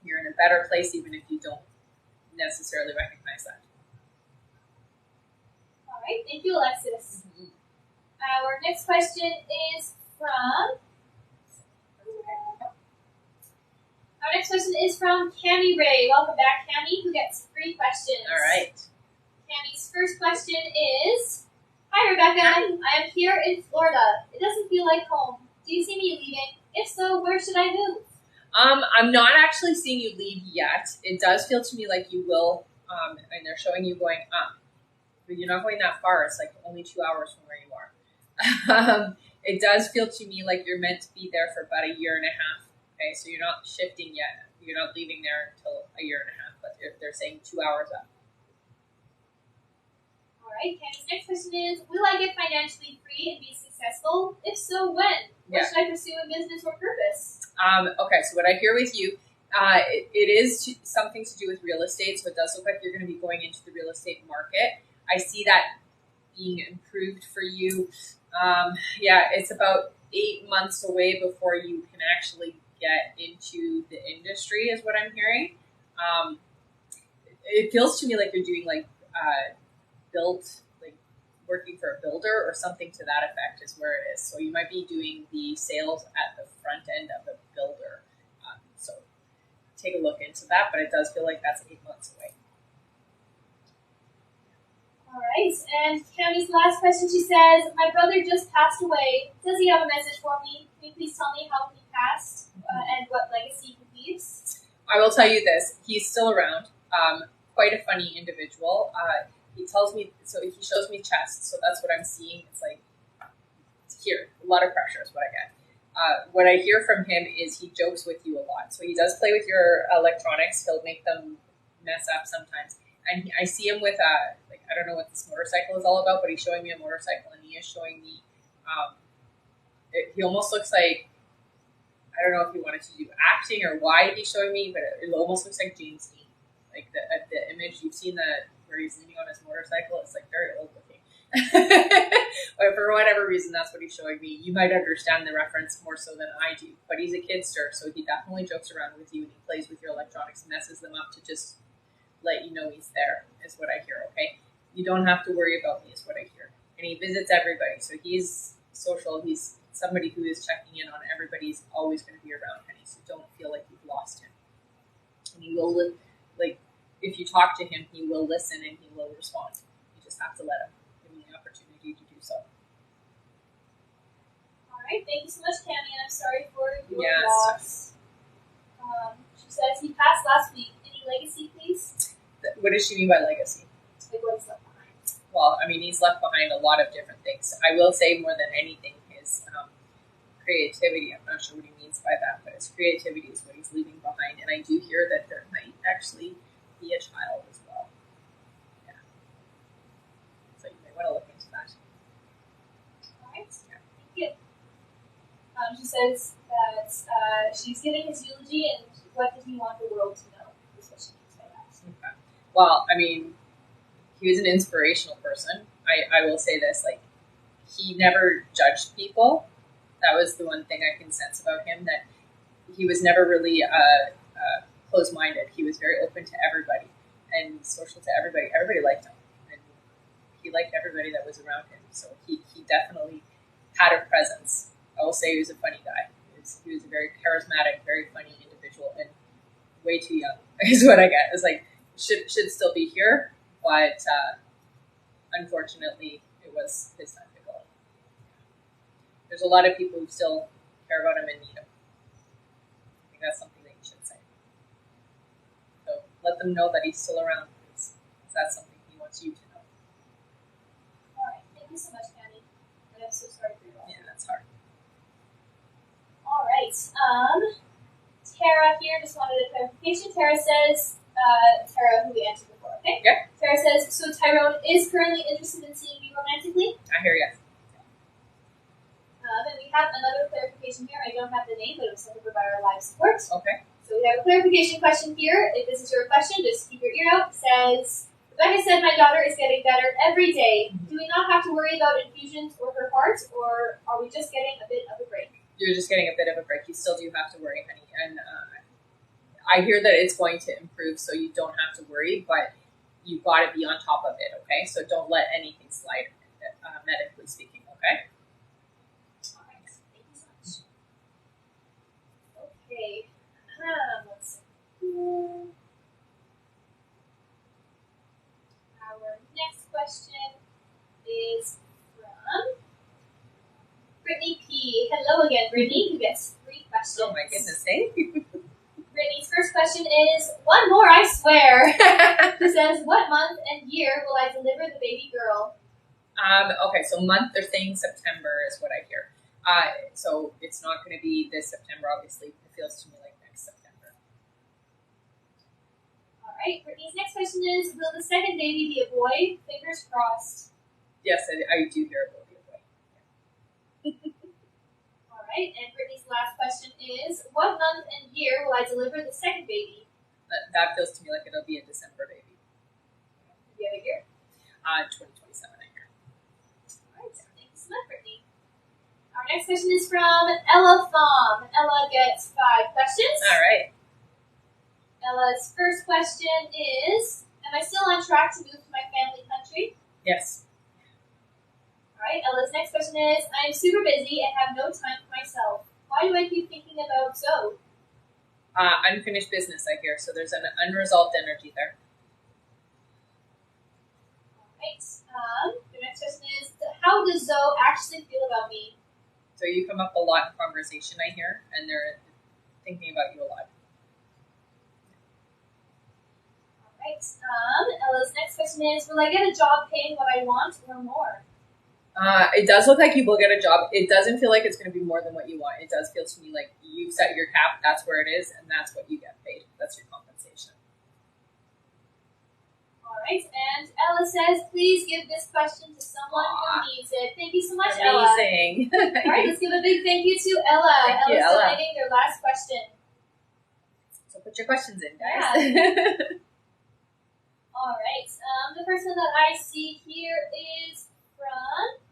you're in a better place even if you don't necessarily recognize that. All right. Thank you, Alexis. Mm-hmm. Our next question is from... Our next question is from Cami Ray. Welcome back, Cami, who gets 3 questions. All right. Cami's first question is, hi, Rebecca. I am here in Florida. It doesn't feel like home. Do you see me leaving? If so, where should I move? I'm not actually seeing you leave yet. It does feel to me like you will, and they're showing you going up. But you're not going that far. It's like only 2 hours from where you are. It does feel to me like you're meant to be there for about a year and a half. Okay, so you're not shifting yet. You're not leaving there until a year and a half, but they're saying 2 hours up. All right, Cami's next question is, will I get financially free and be successful? If so, when? What should I pursue in business or purpose? Okay, so what I hear with you, it is something to do with real estate, so it does look like you're going to be going into the real estate market. I see that being improved for you. It's about 8 months away before you can actually get into the industry, is what I'm hearing. It feels to me like you're doing working for a builder or something to that effect is where it is. So you might be doing the sales at the front end of a builder. So take a look into that, but it does feel like that's 8 months away. All right, and Cami's last question, she says, my brother just passed away. Does he have a message for me? Can you please tell me how he passed and what legacy he leaves? I will tell you this. He's still around. Quite a funny individual. He tells me, so he shows me chest, so that's what I'm seeing. It's like, here, a lot of pressure is what I get. What I hear from him is he jokes with you a lot. So he does play with your electronics. He'll make them mess up sometimes. And I see him with I don't know what this motorcycle is all about, but he's showing me a motorcycle, and he is showing me, he almost looks like, I don't know if he wanted to do acting or why he's showing me, but it almost looks like James Dean. Like the image, you've seen where he's leaning on his motorcycle, it's like very old looking. But for whatever reason, that's what he's showing me. You might understand the reference more so than I do, but he's a kidster, so he definitely jokes around with you and he plays with your electronics, messes them up to just let you know he's there, is what I hear, okay? You don't have to worry about me, is what I hear. And he visits everybody, so he's social, he's somebody who is checking in on everybody. He's always going to be around, honey, so don't feel like you've lost him. And he will, if you talk to him, he will listen and he will respond. You just have to let him, give him the opportunity to do so. All right, thank you so much, Tammy, and I'm sorry for your loss. She says he passed last week. Any legacy, please? What does she mean by legacy? Like what he's left behind. Well, I mean, he's left behind a lot of different things. I will say more than anything, his creativity. I'm not sure what he means by that, but his creativity is what he's leaving behind. And I do hear that there might actually be a child as well. Yeah. So you might want to look into that. All right. Yeah. Thank you. She says that she's giving his eulogy, and what did he want the world to know? Is what she means by that. Okay. Well, I mean, he was an inspirational person. I will say this, like, he never judged people. That was the one thing I can sense about him, that he was never really closed-minded. He was very open to everybody and social to everybody. Everybody liked him, and he liked everybody that was around him. So he definitely had a presence. I will say he was a funny guy. He was a very charismatic, very funny individual, and way too young is what I get. It's like, should still be here, but unfortunately, it was his time to go. There's a lot of people who still care about him and need him. I think that's something that you should say. So let them know that he's still around, please. That's something he wants you to know. All right. Thank you so much, Patty. And I'm so sorry for your loss. Yeah, that's hard. All right. Tara here just wanted a clarification. Tara says, Tara, who we answered before, okay? Yeah. Tara says, so Tyrone is currently interested in seeing you romantically? I hear you. And we have another clarification here. I don't have the name, but it was sent over by our live support. Okay. So we have a clarification question here. If this is your question, just keep your ear out. It says, Rebecca said my daughter is getting better every day. Do we not have to worry about infusions or her heart, or are we just getting a bit of a break? You're just getting a bit of a break. You still do have to worry, honey. And I hear that it's going to improve, so you don't have to worry, but you've got to be on top of it, okay? So don't let anything slide, medically speaking, okay? All right. Thank you so much. Okay. Let's see. Our next question is from Brittany P. Hello again, Brittany, who gets 3 questions. Oh my goodness, thank you. Brittany's first question is, one more, I swear. She says, what month and year will I deliver the baby girl? Okay, so month, they're saying September is what I hear. So it's not going to be this September, obviously. It feels to me like next September. All right, Brittany's next question is, will the second baby be a boy? Fingers crossed. Yes, I do hear it will be a boy. All right, and Brittany's last question is, what month and year will I deliver the second baby? That feels to me like it'll be a December baby. Do you have a year? 2027, I hear. All right, thank you so much, Brittany. Our next question is from Ella Thom. Ella gets 5 questions. All right. Ella's first question is, am I still on track to move to my family country? Yes. All right, Ella's next question is, I am super busy and have no time for myself. Why do I keep thinking about Zoe? Unfinished business, I hear. So there's an unresolved energy there. All right. The next question is, how does Zoe actually feel about me? So you come up a lot in conversation, I hear, and they're thinking about you a lot. All right. Ella's next question is, will I get a job paying what I want or more? It does look like you will get a job. It doesn't feel like it's going to be more than what you want. It does feel to me like you set your cap, that's where it is, and that's what you get paid. That's your compensation. All right, and Ella says, please give this question to someone who needs it. Thank you so much, Ella. Amazing. All right, let's give a big thank you to Ella. Thank you, Ella's Ella. donating their last question. So put your questions in, guys. All right, the first one that I see here is from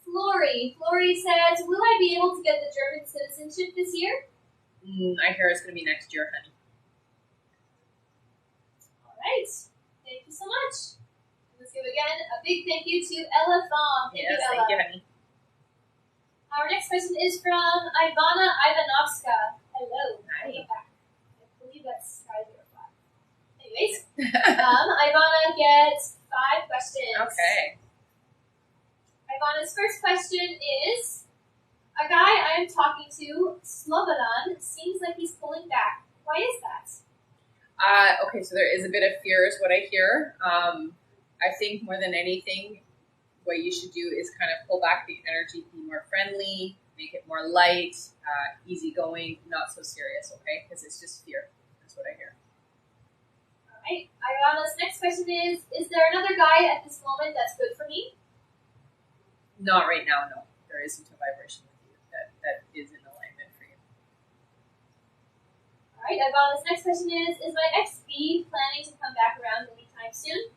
Flory. Flory says, will I be able to get the German citizenship this year? I hear it's going to be next year, honey. All right. Thank you so much. Let's give again a big thank you to Ella Thom. Thank you, Ella. Thank you, honey. Our next question is from Ivana Ivanovska. Hello. Hi. Welcome back. I believe that's Sky 05. Anyways, Ivana gets 5 questions. Okay. Ivana's first question is, a guy I am talking to, Slobodan, seems like he's pulling back. Why Why is that? Okay, so there is a bit of fear is what I hear. I think more than anything, what you should do is kind of pull back the energy, be more friendly, make it more light, easygoing, not so serious, okay? Because it's just fear. That's what I hear. All right. Ayana's next question is there another guy at this moment that's good for me? Not right now, no. There isn't a vibration with you that is in alignment for you. All right. Ayana's next question is my ex-B planning to come back around anytime soon?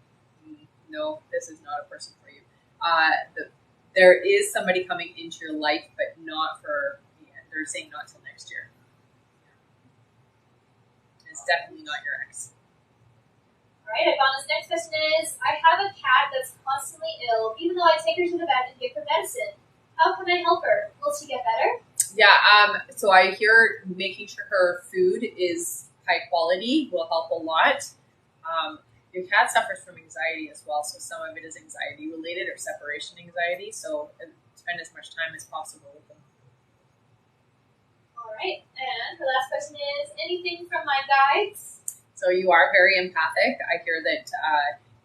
No, this is not a person for you. There is somebody coming into your life, but not for the end. They're saying not till next year. It's definitely not your ex. All right, Ivana's next question is, I have a cat that's constantly ill, even though I take her to the vet and give her medicine. How can I help her? Will she get better? Yeah, so I hear making sure her food is high quality will help a lot. Your cat suffers from anxiety as well, so some of it is anxiety related or separation anxiety, so spend as much time as possible with them. All right, and the last question is, anything from my guides? So you are very empathic. I hear that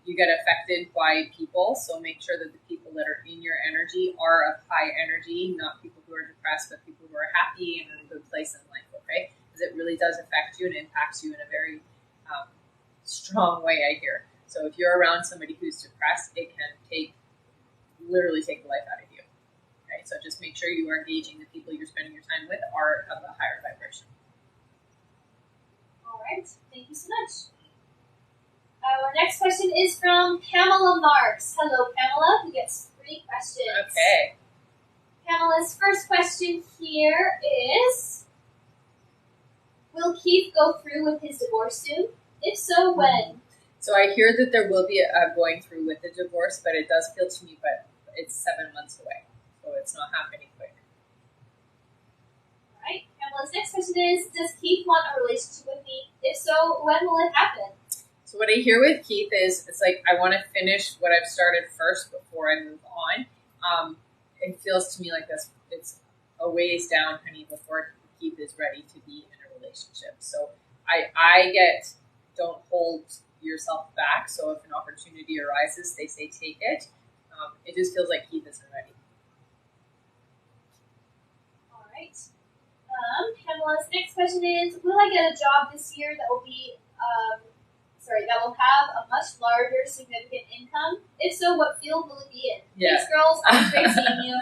you get affected by people, so make sure that the people that are in your energy are of high energy, not people who are depressed, but people who are happy and in a good place in life, okay? Because it really does affect you and impacts you in a very strong way, I hear. So if you're around somebody who's depressed, it can literally take the life out of you. Okay, so just make sure you are engaging the people you're spending your time with are of a higher vibration. All right, thank you so much. Our next question is from Pamela Marks. Hello, Pamela, who gets 3 questions. Okay. Pamela's first question here is, will Keith go through with his divorce soon? If so, when? So I hear that there will be a going through with the divorce, but it does feel to me, but it's 7 months away, so it's not happening quick. All right. Pamela's next question is, does Keith want a relationship with me? If so, when will it happen? So what I hear with Keith is, it's like I want to finish what I've started first before I move on. It feels to me like it's a ways down, honey, before Keith is ready to be in a relationship. So I get, don't hold yourself back. So if an opportunity arises, they say take it. It just feels like Keith isn't ready. All right. Pamela's next question is, will I get a job this year that will be, that will have a much larger, significant income? If so, what field will it be in? Yeah. Thanks, girls. It's great seeing you.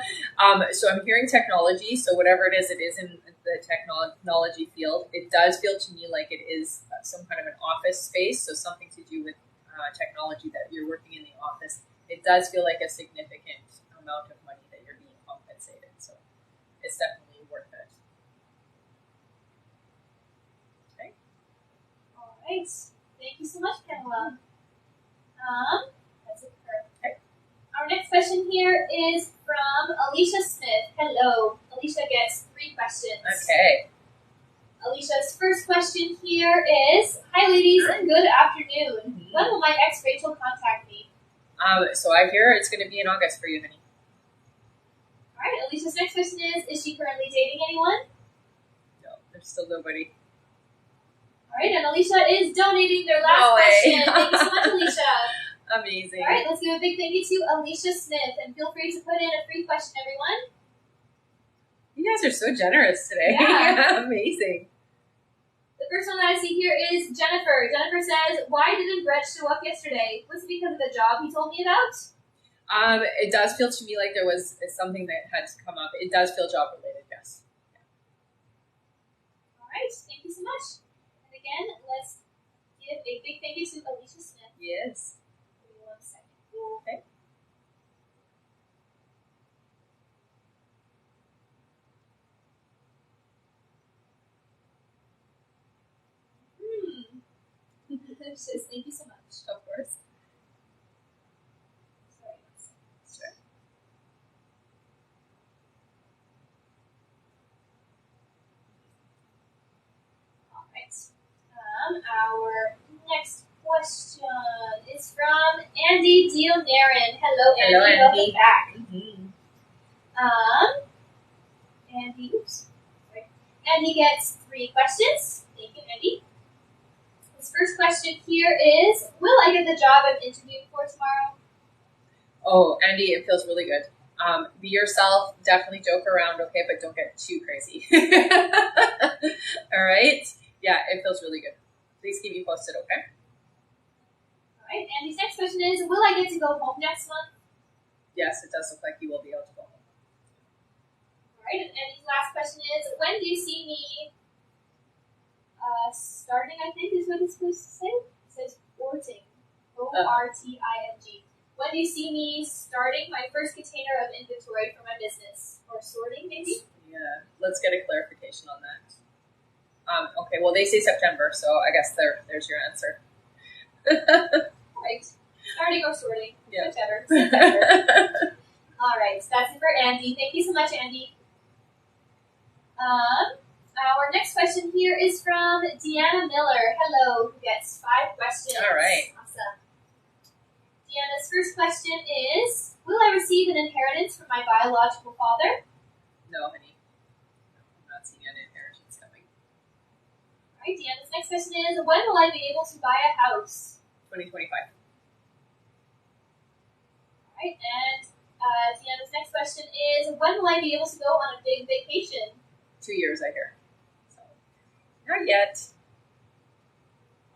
So I'm hearing technology. So whatever it is in the technology field. It does feel to me like it is some kind of an office space. So something to do with technology that you're working in the office. It does feel like a significant amount of money that you're being compensated. So it's definitely worth it. Okay. All right. Thank you so much, Pamela. That's it for okay. Our next question here is from Alicia Smith. Hello. Alicia gets 3 questions. Okay. Alicia's first question here is, hi ladies and good afternoon. Mm-hmm. When will my ex Rachel contact me? So I hear it's going to be in August for you, honey. All right. Alicia's next question is she currently dating anyone? No, there's still nobody. All right, and Alicia is donating their last question. Thank you so much, Alicia. Amazing. All right, let's give a big thank you to Alicia Smith, and feel free to put in a free question, everyone. You guys are so generous today. Yeah. Amazing. The first one that I see here is Jennifer. Jennifer says, why didn't Brett show up yesterday? Was it because of the job he told me about? It does feel to me like there was something that had to come up. It does feel job related, yes. Yeah. All right, thank you so much. And again, let's give a big thank you to Alicia Smith. Yes. Give me 1 second. Okay. Thank you so much. Of course. Sorry, 1 second. Sure. All right. Our next question is from Andy Dionarin. Hello, Andy. Hello, Andy. Welcome back. Mm-hmm. Andy, oops. Sorry. Andy gets 3 questions. Thank you, Andy. first question here is, will I get the job I'm interviewing for tomorrow? Oh, Andy, it feels really good. Be yourself. Definitely joke around, okay, but don't get too crazy. All right? Yeah, it feels really good. Please keep me posted, okay? All right. Andy's next question is, will I get to go home next month? Yes, it does look like you will be able to go home. All right. And Andy's last question is, when do you see me starting, I think is what it's supposed to say? It says orting. O-R-T-I-N-G. When do you see me starting my first container of inventory for my business? Or sorting, maybe? Yeah, let's get a clarification on that. Okay, well, they say September, so I guess there's your answer. Right. Starting or sorting. Yeah. Whichever. September. All right. So that's it for Andy. Thank you so much, Andy. Our next question here is from Deanna Miller. Hello, who gets 5 questions. All right. Awesome. Deanna's first question is, will I receive an inheritance from my biological father? No, honey. No, I'm not seeing an inheritance coming. All right, Deanna's next question is, when will I be able to buy a house? 2025. All right, and Deanna's next question is, when will I be able to go on a big vacation? 2 years, I hear. So, not yet.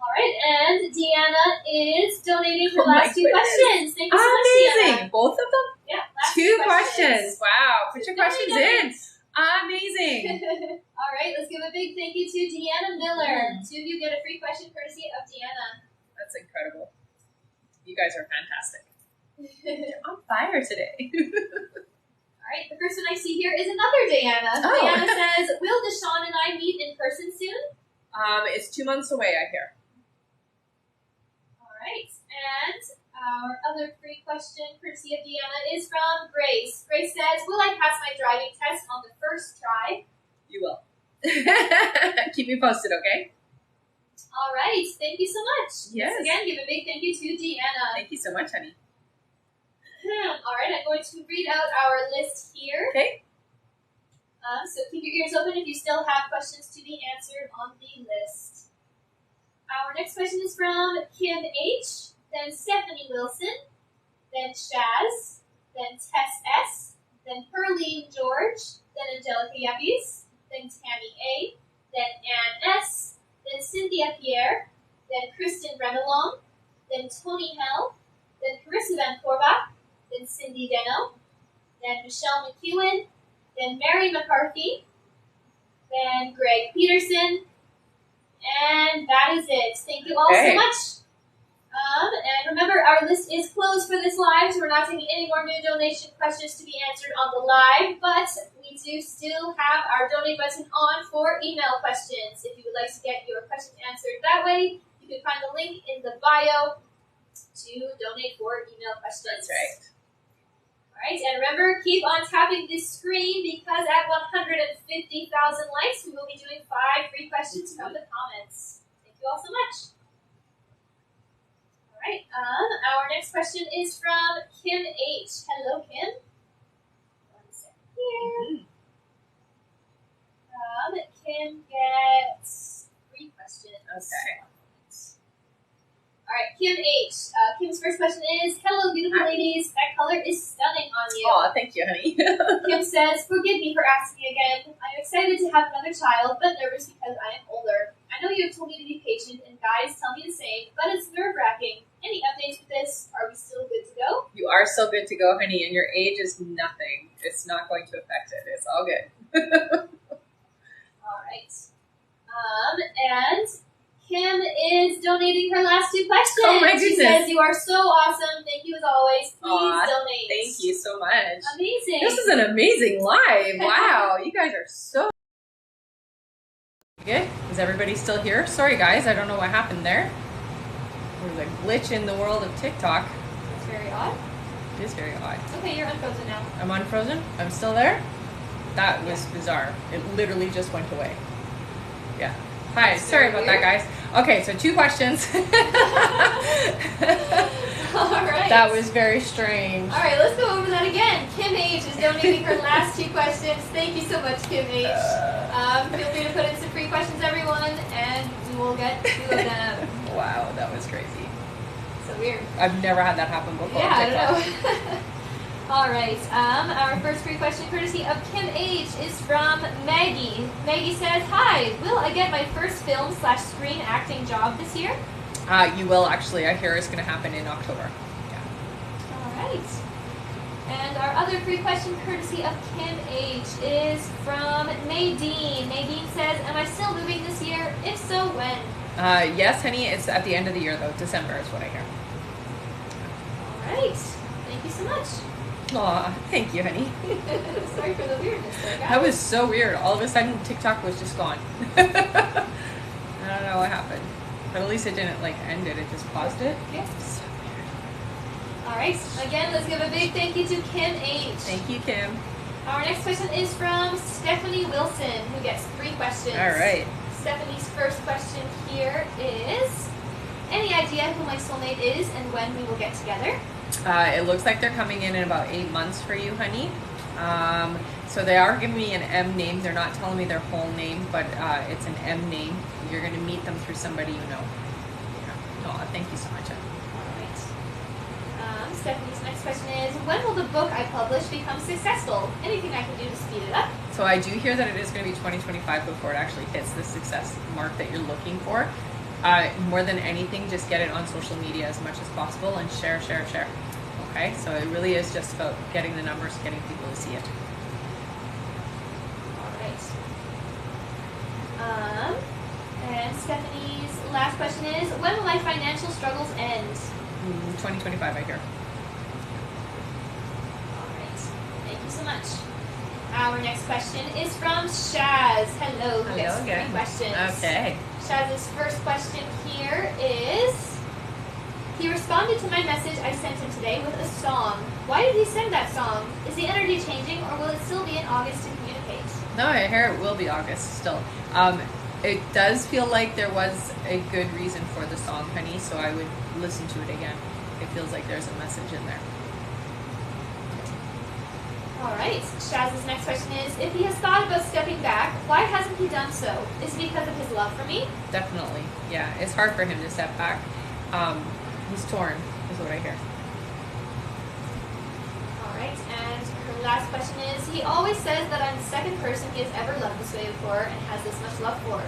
All right, and Deanna is donating her Oh my last 2 goodness. questions. Thank you so much, Amazing. Deanna. Both of them? Yeah, last 2 questions. Wow. Put your questions in. Donating. Amazing. All right, let's give a big thank you to Deanna Miller. 2 of you get a free question courtesy of Deanna. That's incredible. You guys are fantastic. You're on fire today. All right, the person I see here is another Deanna. Oh. Deanna says, will Deshaun and I meet in person soon? It's 2 months away, I hear. All right, and our other free question, courtesy of Deanna, is from Grace. Grace says, will I pass my driving test on the first try? You will. Keep me posted, okay? All right, thank you so much. Yes. Once again, give a big thank you to Deanna. Thank you so much, honey. All right, I'm going to read out our list here. Okay. So keep your ears open if you still have questions to be answered on the list. Our next question is from Kim H., then Stephanie Wilson, then Shaz, then Tess S., then Perlene George, then Angelica Yeppies, then Tammy A., then Ann S., then Cynthia Pierre, then Kristen Remelong, then Tony Hell, then Carissa Van Corbach, then Cindy Deno, then Michelle McEwen, then Mary McCarthy, then Greg Peterson, and that is it. Thank you all so much. And remember, our list is closed for this live, so we're not taking any more new donation questions to be answered on the live, but we do still have our donate button on for email questions. If you would like to get your question answered that way, you can find the link in the bio to donate for email questions. That's right. All right, and remember, keep on tapping this screen because at 150,000 likes, we will be doing 5 free questions from the comments. Thank you all so much. All right, our next question is from Kim H. Hello, Kim. 1 second here. Kim gets 3 questions. Okay. All right, Kim H. Kim's first question is, hello, beautiful ladies. That color is stunning on you. Aw, thank you, honey. Kim says, forgive me for asking again. I'm excited to have another child, but nervous because I am older. I know you have told me to be patient, and guys tell me the same, but it's nerve-wracking. Any updates with this? Are we still good to go? You are still good to go, honey, and your age is nothing. It's not going to affect it. It's all good. All right. And Kim is donating her last 2 questions. Oh my She goodness. says, you are so awesome. Thank you as always. Please Aw, donate. Thank you so much. Amazing. This is an amazing live. Wow, you guys are so good. Is everybody still here? Sorry, guys, I don't know what happened there. There's a glitch in the world of TikTok. It's very odd. It is very odd. Okay, you're unfrozen now. I'm unfrozen. I'm still there. That was bizarre. It literally just went away. Yeah. Hi. That's Sorry very about that, guys. Okay, so 2 questions. All right. That was very strange. All right, let's go over that again. Kim H. is donating her last 2 questions. Thank you so much, Kim H. Feel free to put in some free questions, everyone, and we will get 2 of them. crazy. So weird. I've never had that happen before. Yeah, on I TikTok. don't know. All right. Our first free question, courtesy of Kim H, is from Maggie. Maggie says, "Hi, will I get my first film/screen acting job this year?" You will actually. I hear it's going to happen in October. Yeah. All right. And our other free question, courtesy of Kim H, is from Nadine. Nadine says, "Am I still moving this year? If so, when?" Yes, honey. It's at the end of the year, though. December is what I hear. All right. Thank you so much. Aw, thank you, honey. Sorry for the weirdness there, guys. That was so weird. All of a sudden, TikTok was just gone. I don't know what happened. But at least it didn't, like, end it. It just paused it. Yeah. So weird. All right. Again, let's give a big thank you to Kim H. Thank you, Kim. Our next question is from Stephanie Wilson, who gets 3 questions. All right. Stephanie's first question here is, any idea who my soulmate is and when we will get together? It looks like they're coming in about 8 months for you, honey. So they are giving me an M name. They're not telling me their whole name, but it's an M name. You're going to meet them through somebody you know. Yeah. Aw, thank you so much, honey. All right. Stephanie's next question is, when will the book I publish become successful? Anything I can do to speed it up? So I do hear that it is going to be 2025 before it actually hits the success mark that you're looking for. More than anything, just get it on social media as much as possible and share. Okay, so it really is just about getting the numbers, getting people to see it. All right. And Stephanie's last question is, when will my financial struggles end? 2025, I hear. All right. Thank you so much. Our next question is from Shaz. Hello. Who gets 3 again. questions. Okay. Shaz's first question here is, he responded to my message I sent him today with a song. Why did he send that song? Is the energy changing, or will it still be in August to communicate? No, I hear it will be August still. It does feel like there was a good reason for the song, honey, so I would listen to it again. It feels like there's a message in there. All right. Shaz's next question is, if he has thought about stepping back, why hasn't he done so? Is it because of his love for me? Definitely. Yeah, it's hard for him to step back. He's torn, is what I hear. All right. And her last question is, he always says that I'm the second person he has ever loved this way before and has this much love for.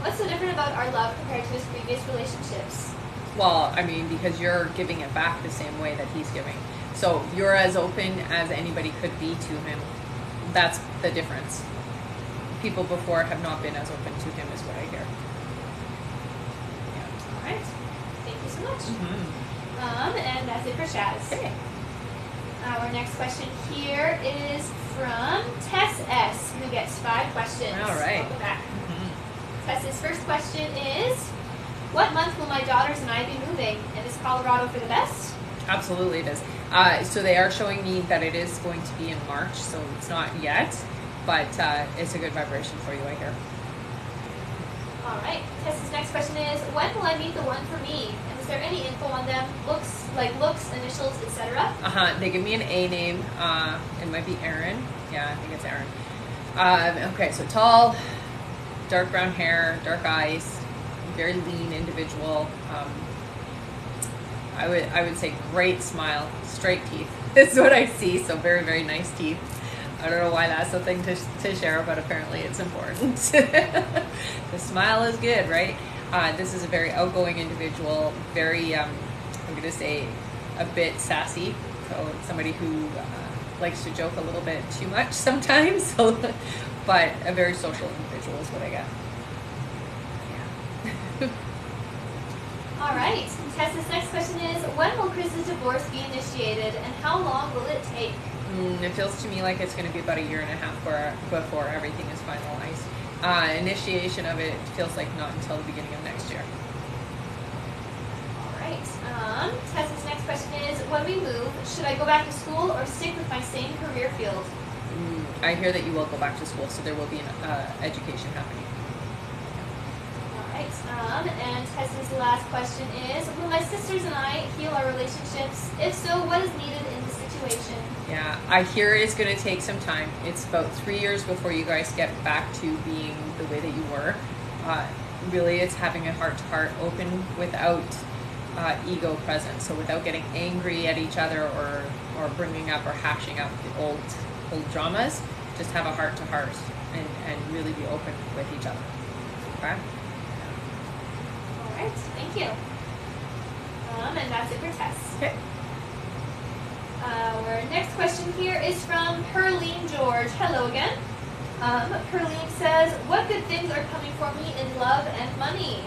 What's so different about our love compared to his previous relationships? Well, I mean, because you're giving it back the same way that he's giving. So you're as open as anybody could be to him. That's the difference. People before have not been as open to him, is what I hear. Yeah. All right. Thank you so much. Mm-hmm. And that's it for Shaz. Okay. Our next question here is from Tess S, who gets 5 questions. All right. Welcome back. Mm-hmm. Tess's first question is, what month will my daughters and I be moving? And is Colorado for the best? Absolutely it is. So they are showing me that it is going to be in March, so it's not yet, but it's a good vibration for you, I hear. All right. Tess's next question is, when will I meet the one for me? And is there any info on them? Looks, initials, etc.? They give me an A name. It might be Aaron. Yeah, I think it's Aaron. Okay, so tall, dark brown hair, dark eyes, very lean individual. I would say great smile, straight teeth. This is what I see. So very, very nice teeth. I don't know why that's the thing to share, but apparently it's important. The smile is good, right? This is a very outgoing individual, very, I'm going to say, a bit sassy. So somebody who likes to joke a little bit too much sometimes. So, but a very social individual is what I get. Yeah. All right. Tessa's next question is, when will Chris's divorce be initiated, and how long will it take? It feels to me like it's going to be about 1.5 years before everything is finalized. Initiation of it feels like not until the beginning of next year. All right. Tessa's next question is, when we move, should I go back to school or stick with my same career field? I hear that you will go back to school, so there will be an education happening. All right. And Tessa's last question is, will my sisters and I heal our relationships? If so, what is needed in this situation? Yeah, I hear it's going to take some time. It's about 3 years before you guys get back to being the way that you were. Really, it's having a heart-to-heart open without ego present. So without getting angry at each other or bringing up or hashing up the old dramas, just have a heart to heart and really be open with each other. Okay. All right, thank you. And that's it for Tess. Okay. Our next question here is from Perlene George. Hello again. Perlene says, what good things are coming for me in love and money?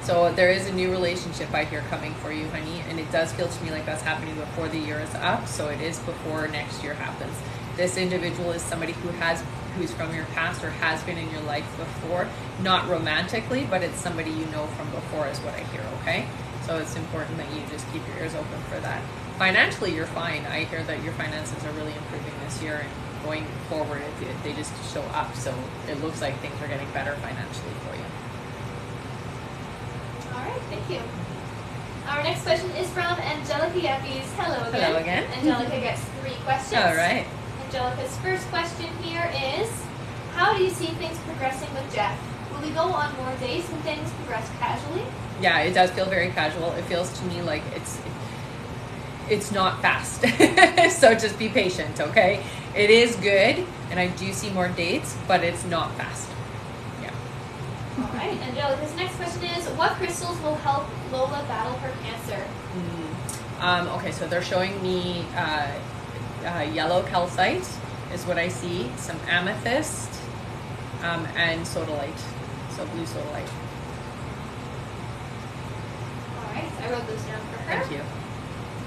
So there is a new relationship I hear coming for you, honey, and it does feel to me like that's happening before the year is up, so it is before next year happens. This individual is somebody who's from your past or has been in your life before, not romantically, but it's somebody you know from before is what I hear, okay? So it's important that you just keep your ears open for that. Financially, you're fine. I hear that your finances are really improving this year, and going forward, they just show up, so it looks like things are getting better financially for you. All right, thank you. Our next question is from Angelica Yepes. Hello again. Hello again. Angelica gets 3 questions. All right. Angelica's first question here is, how do you see things progressing with Jeff? Will we go on more dates when things progress casually? Yeah, it does feel very casual. It feels to me like it's not fast. So just be patient, okay? It is good, and I do see more dates, but it's not fast. Yeah. All right. Angelica's next question is, what crystals will help Lola battle her cancer? Okay, so they're showing me yellow calcite is what I see, some amethyst, and sodalite, so blue sodalite. All right, I wrote those down for her. Thank you.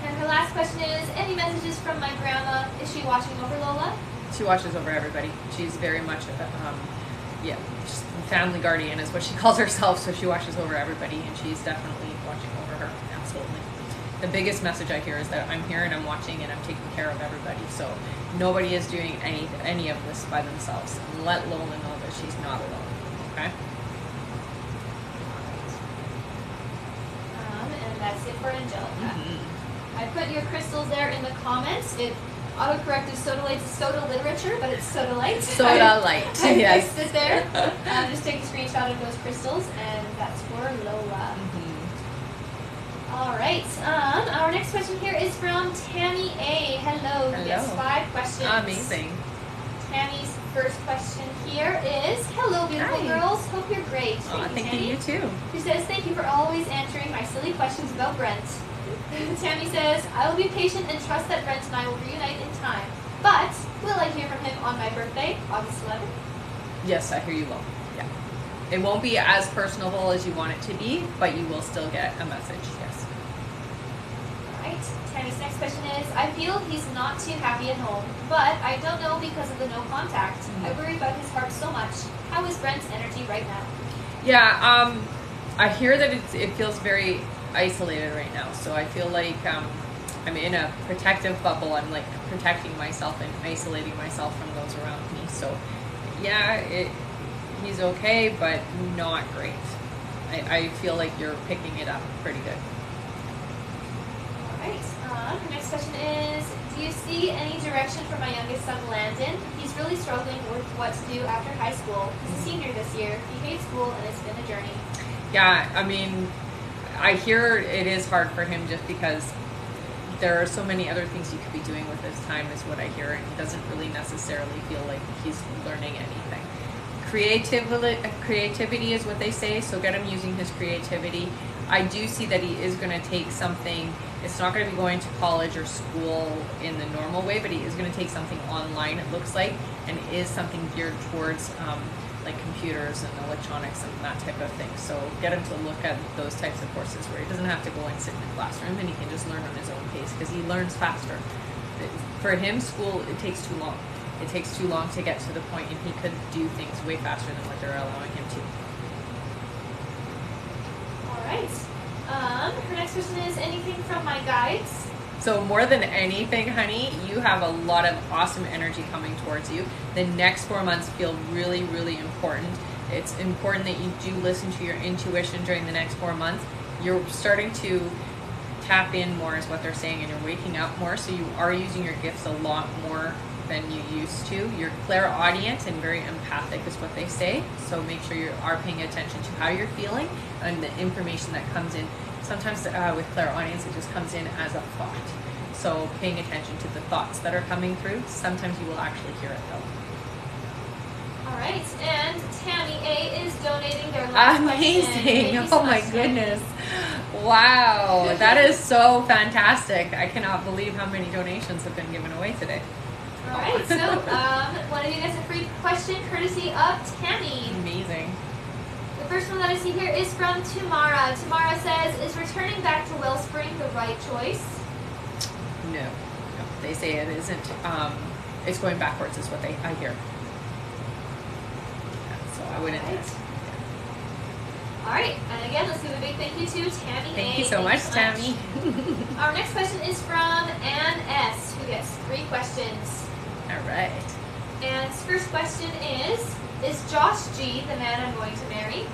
And her last question is, any messages from my grandma? Is she watching over Lola? She watches over everybody. She's very much, just family guardian is what she calls herself. So she watches over everybody, and she's definitely watching over her. Absolutely. The biggest message I hear is that I'm here and I'm watching and I'm taking care of everybody. So nobody is doing any of this by themselves. And let Lola know that she's not alone. Okay. And that's it for Angelica. I put your crystals there in the comments. It autocorrected sodalite to soda literature, but it's sodalite. Sodalite, I yes. fixed it there. Just take a screenshot of those crystals, and that's for Lola. All right. Our next question here is from Tammy A. Hello. Who gets 5 questions. Amazing. Tammy's first question here is, hello, beautiful Hi. girls. Hope you're great. Thank you too. She says, thank you for always answering my silly questions about Brent. Tammy says, I will be patient and trust that Brent and I will reunite in time. But will I hear from him on my birthday, August 11th? Yes, I hear you will. Yeah. It won't be as personable as you want it to be, but you will still get a message, yes. All right. Tammy's next question is, I feel he's not too happy at home, but I don't know because of the no contact. I worry about his heart so much. How is Brent's energy right now? Yeah, I hear that it feels very isolated right now. So I feel like I'm in a protective bubble. I'm like protecting myself and isolating myself from those around me. So yeah, he's okay, but not great. I feel like you're picking it up pretty good. All right. Her next question is, do you see any direction for my youngest son, Landon? He's really struggling with what to do after high school. He's a senior this year. He hates school, and it's been a journey. Yeah, I mean, I hear it is hard for him just because there are so many other things he could be doing with his time is what I hear, and he doesn't really necessarily feel like he's learning anything. Creativity is what they say, so get him using his creativity. I do see that he is going to take something, it's not going to be going to college or school in the normal way, but he is going to take something online, it looks like, and is something geared towards like computers and electronics and that type of thing. So get him to look at those types of courses where he doesn't have to go and sit in the classroom, and he can just learn on his own pace because he learns faster. For him, school, it takes too long. It takes too long to get to the point, and he could do things way faster than what they're allowing him to. All right. Her next question is, anything from my guides? So more than anything, honey, you have a lot of awesome energy coming towards you. The next 4 months feel really, really important. It's important that you do listen to your intuition during the next 4 months. You're starting to tap in more is what they're saying, and you're waking up more, so you are using your gifts a lot more than you used to. You're clairaudient and very empathic is what they say, so make sure you are paying attention to how you're feeling and the information that comes in Sometimes with clairaudience, it just comes in as a thought. So paying attention to the thoughts that are coming through, sometimes you will actually hear it though. All right, and Tammy A is donating their last Amazing! question. Thank you so Oh my much, goodness! Wow, that is so fantastic! I cannot believe how many donations have been given away today. All right, so one of you gets a free question courtesy of Tammy. Amazing. The first one that I see here is from Tamara. Tamara says, "Is returning back to Wellspring the right choice?" No, they say it isn't. It's going backwards, is what I hear. So I wouldn't. All right, and again, let's give a big thank you to Tammy A. Thank you so much, Tammy. Our next question is from Ann S., who gets 3 questions. All right. Ann's first question is Josh G the man I'm going to marry?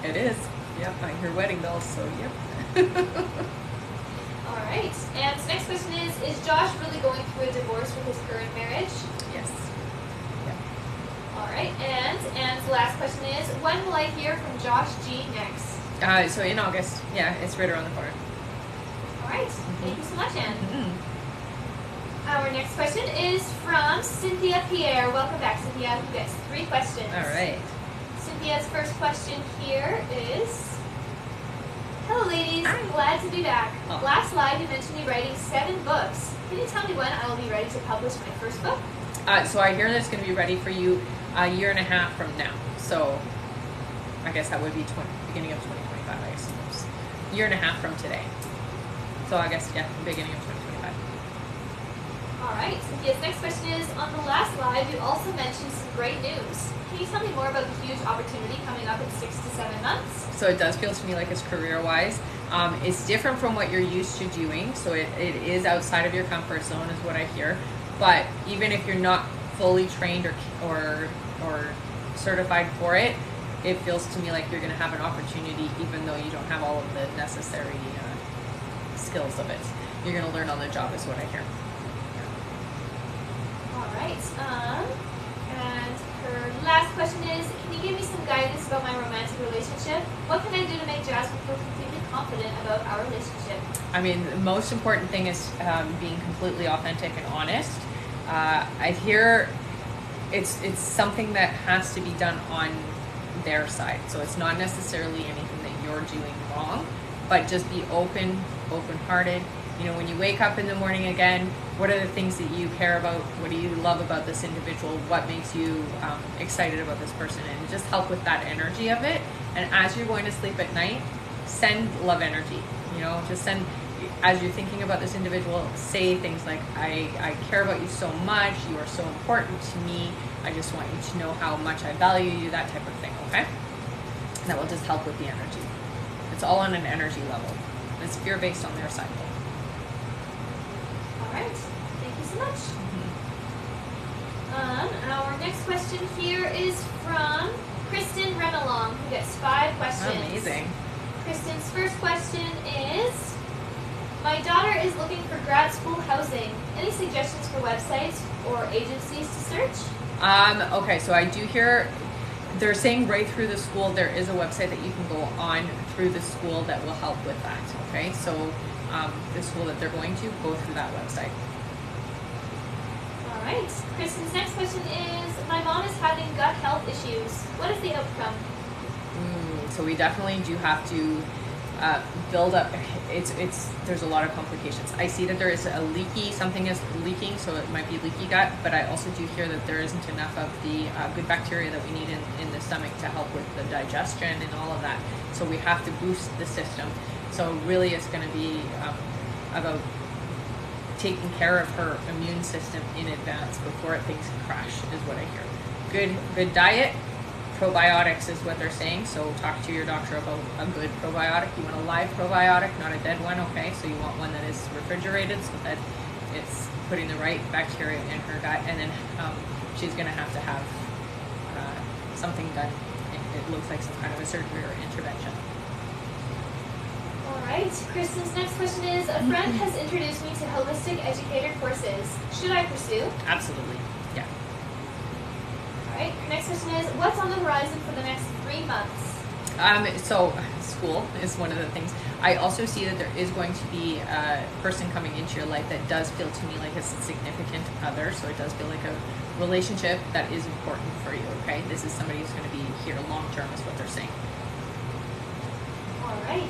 It is. Yep, I hear wedding bells, so yep. All right, and next question is Josh really going through a divorce with his current marriage? Yes. Yep. All right, and the last question is, when will I hear from Josh G next? So in August, yeah, it's right around the corner. All right, thank you so much, Ann. Mm-hmm. Our next question is from Cynthia Pierre. Welcome back, Cynthia, who gets 3 questions. All right. Cynthia's first question here is, hello ladies, Hi. glad to be back. Oh. Last live you mentioned me writing 7 books. Can you tell me when I will be ready to publish my first book? So I hear that it's going to be ready for you a year and a half from now. So I guess that would be beginning of 2025, I suppose. Year and a half from today. So I guess, yeah, beginning of 2025. All right, Cynthia's next question is, on the last live you also mentioned some great news. Can you tell me more about the huge opportunity coming up in 6 to 7 months? So it does feel to me like it's career-wise. It's different from what you're used to doing. So it is outside of your comfort zone is what I hear. But even if you're not fully trained or certified for it, it feels to me like you're going to have an opportunity even though you don't have all of the necessary skills of it. You're going to learn on the job is what I hear. All right, and her last question is, can you give me some guidance about my romantic relationship? What can I do to make Jasmine feel completely confident about our relationship? I mean, the most important thing is being completely authentic and honest. I hear it's something that has to be done on their side. So it's not necessarily anything that you're doing wrong, but just be open-hearted. You know, when you wake up in the morning again, what are the things that you care about? What do you love about this individual? What makes you excited about this person? And just help with that energy of it. And as you're going to sleep at night, send love energy. You know, just send, as you're thinking about this individual, say things like, I care about you so much. You are so important to me. I just want you to know how much I value you, that type of thing, okay? And that will just help with the energy. It's all on an energy level. It's fear-based on their side, though. All right, thank you so much. Our next question here is from Kristen Remelong, who gets 5 questions. Amazing. Kristen's first question is, my daughter is looking for grad school housing. Any suggestions for websites or agencies to search? Okay, so I do hear they're saying right through the school there is a website that you can go on through the school that will help with that. Okay, so the school that they're going to, go through that website. All right. Kristen's next question is, my mom is having gut health issues. What is the outcome? So we definitely do have to build up. There's a lot of complications. I see that there is something is leaking, so it might be leaky gut, but I also do hear that there isn't enough of the good bacteria that we need in the stomach to help with the digestion and all of that. So we have to boost the system. So really it's going to be about taking care of her immune system in advance before things crash, is what I hear. Good diet. Probiotics is what they're saying, so talk to your doctor about a good probiotic. You want a live probiotic, not a dead one, okay? So you want one that is refrigerated so that it's putting the right bacteria in her gut, and then she's going to have something done. It looks like some kind of a surgery or intervention. All right. Kristen's next question is, a friend has introduced me to holistic educator courses. Should I pursue? Absolutely, yeah. All right. Your next question is, what's on the horizon for the next 3 months? So school is one of the things. I also see that there is going to be a person coming into your life that does feel to me like it's a significant other. So it does feel like a relationship that is important for you, okay? This is somebody who's going to be here long term is what they're saying. All right.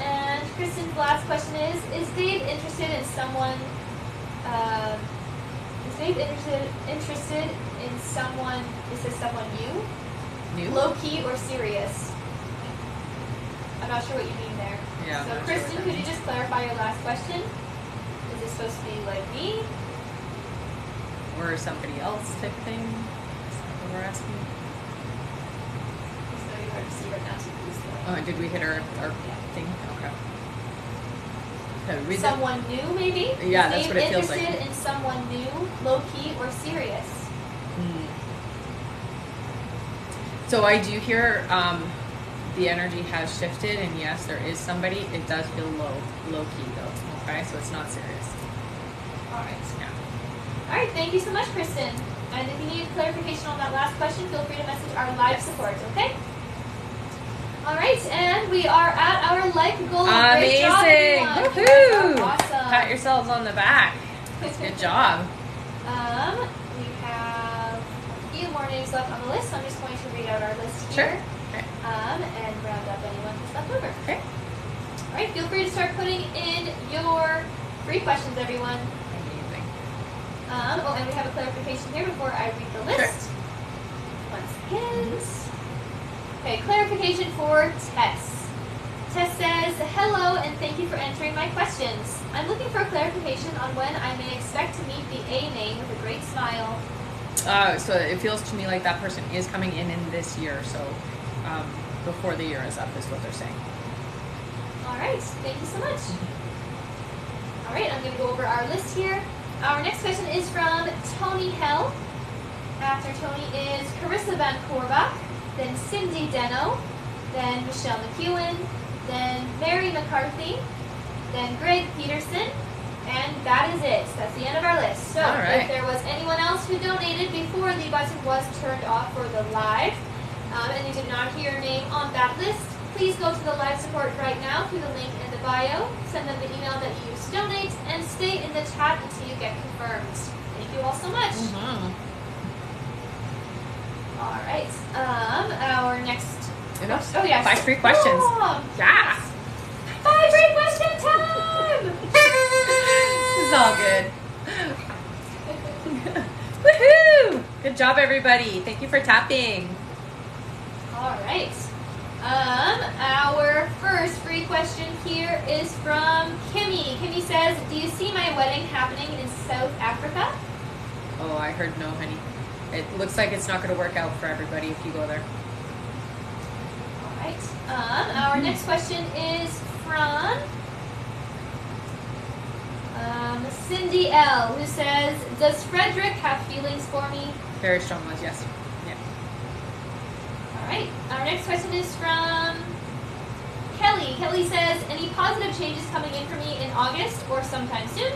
And Kristen's last question is Dave interested in someone, is Dave interested in someone, is this someone new? Low-key or serious? I'm not sure what you mean there. Yeah. So Kristen, could you just clarify your last question? Is it supposed to be like me? Or somebody else type thing? Is that what we're asking? It's very hard to see right now, so please go. Oh, did we hit our thing? Okay. Okay, read that. Someone new, maybe? Yeah, Is that's Dave what it feels like. interested in someone new, low-key or serious? So I do hear the energy has shifted, and yes, there is somebody. It does feel low key though. Okay, so it's not serious. All right. Yeah. All right, thank you so much, Kristen. And if you need clarification on that last question, feel free to message our live support, okay? All right, and we are at our life goal. Great job, Amazing! everyone. You Woohoo! guys are awesome. Pat yourselves on the back. That's good job. We have a few more names left on the list, so I'm just going to read out our list Sure. here. Okay. And round up anyone who's left over. Okay. All right, feel free to start putting in your free questions, everyone. Amazing. And we have a clarification here before I read the list. One second. Okay, clarification for Tess. Tess says, hello and thank you for answering my questions. I'm looking for clarification on when I may expect to meet the A name with a great smile. So it feels to me like that person is coming in this year. So before the year is up is what they're saying. All right, thank you so much. All right, I'm going to go over our list here. Our next question is from Tony Hell. After Tony is Carissa Van Korbach, then Cindy Deno, then Michelle McEwen, then Mary McCarthy, then Greg Peterson, and that is it. That's the end of our list. So All right. if there was anyone else who donated before the button was turned off for the live, and you did not hear your name on that list, please go to the live support right now through the link in the bio, send them the email that you used to donate, and stay in the chat until you get confirmed. Thank you all so much. All right. Our next. Enough. Oh yes. 5 free questions. Oh, Yeah. 5 free question time. This is all good. Woohoo! Good job, everybody. Thank you for tapping. All right. Our first free question here is from Kimmy. Kimmy says, do you see my wedding happening in South Africa? Oh, I heard no, honey. It looks like it's not going to work out for everybody if you go there. All right. Our next question is from Cindy L, who says, does Frederick have feelings for me? Very strong ones, yes. Yeah. All right. Our next question is from Kelly. Kelly says, any positive changes coming in for me in August or sometime soon?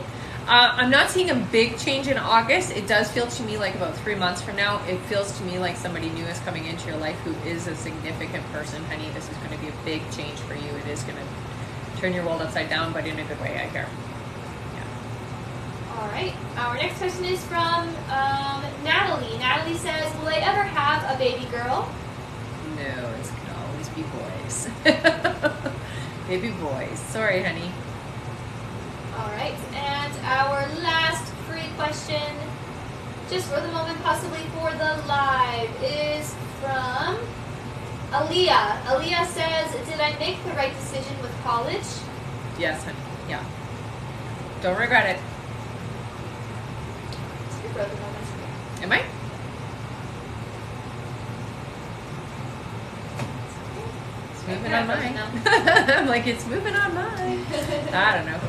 I'm not seeing a big change in August. It does feel to me like about 3 months from now, it feels to me like somebody new is coming into your life who is a significant person, honey. This is going to be a big change for you. It is going to turn your world upside down, but in a good way, I hear. All right. Our next question is from Natalie. Natalie says, will I ever have a baby girl? No, it's going to always be boys. Baby boys. Sorry, honey. All right. And our last free question, just for the moment, possibly for the live, is from Aaliyah. Aaliyah says, did I make the right decision with college? Yes, honey. Yeah. Don't regret it. It's your brother moment. Am I? It's moving on mine. I'm like, it's moving on mine. I don't know.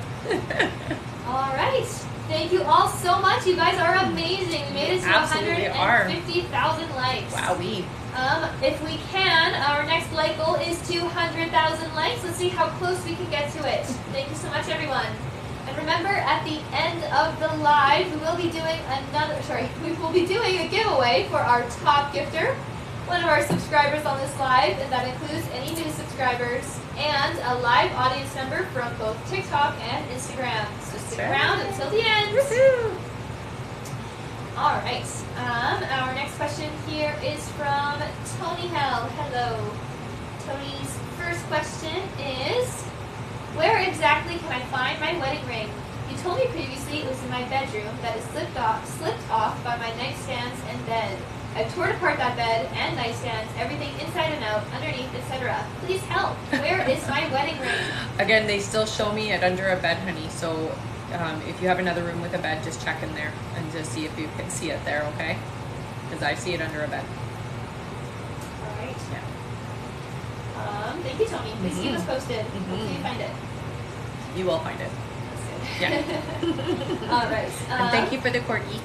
All right. Thank you all so much. You guys are amazing. We made it to Absolutely 150,000 likes. Wowee. If we can, our next like goal is 200,000 likes. Let's see how close we can get to it. Thank you so much, everyone. And remember, at the end of the live, we will be doing a giveaway for our top gifter, one of our subscribers on this live, and that includes any new subscribers, and a live audience member from both TikTok and Instagram. So stick around until the end. Woohoo! All right. Our next question here is from Tony Hell. Hello. Tony's first question is, where exactly can I find my wedding ring? You told me previously it was in my bedroom that is slipped off by my nightstands and bed. I've torn apart that bed and nightstands, everything inside and out, underneath, etc. Please help. Where is my wedding ring? Again, they still show me it under a bed, honey. So if you have another room with a bed, just check in there and just see if you can see it there, okay? Because I see it under a bed. All right. Yeah. Thank you, Tony. Please keep us posted. Hopefully you find it. You will find it. That's good. Yeah. All right. And thank you for the corgi.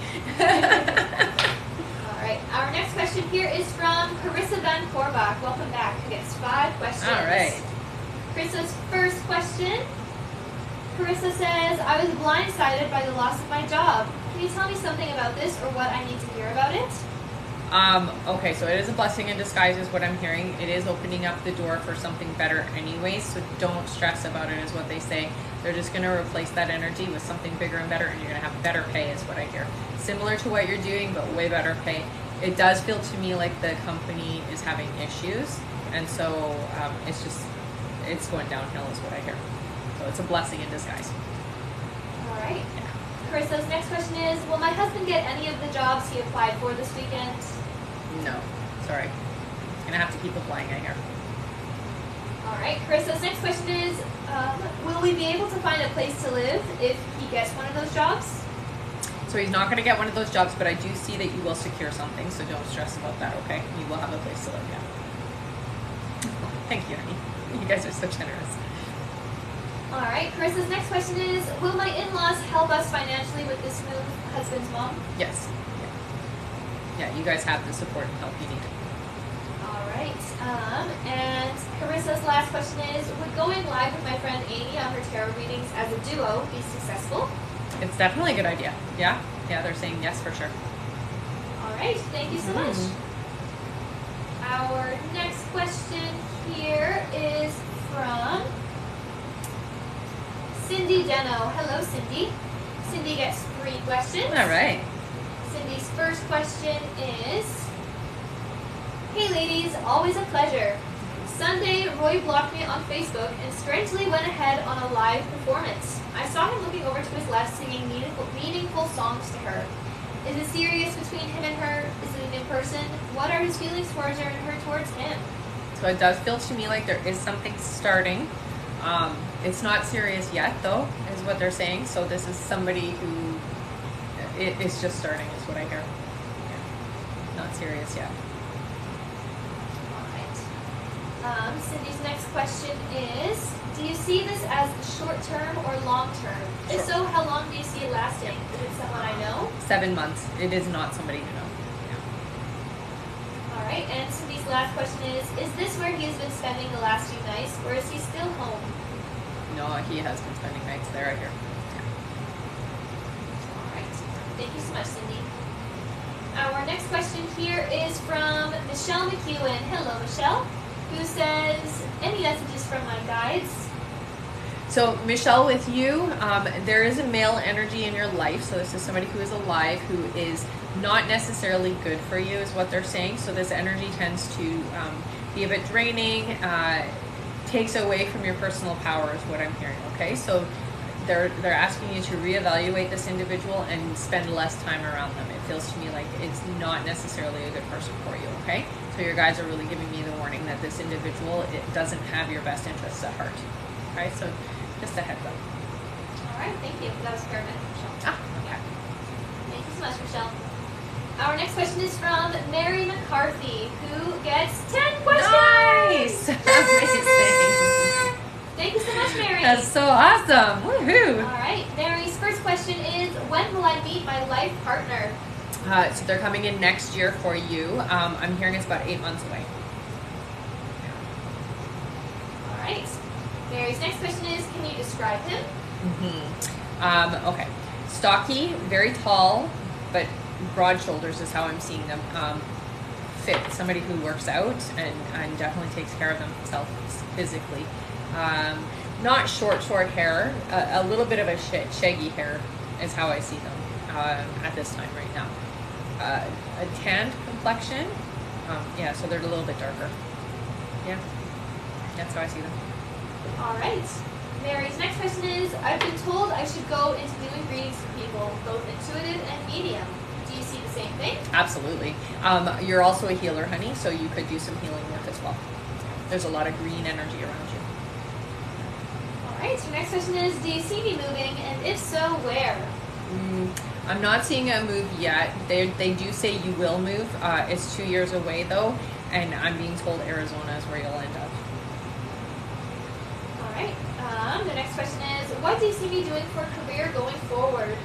All right. Our next question here is from Carissa Van Korbach. Welcome back. Who gets 5 questions? All right. Carissa's first question. Carissa says, I was blindsided by the loss of my job. Can you tell me something about this or what I need to hear about it? Okay, so it is a blessing in disguise is what I'm hearing. It is opening up the door for something better anyways, so don't stress about it is what they say. They're just going to replace that energy with something bigger and better, and you're going to have better pay is what I hear. Similar to what you're doing, but way better pay. It does feel to me like the company is having issues, and so it's going downhill is what I hear. So it's a blessing in disguise. All right. Carissa's next question is, will my husband get any of the jobs he applied for this weekend? No, sorry. He's going to have to keep applying, I hear. All right. Carissa's next question is, will we be able to find a place to live if he gets one of those jobs? So he's not going to get one of those jobs, but I do see that you will secure something, so don't stress about that, okay? You will have a place to live, yeah. Thank you, honey. You guys are so generous. All right. Carissa's next question is, will my in-laws help us financially with this move, husband's mom? Yes. Yeah, you guys have the support and help you need. All right. And Carissa's last question is, would going live with my friend Amy on her tarot readings as a duo be successful? It's definitely a good idea. Yeah? Yeah, they're saying yes for sure. All right. Thank you so much. Our next question here is from Cindy Deno. Hello, Cindy. Cindy gets 3 questions. All right. Cindy's first question is, hey ladies, always a pleasure. Sunday, Roy blocked me on Facebook and strangely went ahead on a live performance. I saw him looking over to his left singing meaningful songs to her. Is it serious between him and her? Is it a new person? What are his feelings towards her and her towards him? So it does feel to me like there is something starting. It's not serious yet, though, is what they're saying. So this is somebody who it's just starting, is what I hear. Yeah. Not serious yet. All right. Cindy's next question is, do you see this as short-term or long-term? If so, how long do you see it lasting? Is it someone I know? 7 months. It is not somebody you know. All right. And Cindy's last question is this where he has been spending the last few nights, or is he still home? No, he has been spending nights there, I hear. All right. Thank you so much, Cindy. Our next question here is from Michelle McEwen. Hello, Michelle, who says, any messages from my guides? So, Michelle, with you, there is a male energy in your life. So this is somebody who is alive, who is not necessarily good for you, is what they're saying. So this energy tends to be a bit draining, takes away from your personal power, is what I'm hearing. Okay, so they're asking you to reevaluate this individual and spend less time around them. It feels to me like it's not necessarily a good person for you. Okay, so your guys are really giving me the warning that this individual, it doesn't have your best interests at heart. Okay, so just a heads up. All right, thank you. That was paramedic, Michelle. Okay. Thank you so much, Michelle. Our next question is from Mary McCarthy, who gets 10 questions. Nice! Amazing. Thank you so much, Mary. That's so awesome. Woohoo! All right. Mary's first question is, when will I meet my life partner? So they're coming in next year for you. I'm hearing it's about 8 months away. All right. Mary's next question is, can you describe him? Okay. Stocky, very tall, but broad shoulders is how I'm seeing them. fit, somebody who works out and definitely takes care of themselves physically. Not short hair, a little bit of a shaggy hair is how I see them at this time right now. A tanned complexion, yeah, so they're a little bit darker. Yeah, that's how I see them. All right. Mary's next question is, I've been told I should go into doing readings for people, both intuitive and medium. Do you see the same thing? Absolutely. You're also a healer, honey, so you could do some healing work as well. There's a lot of green energy around you. All right. Your next question is, do you see me moving, and if so, where? I'm not seeing a move yet. They do say you will move. It's 2 years away though, and I'm being told Arizona is where you'll end up. All right. The next question is, what do you see me doing for a career going forward?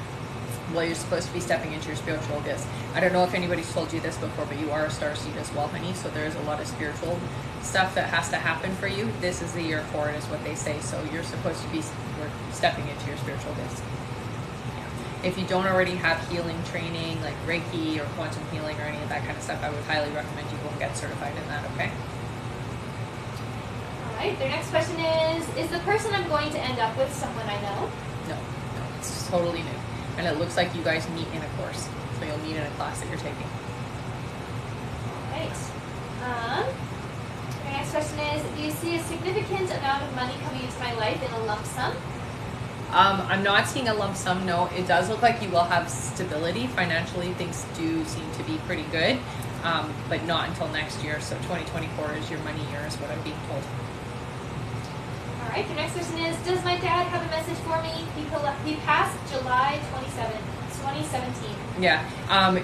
Well, you're supposed to be stepping into your spiritual gifts. I don't know if anybody's told you this before, but you are a starseed as well, honey. So there's a lot of spiritual stuff that has to happen for you. This is the year for it, is what they say. So you're supposed to be stepping into your spiritual gifts. If you don't already have healing training, like Reiki or quantum healing or any of that kind of stuff, I would highly recommend you go and get certified in that, okay? All right, their next question is the person I'm going to end up with someone I know? No, it's totally new. And it looks like you guys meet in a course. So you'll meet in a class that you're taking. All right. Their next question is, do you see a significant amount of money coming into my life in a lump sum? I'm not seeing a lump sum, no. It does look like you will have stability. Financially, things do seem to be pretty good, but not until next year. So 2024 is your money year, is what I'm being told. All right, your next question is, does my dad have a message for me? He passed July 2017. Yeah,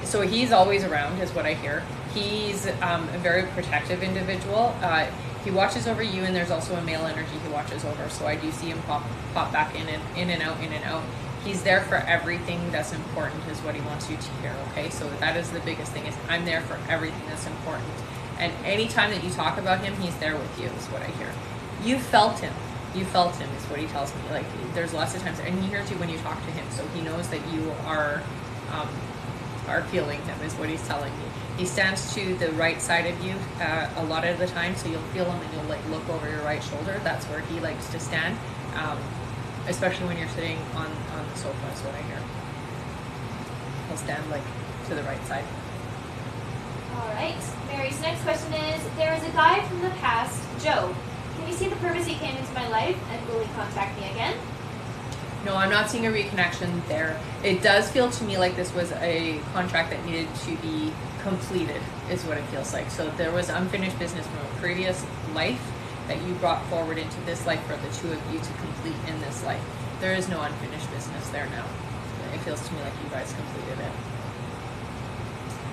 so he's always around, is what I hear. He's a very protective individual. He watches over you, and there's also a male energy he watches over. So I do see him pop back in and out. He's there for everything that's important, is what he wants you to hear. Okay, so that is the biggest thing, is I'm there for everything that's important. And anytime that you talk about him, he's there with you, is what I hear. You felt him, is what he tells me. Like, there's lots of times, and he hears you when you talk to him, so he knows that you are feeling him, is what he's telling me. He stands to the right side of you a lot of the time, so you'll feel him and you'll like look over your right shoulder. That's where he likes to stand, especially when you're sitting on the sofa, is what I hear. He'll stand like to the right side. All right. Mary's next question is, there is a guy from the past, Joe. Can you see the purpose he came into my life, and will he contact me again? No, I'm not seeing a reconnection there. It does feel to me like this was a contract that needed to be completed, is what it feels like. So there was unfinished business from a previous life that you brought forward into this life for the two of you to complete in this life. There is no unfinished business there now. It feels to me like you guys completed it.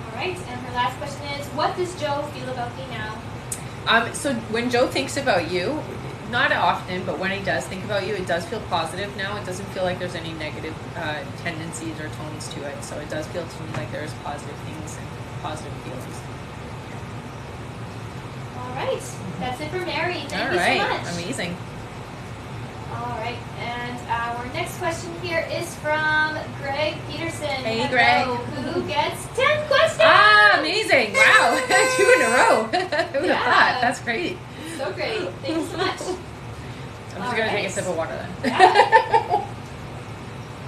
All right, and her last question is, what does Joe feel about me now? So when Joe thinks about you, not often, but when he does think about you, it does feel positive now. It doesn't feel like there's any negative tendencies or tones to it. So it does feel to me like there's positive things and positive feelings. All right, that's it for Mary. Thank All you right, so much. amazing. All right, and our next question here is from Greg Peterson. Hey, Hello, Greg. Who gets 10 questions? Ah, amazing! Wow, 2 in a row. Who would have thought? That's great. So great. Thank you so much. I'm just gonna take a sip of water then. Yeah.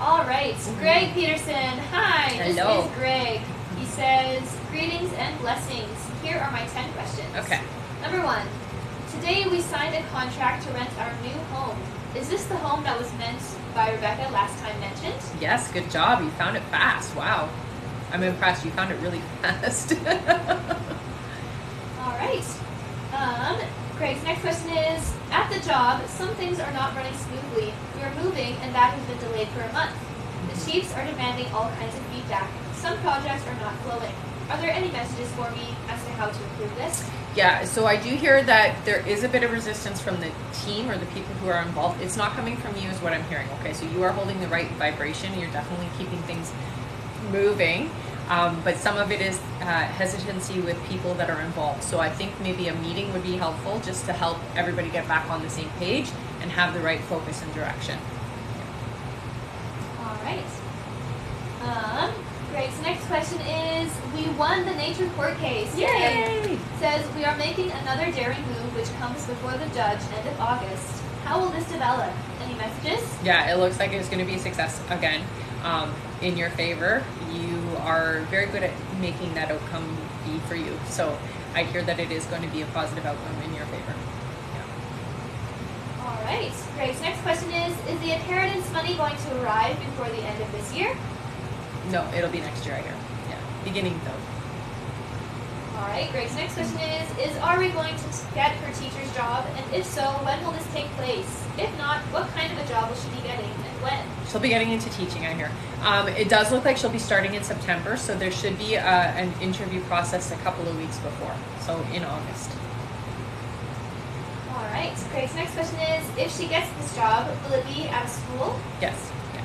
All right, Greg Peterson. Hi, Hello. this is Greg. He says, greetings and blessings. Here are my 10 questions. Okay. Number 1. Today we signed a contract to rent our new home. Is this the home that was meant by Rebecca last time mentioned? Yes, good job. You found it fast. Wow. I'm impressed. You found it really fast. All right. Craig's next question is, at the job, some things are not running smoothly. We are moving, and that has been delayed for a month. The chiefs are demanding all kinds of feedback. Some projects are not flowing. Are there any messages for me as to how to improve this? Yeah, so I do hear that there is a bit of resistance from the team or the people who are involved. It's not coming from you is what I'm hearing, okay? So you are holding the right vibration. You're definitely keeping things moving. But some of it is hesitancy with people that are involved. So I think maybe a meeting would be helpful just to help everybody get back on the same page and have the right focus and direction. All right. Greg's next question is, we won the nature court case. Yay! Says, we are making another daring move which comes before the judge end of August. How will this develop? Any messages? Yeah, it looks like it's going to be a success again, in your favor. You are very good at making that outcome be for you. So I hear that it is going to be a positive outcome in your favor. All right. Greg's next question is the inheritance money going to arrive before the end of this year? No, it'll be next year, I hear. Yeah, beginning though. All right. Greg's next question is are we going to get her teacher's job? And if so, when will this take place? If not, what kind of a job will she be getting and when? She'll be getting into teaching, I hear. It does look like she'll be starting in September, so there should be an interview process a couple of weeks before, so in August. All right. Greg's next question is if she gets this job, will it be at a school? Yes. Yeah.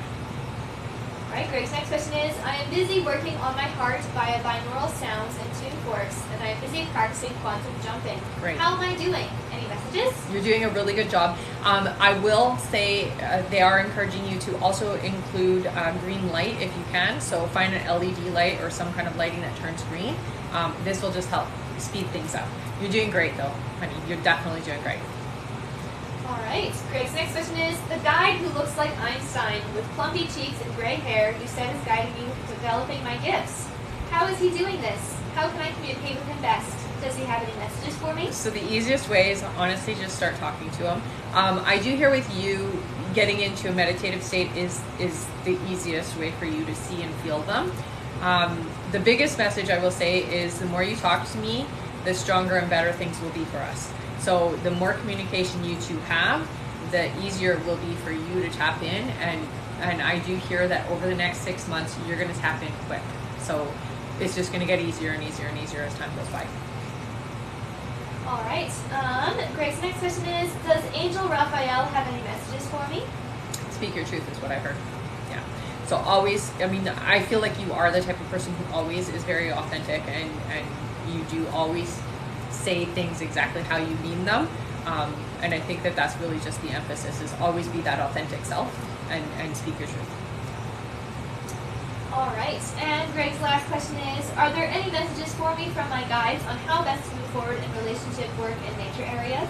All right, Greg's next question is, I am busy working on my heart via binaural sounds and tune forks, and I am busy practicing quantum jumping. Great. How am I doing? Any messages? You're doing a really good job. I will say they are encouraging you to also include green light if you can. So find an LED light or some kind of lighting that turns green. This will just help speed things up. You're doing great though, honey. You're definitely doing great. All right. Greg's next question is, the guide who looks like Einstein with clumpy cheeks and gray hair you said is guiding me with developing my gifts. How is he doing this? How can I communicate with him best? Does he have any messages for me? So the easiest way is honestly just start talking to him. I do hear with you getting into a meditative state is the easiest way for you to see and feel them. The biggest message I will say is the more you talk to me, the stronger and better things will be for us. So the more communication you two have, the easier it will be for you to tap in. And I do hear that over the next 6 months, you're going to tap in quick. So it's just going to get easier and easier and easier as time goes by. All right. Greg's next question is, does Angel Raphael have any messages for me? Speak your truth is what I heard. Yeah. So always, I mean, I feel like you are the type of person who always is very authentic and you do always say things exactly how you mean them. And I think that that's really just the emphasis is always be that authentic self and speak your truth. All right. And Greg's last question is, are there any messages for me from my guides on how best to move forward in relationship, work, and nature areas?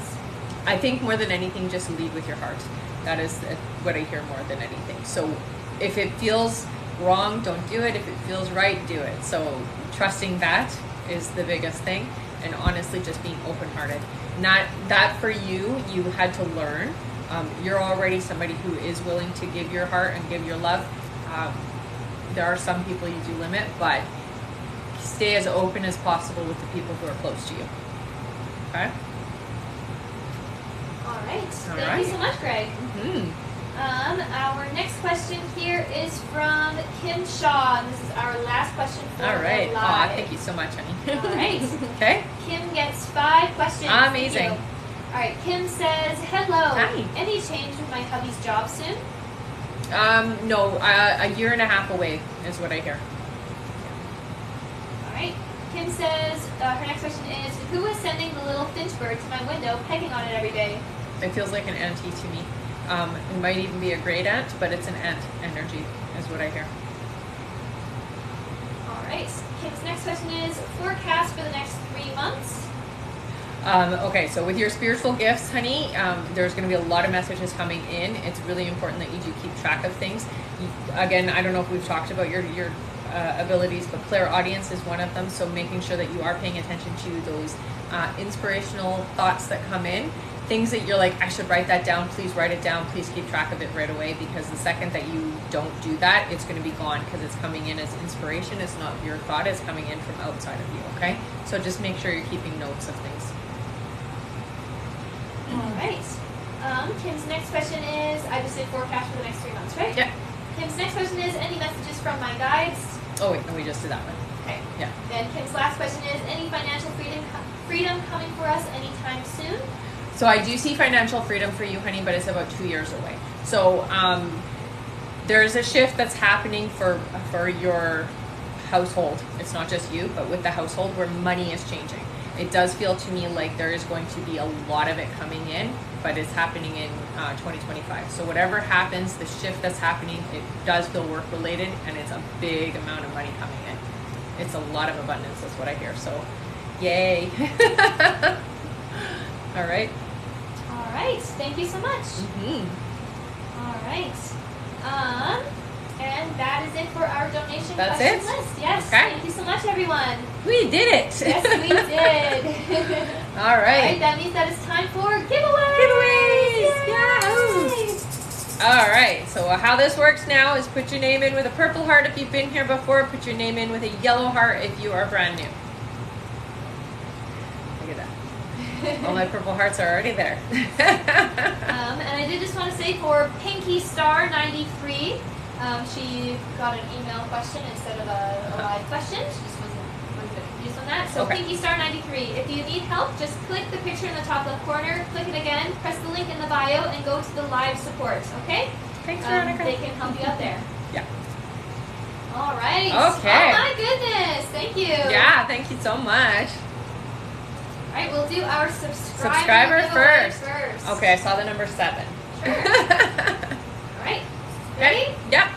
I think more than anything, just lead with your heart. That is what I hear more than anything. So if it feels wrong, don't do it. If it feels right, do it. So trusting that is the biggest thing. And honestly, just being open-hearted. Not that for you had to learn. You're already somebody who is willing to give your heart and give your love. There are some people you do limit, but stay as open as possible with the people who are close to you. Okay? All right. All Thank right. you so much, Greg. Mm-hmm. Our next question here is from Kim Shaw, and this is our last question for All right. the Aw, live. thank you so much, honey. All right. Okay. Kim gets 5 questions. Thank Amazing. you. All right. Kim says, hello. Hi. Any change with my hubby's job soon? No, a year and a half away is what I hear. All right. Kim says, her next question is, who is sending the little finch bird to my window, pecking on it every day? It feels like an auntie to me. It might even be a great aunt, but it's an aunt energy is what I hear. All right. Kim's next question is, forecast for the next 3 months? Okay, so with your spiritual gifts, honey, there's going to be a lot of messages coming in. It's really important that you do keep track of things. Again, I don't know if we've talked about your abilities, but clairaudience is one of them. So making sure that you are paying attention to those inspirational thoughts that come in. Things that you're like, I should write that down. Please write it down. Please keep track of it right away, because the second that you don't do that, it's going to be gone because it's coming in as inspiration. It's not your thought. It's coming in from outside of you, okay? So just make sure you're keeping notes of things. All right. Kim's next question is, I just did forecast for the next 3 months, right? Yeah. Kim's next question is, any messages from my guides? Oh wait, no, we just did that one. Okay. Yeah. Then Kim's last question is, any financial freedom coming for us anytime soon? So I do see financial freedom for you, honey, but it's about 2 years away. So there's a shift that's happening for your household. It's not just you, but with the household where money is changing. It does feel to me like there is going to be a lot of it coming in, but it's happening in 2025. So whatever happens, the shift that's happening, it does feel work related, and it's a big amount of money coming in. it's a lot of abundance, is what I hear. So, yay. All right. All right. Thank you so much. All right. And that is it for our donation That's question it? list. Yes. Okay. Thank you so much, everyone. We did it. Yes, we did. All All right. right. That means that it's time for giveaways. Giveaways. Yahoo! All right. So how this works now is put your name in with a purple heart if you've been here before. Put your name in with a yellow heart if you are brand new. Look at that. All my purple hearts are already there. And I did just want to say for Pinky Star 93, she got an email question instead of a live question. She just was a bit confused on that. So Okay. Pinky Star 93, if you need help, just click the picture in the top left corner, click it again, press the link in the bio, and go to the live support. Okay? Thanks, Veronica. They can help you out there. Yeah. All right. Okay. Oh my goodness. Thank you. Yeah, thank you so much. All right, we'll do our Subscriber giveaway first. Okay, I saw the number 7. Sure. All right. Ready? Yep.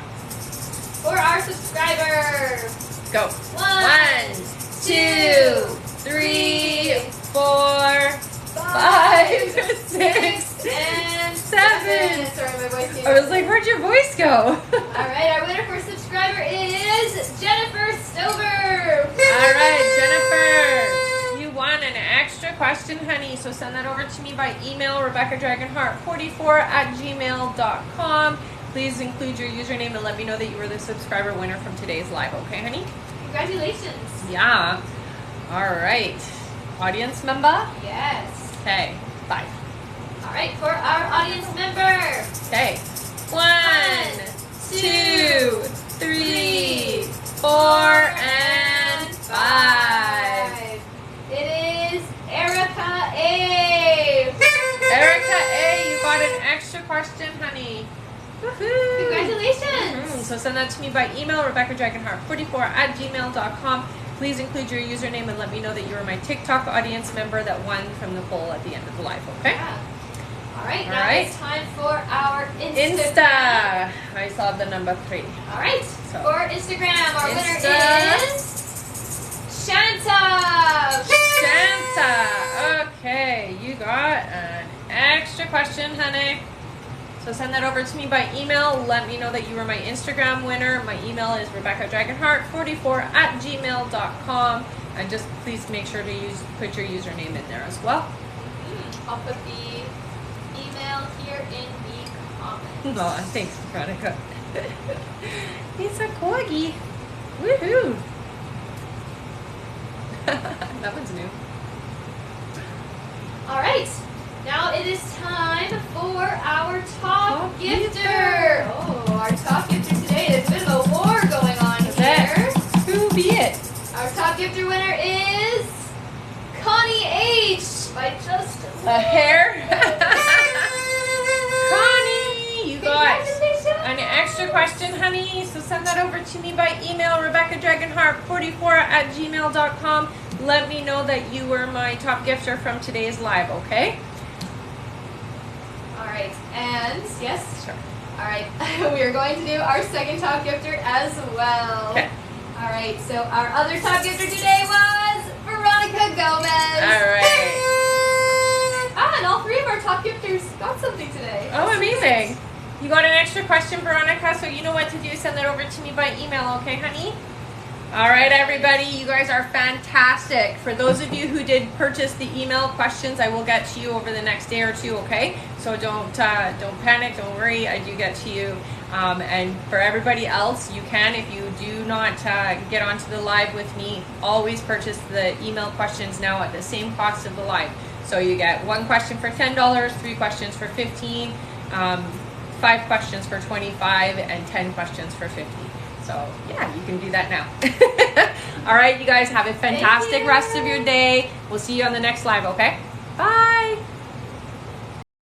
For our subscribers. Go. 1, 2, 3, 4, 5, 6, and 7. Sorry, my voice came I was like, where'd your voice go? All right, our winner for subscriber is Jennifer Stover. All right, Jennifer, you won an extra question, honey. So send that over to me by email, RebeccaDragonheart44@gmail.com. Please include your username and let me know that you were the subscriber winner from today's live, okay, honey? Congratulations. Yeah. All right. Audience member? Yes. Okay. 5. All right, for our audience member. Okay. 1, 2, 3, 4, and 5. It is Erica A. Erica A, you got an extra question, honey. Woohoo! Congratulations. So send that to me by email, RebeccaDragonheart44@gmail.com. Please include your username and let me know that you are my TikTok audience member that won from the poll at the end of the live, okay? Yeah. All right, All now right. it's time for our Instagram. Insta. I saw the number 3. All right, So. for Instagram, our winner Insta. is Shanta. Shanta. Okay, you got an extra question, honey. So send that over to me by email. Let me know that you were my Instagram winner. My email is RebeccaDragonheart44@gmail.com. And just please make sure to put your username in there as well. I'll put the email here in the comments. Oh, thanks, Veronica. It's a corgi. Woohoo! That one's new. All right, now it is time for our top gifter. gifter. Oh, our top gifter today. There's a bit of a war going on here. Who be it? Our top gifter winner is Connie H. by just A hair? Connie, you got Congratulations. an extra question, honey. So send that over to me by email, RebeccaDragonheart44@gmail.com. Let me know that you were my top gifter from today's live, okay? All right, and yes, Sure. all right, we are going to do our second top gifter as well. Okay. All right, so our other top gifter today was Veronica Gomez. All right. And all 3 of our top gifters got something today. Oh, amazing. You got an extra question, Veronica, so you know what to do. Send that over to me by email, okay, honey? All right, everybody, you guys are fantastic. For those of you who did purchase the email questions, I will get to you over the next day or 2, okay? So don't panic, don't worry, I do get to you. And for everybody else, you can, if you do not get onto the live with me, always purchase the email questions now at the same cost of the live. So you get 1 question for $10, 3 questions for $15, 5 questions for $25, and 10 questions for $50. So yeah, you can do that now. All right, you guys have a fantastic rest of your day. We'll see you on the next live, okay? Bye.